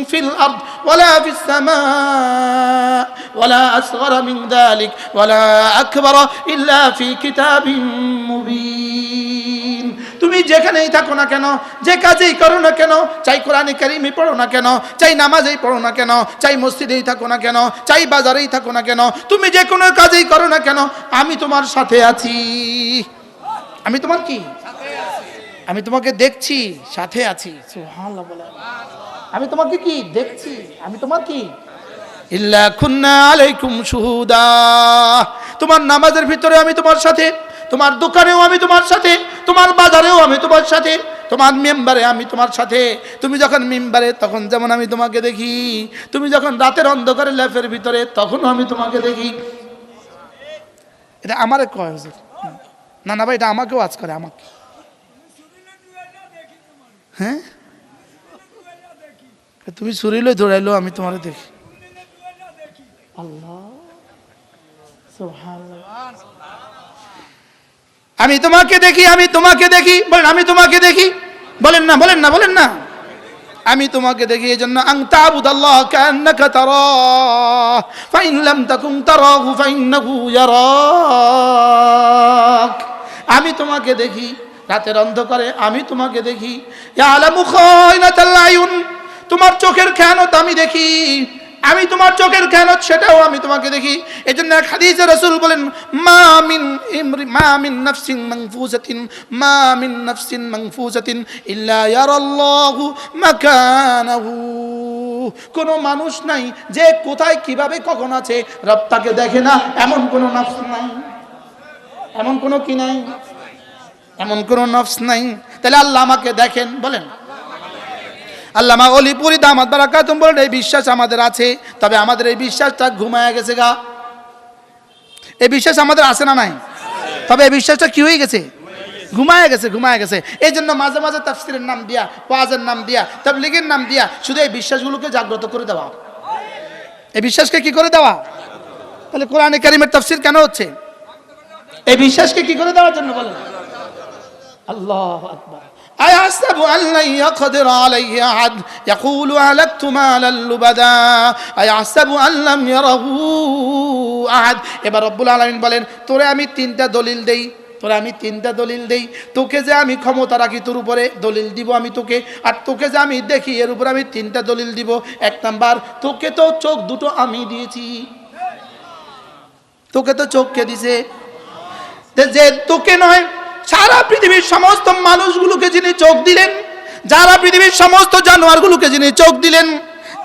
في الأرض ولا في السماء ولا أصغر من ذلك ولا أكبر إلا في كتاب مبين। তুমি যেখানেই থাকো না কেন, যে কাজেই করো না কেন, চাই কোরআনে কারিমে পড়ো না কেন, চাই নামাজেই পড়ো না কেন, চাই মসজিদেই থাকো না কেন, চাই বাজারেই থাকো না কেন, তুমি যে কোনো কাজেই করো না কেন, আমি তোমার সাথে আছি। আমি তোমার কি? আমি তোমাকে দেখছি, সাথে আছি। সুবহানাল্লাহ বলেন। আমি তোমাকে কি দেখছি, আমি তোমার কি? ইল্লা কুন্না আলাইকুম শুহুদা। তোমার নামাজের ভিতরে আমি তোমার সাথে, তোমার দোকানেও আমি তোমার সাথে, তোমার বাজারেও আমি তোমার সাথে, তোমার মেম্বারে আমি তোমার সাথে। তুমি যখন মেম্বারে তখন যেমন আমি তোমাকে দেখি, তুমি যখন রাতের অন্ধকারে ল্যাপের ভিতরে তখনও আমি তোমাকে দেখি। এটা আমারে কয় হুজুর? না না ভাই, এটা আমাকেও আজ করে, আমাকে। হ্যাঁ, তুমি ছুরিলে দৌড়াইলো আমি তোমারে দেখি। আল্লাহ সুবহানাল্লাহ। আমি তোমাকে দেখি, আমি তোমাকে দেখি। বলেন, আমি তোমাকে দেখি। বলেন না বলেন না বলেন না, আমি তোমাকে দেখি। এই জন্য আন তা'বুদাল্লাহ কান্নাকা তারাহ ফাইন লাম তাকুন তারাহু ফাইন্নাহু ইয়ারাক। আমি তোমাকে দেখি রাতের অন্ধকারে, আমি তোমাকে দেখি। ইয়ালামু খায়নাতাল আয়ুন, তোমার চোখের খেয়ানত আমি দেখি। আমি তোমার চোখের খেয়ানত সেটাও আমি তোমাকে দেখি। এজন্য এক হাদিসে রাসূল বলেন, মা মিন নাফসিন মানফুসাতিন ইল্লা ইয়ারাল্লাহু মাকানাহু। কোন মানুষ নাই যে কোথায় কিভাবে কখন আছে রব তাকে দেখে না, এমন কোন নফস নাই, এমন কোন কি নাই, এমন কোন নফস নাই। তাহলে আল্লাহ আমাকে দেখেন। বলেন, আল্লামা অলিপুরি দামাত বারাকাতুম বলেন, এই বিশ্বাস আমাদের আছে, তবে আমাদের এই বিশ্বাসটা ঘুমায় গেছে গা। এই বিশ্বাস আমাদের আছে না নাই? তবে এই বিশ্বাসটা কি হয়ে গেছে? ঘুমায় গেছে, ঘুমায় গেছে। এই জন্য মাঝে মাঝে তাফসীরের নাম দিয়া, ওয়াজের নাম দিয়া, তাবলীগের নাম দিয়া শুধু এই বিশ্বাসগুলোকে জাগ্রত করে দেওয়া। এই বিশ্বাসকে কি করে দেওয়া? তাহলে কোরআনে কারীমের তাফসীর কেন হচ্ছে? এই বিশ্বাসকে কি করে দেওয়ার জন্য বলেন? আল্লাহু আকবার। أيحسب أن لن يقدر عليه أحد يقول أهلكت مالا لبدا أيحسب أن لم يره أحد। এবার রব্বুল আলামিন বলেন, তোরে আমি তিনটা দলিল দেই, তোরে আমি তিনটা দলিল দেই। তোকে যে আমি ক্ষমতা রাখি তোর উপরে, দলিল দিব আমি তোকে। আর তোকে যে আমি দেখি, এর উপরে আমি তিনটা দলিল দিব। এক নাম্বার, তোকে তো চোখ দুটো আমি দিয়েছি। তোকে তো চোখ কে দিছে? যে তোকে নয়, সারা পৃথিবীর সমস্ত মানুষগুলোকে যিনি চোখ দিলেন, যারা পৃথিবীর সমস্ত জানোয়ারগুলোকে যিনি চোখ দিলেন,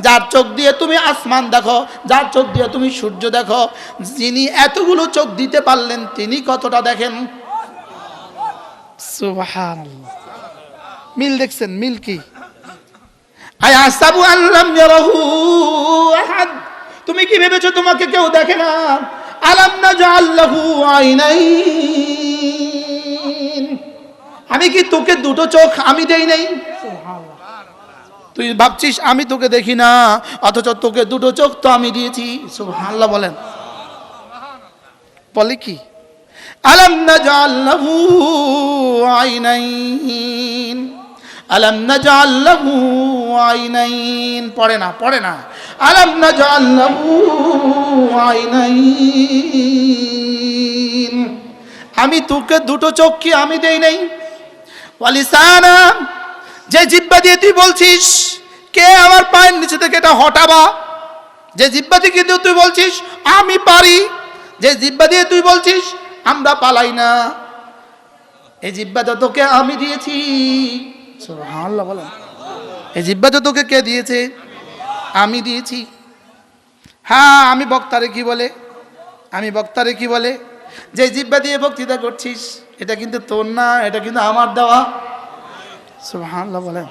যার চোখ দিয়ে তুমি আসমান দেখো, যার চোখ দিয়ে তুমি সূর্য দেখো, যিনি এতগুলো চোখ দিতে পারলেন, তিনি কতটা দেখেন? সুবহানাল্লাহ। মিল দেখছেন? মিল কি? আয়াসাবু আল্লাম ইয়ারাহু আহাদ। তুমি কি ভেবেছো তোমাকে কেউ দেখে না? আলাম নাজআল লাহু আইনাইন। আমি কি তোকে দুটো চোখ আমি দেই নাই? তুই ভাবছিস আমি তোকে দেখি না, অথচ তোকে দুটো চোখ তো আমি দিয়েছি। সুবহানাল্লাহ বলেন। বলে কি? আলাম নাজআল লাহু আইনাইন, আলাম নাজআল লাহু আইনাইন। পড়ে না, পড়ে না। আলাম নাজআল লাহু আইনাইন। আমি তোকে দুটো চোখ কি আমি দেই নাই? ওয়ালিসানা, যে জিহ্বা দিয়ে তুই বলছিস কে আমার পায়ের নিচে থেকে এটা হটাবা, যে জিহ্বা দিয়ে কিন্তু তুই বলছিস আমি পারি, যে জিহ্বা দিয়ে তুই বলছিস আমরা পালাই না, এই জিহ্বাটা তোকে আমি দিয়েছি। সুবহানাল্লাহ বলেন। এই জিহ্বাটা তোকে কে দিয়েছে? আমি দিয়েছি। হ্যাঁ, আমি বক্তারে কি বলে? আমি বক্তারে কি বলে? যে জিহ্বা দিয়ে বক্তৃতা করছিস এটা কিন্তু তোর না, এটা কিন্তু আমার দেওয়া। সুবহানাল্লাহ বলেন।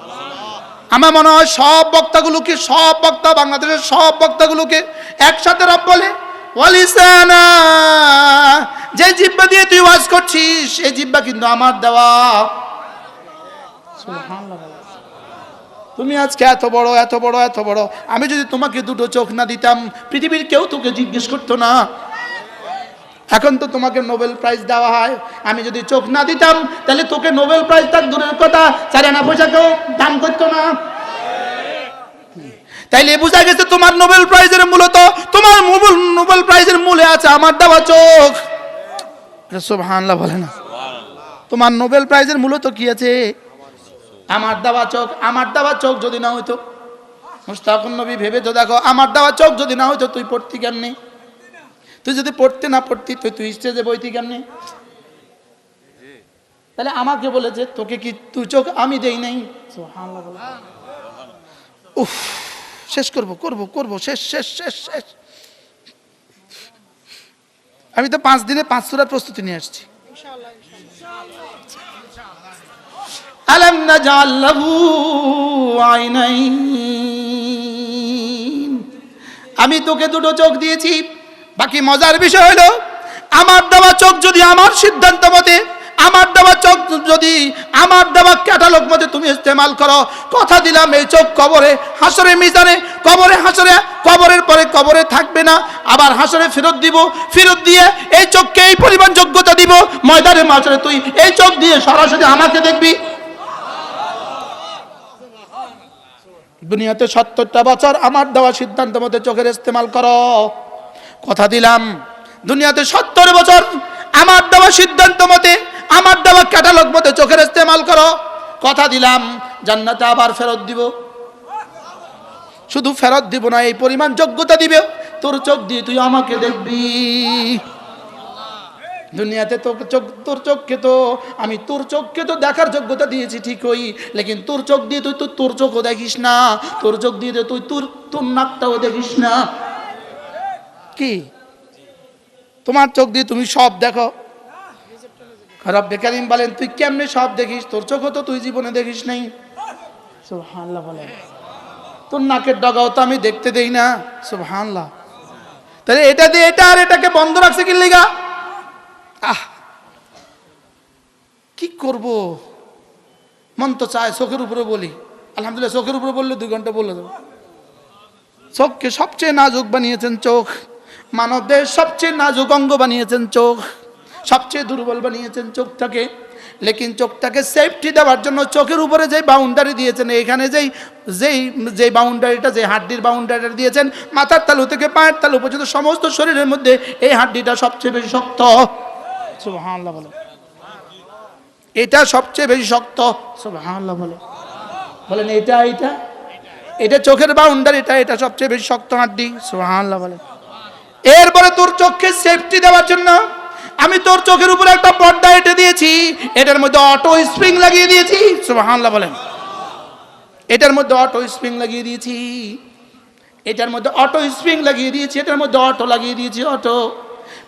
আমার মনে হয় সব বক্তাগুলোকে, সব বক্তা, বাংলাদেশের সব বক্তাগুলোকে একসাথে রব বলে ওয়ালিসানা, যে জিহ্বা দিয়ে তুই ওয়াজ করছিস এই জিহ্বা কিন্তু আমার দেওয়া। সুবহানাল্লাহ। তুমি আজকে এত বড়, এত বড়, এত বড়, আমি যদি তোমাকে দুটো চোখ না দিতাম পৃথিবীর কেউ তোকে জিজ্ঞেস করতো না। এখন তো তোমাকে নোবেল প্রাইজ দেওয়া হয়, আমি যদি চোখ না দিতাম তাহলে তোকে নোবেল প্রাইজ তার দূরের কথা 4 আনা পয়সা কেউ দান করতো না। তাইলে বোঝা গেছে তোমার নোবেল প্রাইজের মূলত, তোমার নোবেল প্রাইজের মূলে আছে আমার দেওয়া চোখ। সুবহানাল্লাহ বলে না? তোমার নোবেল প্রাইজের মূলত কি আছে? আমার দেওয়া চোখ। আমার দেওয়া চোখ যদি না হইতো, মুশতাকুন নবী ভেবে তো দেখো, আমার দেওয়া চোখ যদি না হইতো তুই পড়তি কেমনে? তুই যদি পড়তে না পড়তি তুই স্টেজে বইতি কেমনে? তাহলে আমাকে বলেছে তোকে কি তুই চোখ আমি দেই নাই? সুবহানাল্লাহ বলে। উফ, শেষ করব করব করব, শেষ শেষ শেষ শেষ। আমি তো 5 দিনে 5 সূরার প্রস্তুতি নিয়ে আসছি। আলাম নাজআল লাহু আইনাইন। আমি তোকে দুটো চোখ দিয়েছি। বাকি মজার বিষয় হলো আমার দেওয়া চোখ যদি আমার সিদ্ধান্ত মতে, আমার দেওয়া চোখ যদি আমার দেওয়া ক্যাটালগ মতে তুমি ইস্তেমাল করো, কথা দিলাম এই চোখ কবরে, হাসরে, মিজানে, কবরে, হাসরে, কবরের পরে কবরে থাকবে না, আবার হাসরে ফেরত দিব, ফেরত দিয়ে এই চোখকে এই পরিমাণ যোগ্যতা দিব, ময়দানে মাঝরে তুই এই চোখ দিয়ে সরাসরি আমাকে দেখবি। দুনিয়াতে 70টা বছর আমার দেওয়া সিদ্ধান্ত মতে চোখের ইস্তেমাল করো, কথা দিলাম দুনিয়াতে 70 বছর আমার দেওয়া সিদ্ধান্ত মতে, আমার দেওয়া ক্যাটালগ মতে চোখের ইস্তেমাল করো, কথা দিলাম জান্নাতে আবার ফেরত দিব। শুধু ফেরত দিব না, এই পরিমাণ যোগ্যতা দিবে তোর চোখ দিয়ে তুই আমাকে দেখবি। দুনিয়াতে তোর চোখকে তো আমি তোর চোখকে তো দেখার যোগ্যতা দিয়েছি ঠিকই, লেকিন তোর চোখ দিয়ে তুই তোর চোখও দেখিস না, তোর চোখ দিয়ে তুই তোর নাকটাও দেখিস না। কি তোমার চোখ দিয়ে তুমি সব দেখো? রব্বে কারীম বলেন তুই কেমনে সব দেখিস? তোর চোখও তো তুই জীবনে দেখিস নাই। সুবহানাল্লাহ বলে। তোর নাকের ডগাও তো আমি দেখতে দেই না, সুবহানাল্লাহ। তাহলে এটা দিয়ে এটা আর এটাকে বন্ধ রাখছে কি লিগা? কি করব, মন তো চায় চোখের উপরে বলি, আলহামদুলিল্লাহ চোখের উপরে বললে 2 ঘন্টা বলে দেবো। চোখকে সবচেয়ে নাজুক বানিয়েছেন চোখ, মানব দেহের সবচেয়ে নাজুক অঙ্গ বানিয়েছেন চোখ, সবচেয়ে দুর্বল বানিয়েছেন চোখটাকে। লেকিন চোখটাকে সেফটি দেওয়ার জন্য চোখের উপরে যে বাউন্ডারি দিয়েছেন, এখানে যেই বাউন্ডারিটা, যে হাড্ডির বাউন্ডারিটা দিয়েছেন, মাথার তালু থেকে পায়ের তালু পর্যন্ত সমস্ত শরীরের মধ্যে এই হাড্ডিটা সবচেয়ে বেশি শক্ত। সুবহানাল্লাহ বলে। এটা সবচেয়ে বেশি শক্ত। সুবহানাল্লাহ বলে। বলেন এটা চোখের বাউন্ডারিটা, এটা সবচেয়ে বেশি শক্ত হাড্ডি। সুবহানাল্লাহ বলে। এরপরে তোর চোখকে সেফটি দেওয়ার জন্য আমি তোর চোখের উপরে একটা পর্দা এঁটে দিয়েছি, এটার মধ্যে অটো স্প্রিং লাগিয়ে দিয়েছি। সুবহানাল্লাহ বলেন। এটার মধ্যে অটো স্প্রিং লাগিয়ে দিয়েছি, এটার মধ্যে অটো স্প্রিং লাগিয়ে দিয়েছি, এটার মধ্যে অটো লাগিয়ে দিয়েছি। অটো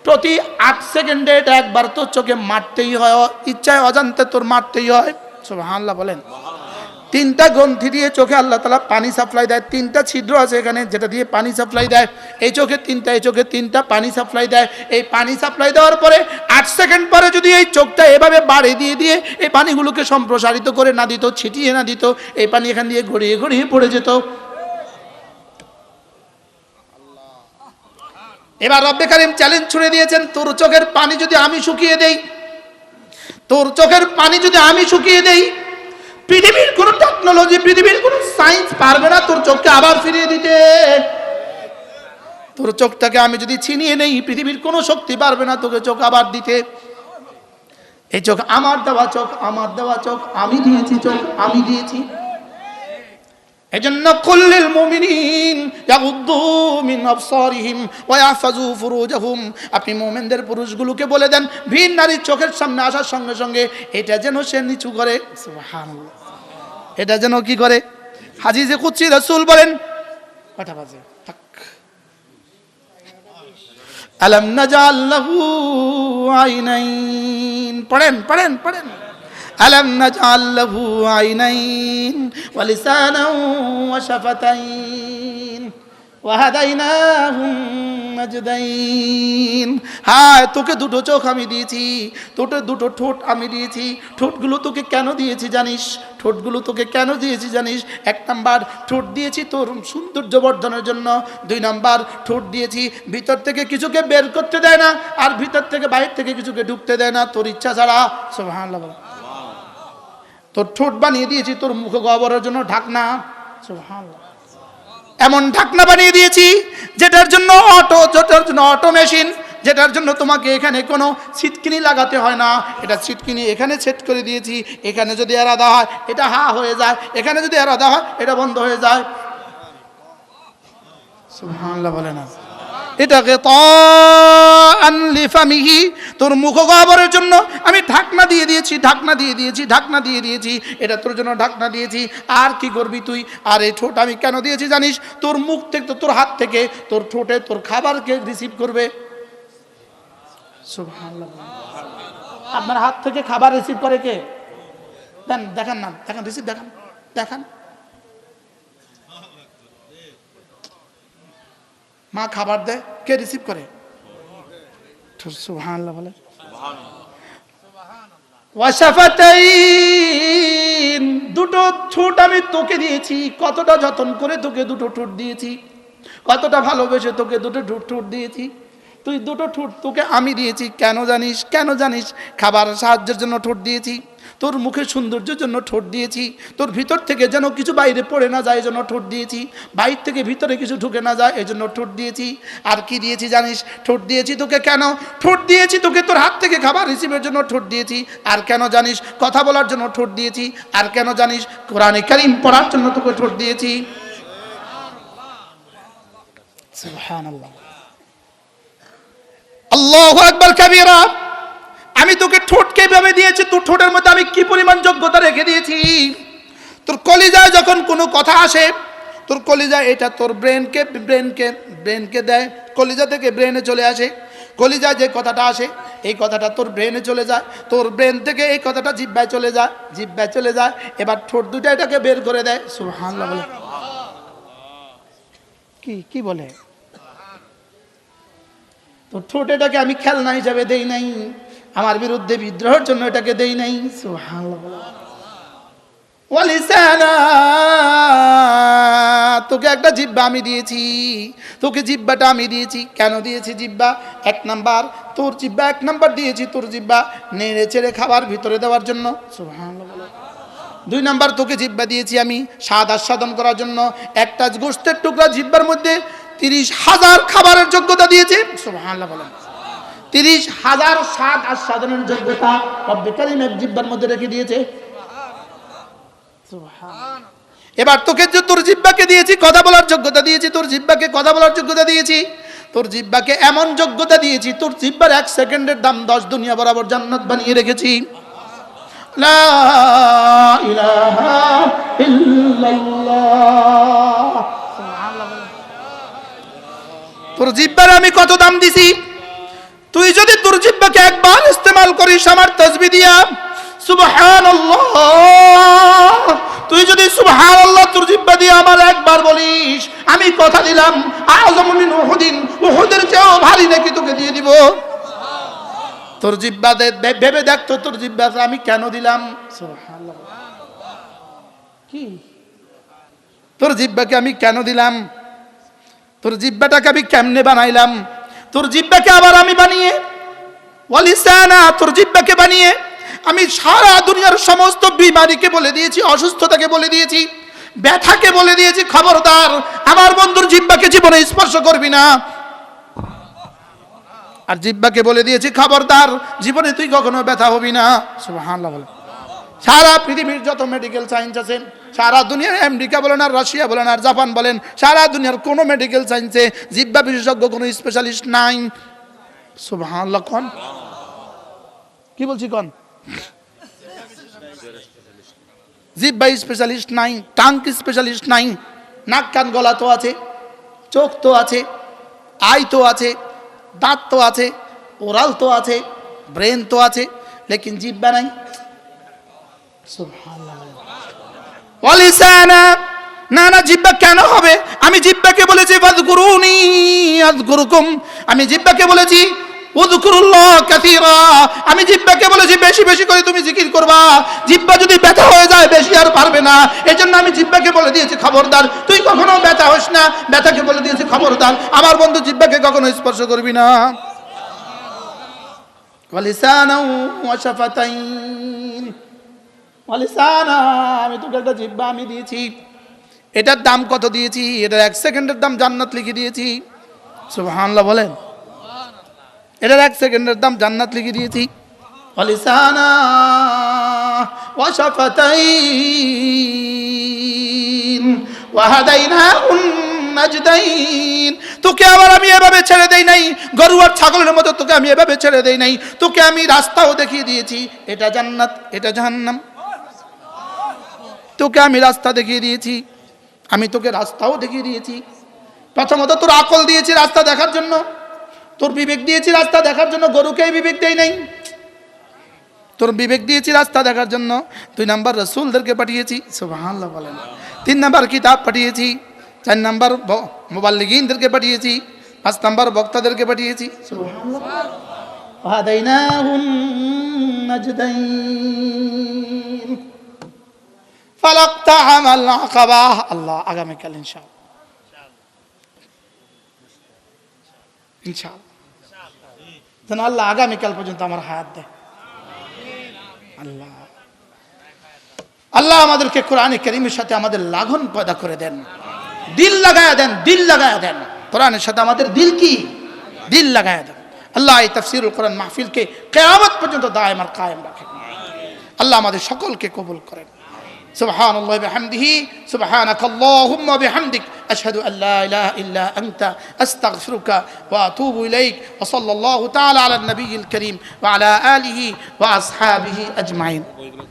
প্রতি 8 সেকেন্ডে এটা একবার তোর চোখে মারতেই হয়, ইচ্ছায় অজান্তে তোর মারতেই হয়। সুবহানাল্লাহ বলেন। 3টা গ্রন্থি দিয়ে চোখে আল্লাহ তাআলা পানি সাপ্লাই দেয়, 3টা ছিদ্র আছে এখানে যেটা দিয়ে পানি সাপ্লাই দেয়। এই চোখে 3টা, এই চোখে 3টা পানি সাপ্লাই দেয়। এই পানি সাপ্লাই দেওয়ার পরে 8 সেকেন্ড পরে যদি এই চোখটা এভাবে বাড়ি দিয়ে এই পানিগুলোকে সম্প্রসারিত করে না দিত, ছিটিয়ে না দিত, এই পানি এখান দিয়ে গড়িয়ে গড়িয়ে পড়ে যেত। এবার রব্বে কারীম চ্যালেঞ্জ ছুড়ে দিয়েছেন, তোর চোখের পানি যদি আমি শুকিয়ে দেই, তোর চোখের পানি যদি আমি শুকিয়ে দেই, পৃথিবীর কোন টেকনোলজি, পৃথিবীর কোন সায়েন্স পারবে না তোর চোখকে আবার ফিরিয়ে দিতে। তোর চোখটাকে আমি যদি ছিনিয়ে নেই, পৃথিবীর কোন শক্তি পারবে না তোকে চোখ আবার দিতে। এই চোখ আমার দেওয়া চোখ, আমার দেওয়া চোখ, আমি দিয়েছি চোখ, আমি দিয়েছি। এজন্য কুল্লিল মুমিনিন ইয়াগুদ্দু মিন আবসারিহিম ওয়া ইয়াহফাযু ফুরুজাহুম, আপনি মুমিনদের পুরুষগুলোকে বলে দেন ভিন নারীর চোখের সামনে আসার সঙ্গে সঙ্গে এটা যেন সে নিচু করে। সুবহানাল্লাহ। এটা যেন কি করে? হাদিসে কুদসি রাসূল বলেন, কটা বাজে? আলাম নাজাল লাহু আইনাইন, পড়েন। ألم نجعل له عينين ولسانا وشفتين وهديناه النجدين। হ্যাঁ, তোকে 2টো চোখ আমি দিয়েছি, তোকে 2টো ঠোঁট আমি দিয়েছি। ঠোঁটগুলো তোকে কেন দিয়েছি জানিস? ঠোঁটগুলো তোকে কেন দিয়েছি জানিস? 1 নাম্বার ঠোঁট দিয়েছি তোর সৌন্দর্য বর্ধনের জন্য, 2 নাম্বার ঠোঁট দিয়েছি ভিতর থেকে কিছুকে বের করতে দেয় না, আর ভিতর থেকে বাইরে থেকে কিছুকে ঢুকতে দেয় না তোর ইচ্ছা ছাড়া। সুবহানাল্লাহ। তোর ঠোঁট বানিয়ে দিয়েছি তোর মুখ গহ্বরের জন্য ঢাকনা। সুবহানাল্লাহ। এমন ঢাকনা বানিয়ে দিয়েছি যেটার জন্য অটো মেশিন, যেটার জন্য তোমাকে এখানে কোনো ছিটকিনি লাগাতে হয় না। এটা ছিটকিনি এখানে সেট করে দিয়েছি, এখানে যদি এরাদা হয় এটা হা হয়ে যায়, এখানে যদি এরাদা হয় এটা বন্ধ হয়ে যায়। সুবহানাল্লাহ বলে না। এটাকে তাআন লিফামিহি, তোর মুখ গহ্বরের জন্য আমি ঢাকনা দিয়ে দিয়েছি। এটা তোর জন্য ঢাকনা দিয়েছি। আর কি করবি তুই? আর এই ঠোঁট আমি কেন দিয়েছি জানিস? তোর মুখ থেকে, তোর হাত থেকে, তোর ঠোঁটে তোর খাবারকে রিসিভ করবে। সুবহানাল্লাহ। আপনার হাত থেকে খাবার রিসিভ করে কে? দেখান না, দেখান রিসিভ, দেখান। মা খাবার দেয়, কে রিসিভ করে? সুবহানাল্লাহ বলে। ওয়াশাফাতাইন, 2টো ঠোঁট আমি তোকে দিয়েছি। কতটা যত্ন করে তোকে 2টো ঠোঁট দিয়েছি, কতটা ভালোবেসে তোকে 2টো ঠোঁট দিয়েছি। তুই 2টো ঠোঁট তোকে আমি দিয়েছি কেন জানিস? খাবার সাহায্যের জন্য ঠোঁট দিয়েছি, তোর মুখের সৌন্দর্যের জন্য ঠোঁট দিয়েছি, তোর ভিতর থেকে যেন কিছু বাইরে পড়ে না যায় এজন্য ঠোঁট দিয়েছি, বাইরে থেকে ভিতরে কিছু ঢুকে না যায় এজন্য ঠোঁট দিয়েছি। আর কি দিয়েছি জানিস? ঠোঁট দিয়েছি তোকে কেন? ঠোঁট দিয়েছি তোকে তোর হাত থেকে খাবার রিসিভের জন্য ঠোঁট দিয়েছি। আর কেন জানিস? কথা বলার জন্য ঠোঁট দিয়েছি। আর কেন জানিস? কোরআনে কারীম পড়ার জন্য তোকে ঠোঁট দিয়েছি। সুবহানাল্লাহ। আল্লাহু আকবার কাবীরা। আমি তোকে ঠোঁটকে এভাবে দিয়েছি, তোর ঠোঁটের মধ্যে আমি কি পরিমাণ যোগ্যতা রেখে দিয়েছি। তোর কলিজায় যখন কোনো কথা আসে, তোর কলিজা এটা তোর ব্রেনকে দেয়, কলিজা থেকে ব্রেনে চলে আসে। কলিজায় যে কথাটা আসে এই কথাটা তোর ব্রেনে চলে যায়, তোর ব্রেন থেকে এই কথাটা জিহ্বায় চলে যায়, জিহ্বায় চলে যায়, এবার ঠোঁট দুটো এটাকে বের করে দেয়। সুবহানাল্লাহ বলে কি বলে? তো ঠোঁট এটাকে আমি খেলনা হিসাবে দেই নাই, আমার বিরুদ্ধে বিদ্রোহের জন্য এটাকে দেই নাই। সুবহানাল্লাহ বলে ওয়ালিসানা, তোকে একটা জিহ্বা আমি দিয়েছি, তোকে জিহ্বাটা আমি দিয়েছি। কেন দিয়েছি জিহ্বা? এক নাম্বার তোর জিহ্বা, এক নাম্বার দিয়েছি তোর জিহ্বা নেড়ে চেড়ে খাবার ভিতরে দেওয়ার জন্য। সুবহানাল্লাহ। দুই নাম্বার তোকে জিহ্বা দিয়েছি আমি স্বাদ আস্বাদন করার জন্য। একটা গোশতের টুকরা জিহ্বার মধ্যে 30,000 খাবারের যোগ্যতা দিয়েছে। সুবহানাল্লাহ বলেন। 30,000 স্বাদ আস্বাদনের যোগ্যতা রব্বে কারীম এক জিহ্বার মধ্যে রেখে দিয়েছে। এবার তোকে যে তোর জিহ্বাকে দিয়েছি কথা বলার যোগ্যতা দিয়েছি, তোর জিহ্বাকে কথা বলার যোগ্যতা দিয়েছি, তোর জিহ্বাকে এমন যোগ্যতা দিয়েছি তোর জিহ্বার 1 সেকেন্ডের দাম 10 দুনিয়া বরাবর জান্নাত বানিয়ে রেখেছি। লা ইলাহা ইল্লাল্লাহ। তোর জিহ্বার আমি কত দাম দিছি? তুই যদি তোর জিহ্বাকে একবার ইস্তেমাল করিস আমার তাসবিহ দিয়া সুবহানাল্লাহ, তুই যদি সুবহানাল্লাহ তোর জিহ্বা দিয়ে আমার একবার বলিস, আমি কথা দিলাম আযমু মিন উহুদিন, উহুদের চেয়েও ভারী নাকি তোকে দিয়ে দিব। তোর জিহ্বা ভেবে দেখ তো তোর জিহ্বা আমি কেন দিলাম। সুবহানাল্লাহ। কি তোর জিহ্বাকে আমি কেন দিলাম? তোর জিহ্বাটাকে আমি কেমনে বানাইলাম? তোর জিহ্বাকে আবার আমি বানিয়ে ওয়ালিসানা, তোর জিহ্বাকে বানিয়ে আমি সারা দুনিয়ার সমস্ত বিমারিকে বলে দিয়েছি, অসুস্থতাকে বলে দিয়েছি, ব্যথাকে বলে দিয়েছি খবরদার আমার বন্ধুর জিহ্বাকে জীবনে স্পর্শ করবি না। আর জিহ্বাকে বলে দিয়েছি খবরদার জীবনে তুই কখনো ব্যথা হবি না। সুবহানাল্লাহ বলে। সারা পৃথিবীর যত মেডিকেল সায়েন্স আছে, সারা দুনিয়ার আমেরিকা বলেন আর রাশিয়া বলেন আর জাপান বলেন, সারা দুনিয়ার কোনো মেডিকেল সায়েন্সে জিহ্বা বিশেষজ্ঞ কোনো স্পেশালিস্ট নাই। সুবহানাল্লাহ। কোন কি বলছি? কোন জিহ্বা স্পেশালিস্ট নাই, টাং স্পেশালিস্ট নাই। নাক কান গলা তো আছে, চোখ তো আছে, আই তো আছে, দাঁত তো আছে, ওরাল তো আছে, ব্রেন তো আছে, লেকিন জিহ্বা নাই। সুবহানাল্লাহ। ওয়ালিসানা, না না জিহ্বা কেন হবে? আমি জিহ্বাকে বলেছি ফাযকুরুনি আযকুরুকুম, আমি জিহ্বাকে বলেছি উযকুরুল্লাহ কাসীরা, আমি জিহ্বাকে বলেছি বেশি বেশি করে তুমি জিকির করবা। জিহ্বা যদি ব্যথা হয়ে যায় বেশি আর পারবে না, এজন্য আমি জিহ্বাকে বলে দিয়েছি খবরদার তুই কখনো ব্যথা হোস না। ব্যথাকে বলে দিয়েছি খবরদার আমার বন্ধু জিহ্বাকে কখনো স্পর্শ করবি না। ওয়ালিসানা ওয়া শাফাতাইন, ওয়ালিসানা, আমি তোকে একটা জিহ্বা আমি দিয়েছি, এটার দাম কত দিয়েছি? এটার 1 সেকেন্ডের দাম জান্নাত লিখে দিয়েছি। সুবহানাল্লাহ বলেন। এটার 1 সেকেন্ডের দাম জান্নাত লিখে দিয়েছি। ওয়ালিসানা ওয়া শাফাতাইন ওয়া হাদাইনাহুন নাজদাইন, তোকে আবার আমি এভাবে ছেড়ে দেই নাই গরু আর ছাগলের মতো, তোকে আমি এভাবে ছেড়ে দেই নাই, তোকে আমি রাস্তাও দেখিয়ে দিয়েছি, এটা জান্নাত এটা জাহান্নাম। তোকে আমি রাস্তা দেখিয়ে দিয়েছি, আমি তোকে রাস্তাও দেখিয়ে দিয়েছি। প্রথমত তোর আকল দিয়েছি রাস্তা দেখার জন্য, তোর বিবেক দিয়েছি রাস্তা দেখার জন্য, গরুকে বিবেক দেই নাই। তোর বিবেক দিয়েছি রাস্তা দেখার জন্য। 2 নাম্বার রাসূলদেরকে পাঠিয়েছি। সুবহানাল্লাহ বলেন। 3 নাম্বার কিতাব পাঠিয়েছি। 4 নাম্বার মুবাল্লিগিনদেরকে পাঠিয়েছি। 5 নাম্বার বক্তাদেরকে পাঠিয়েছি। সুবহানাল্লাহ। ওয়াহাদাইনাহুন নাজদাইন ফালাক্তাহামাল আকাবা। আল্লাহ আগামীকাল ইনশাআল্লাহ যেন আল্লাহ আগামীকাল পর্যন্ত আমার হায়াত দেয়। আল্লাহ আল্লাহ আমাদেরকে কোরআনে কারীমের সাথে আমাদের লাগন পয়দা করে দেন, দিল লাগায়া দেন, দিল লাগায়া দেন। কোরআনের সাথে আমাদের দিল কি? দিল লাগায়া দেন। আল্লাহ এই তাফসীরুল কোরআন মাহফিলকে কিয়ামত পর্যন্ত দায়েম আর কায়েম রাখেন। আল্লাহ আমাদের সকলকে কবুল করেন। সুবহানাল্লাহি ওয়া বিহামদিহি, সুবহানাকাল্লাহুম্মা ওয়া বিহামদিক, আশহাদু আল লা ইলাহা ইল্লা আনতা, আস্তাগফিরুকা ওয়া আতুবু ইলাইক। ওয়া সাল্লাল্লাহু তাআলা আলা নবিয়িল কারীম ওয়া আলা আলিহি ওয়া আসহাবিহি আজমাইন।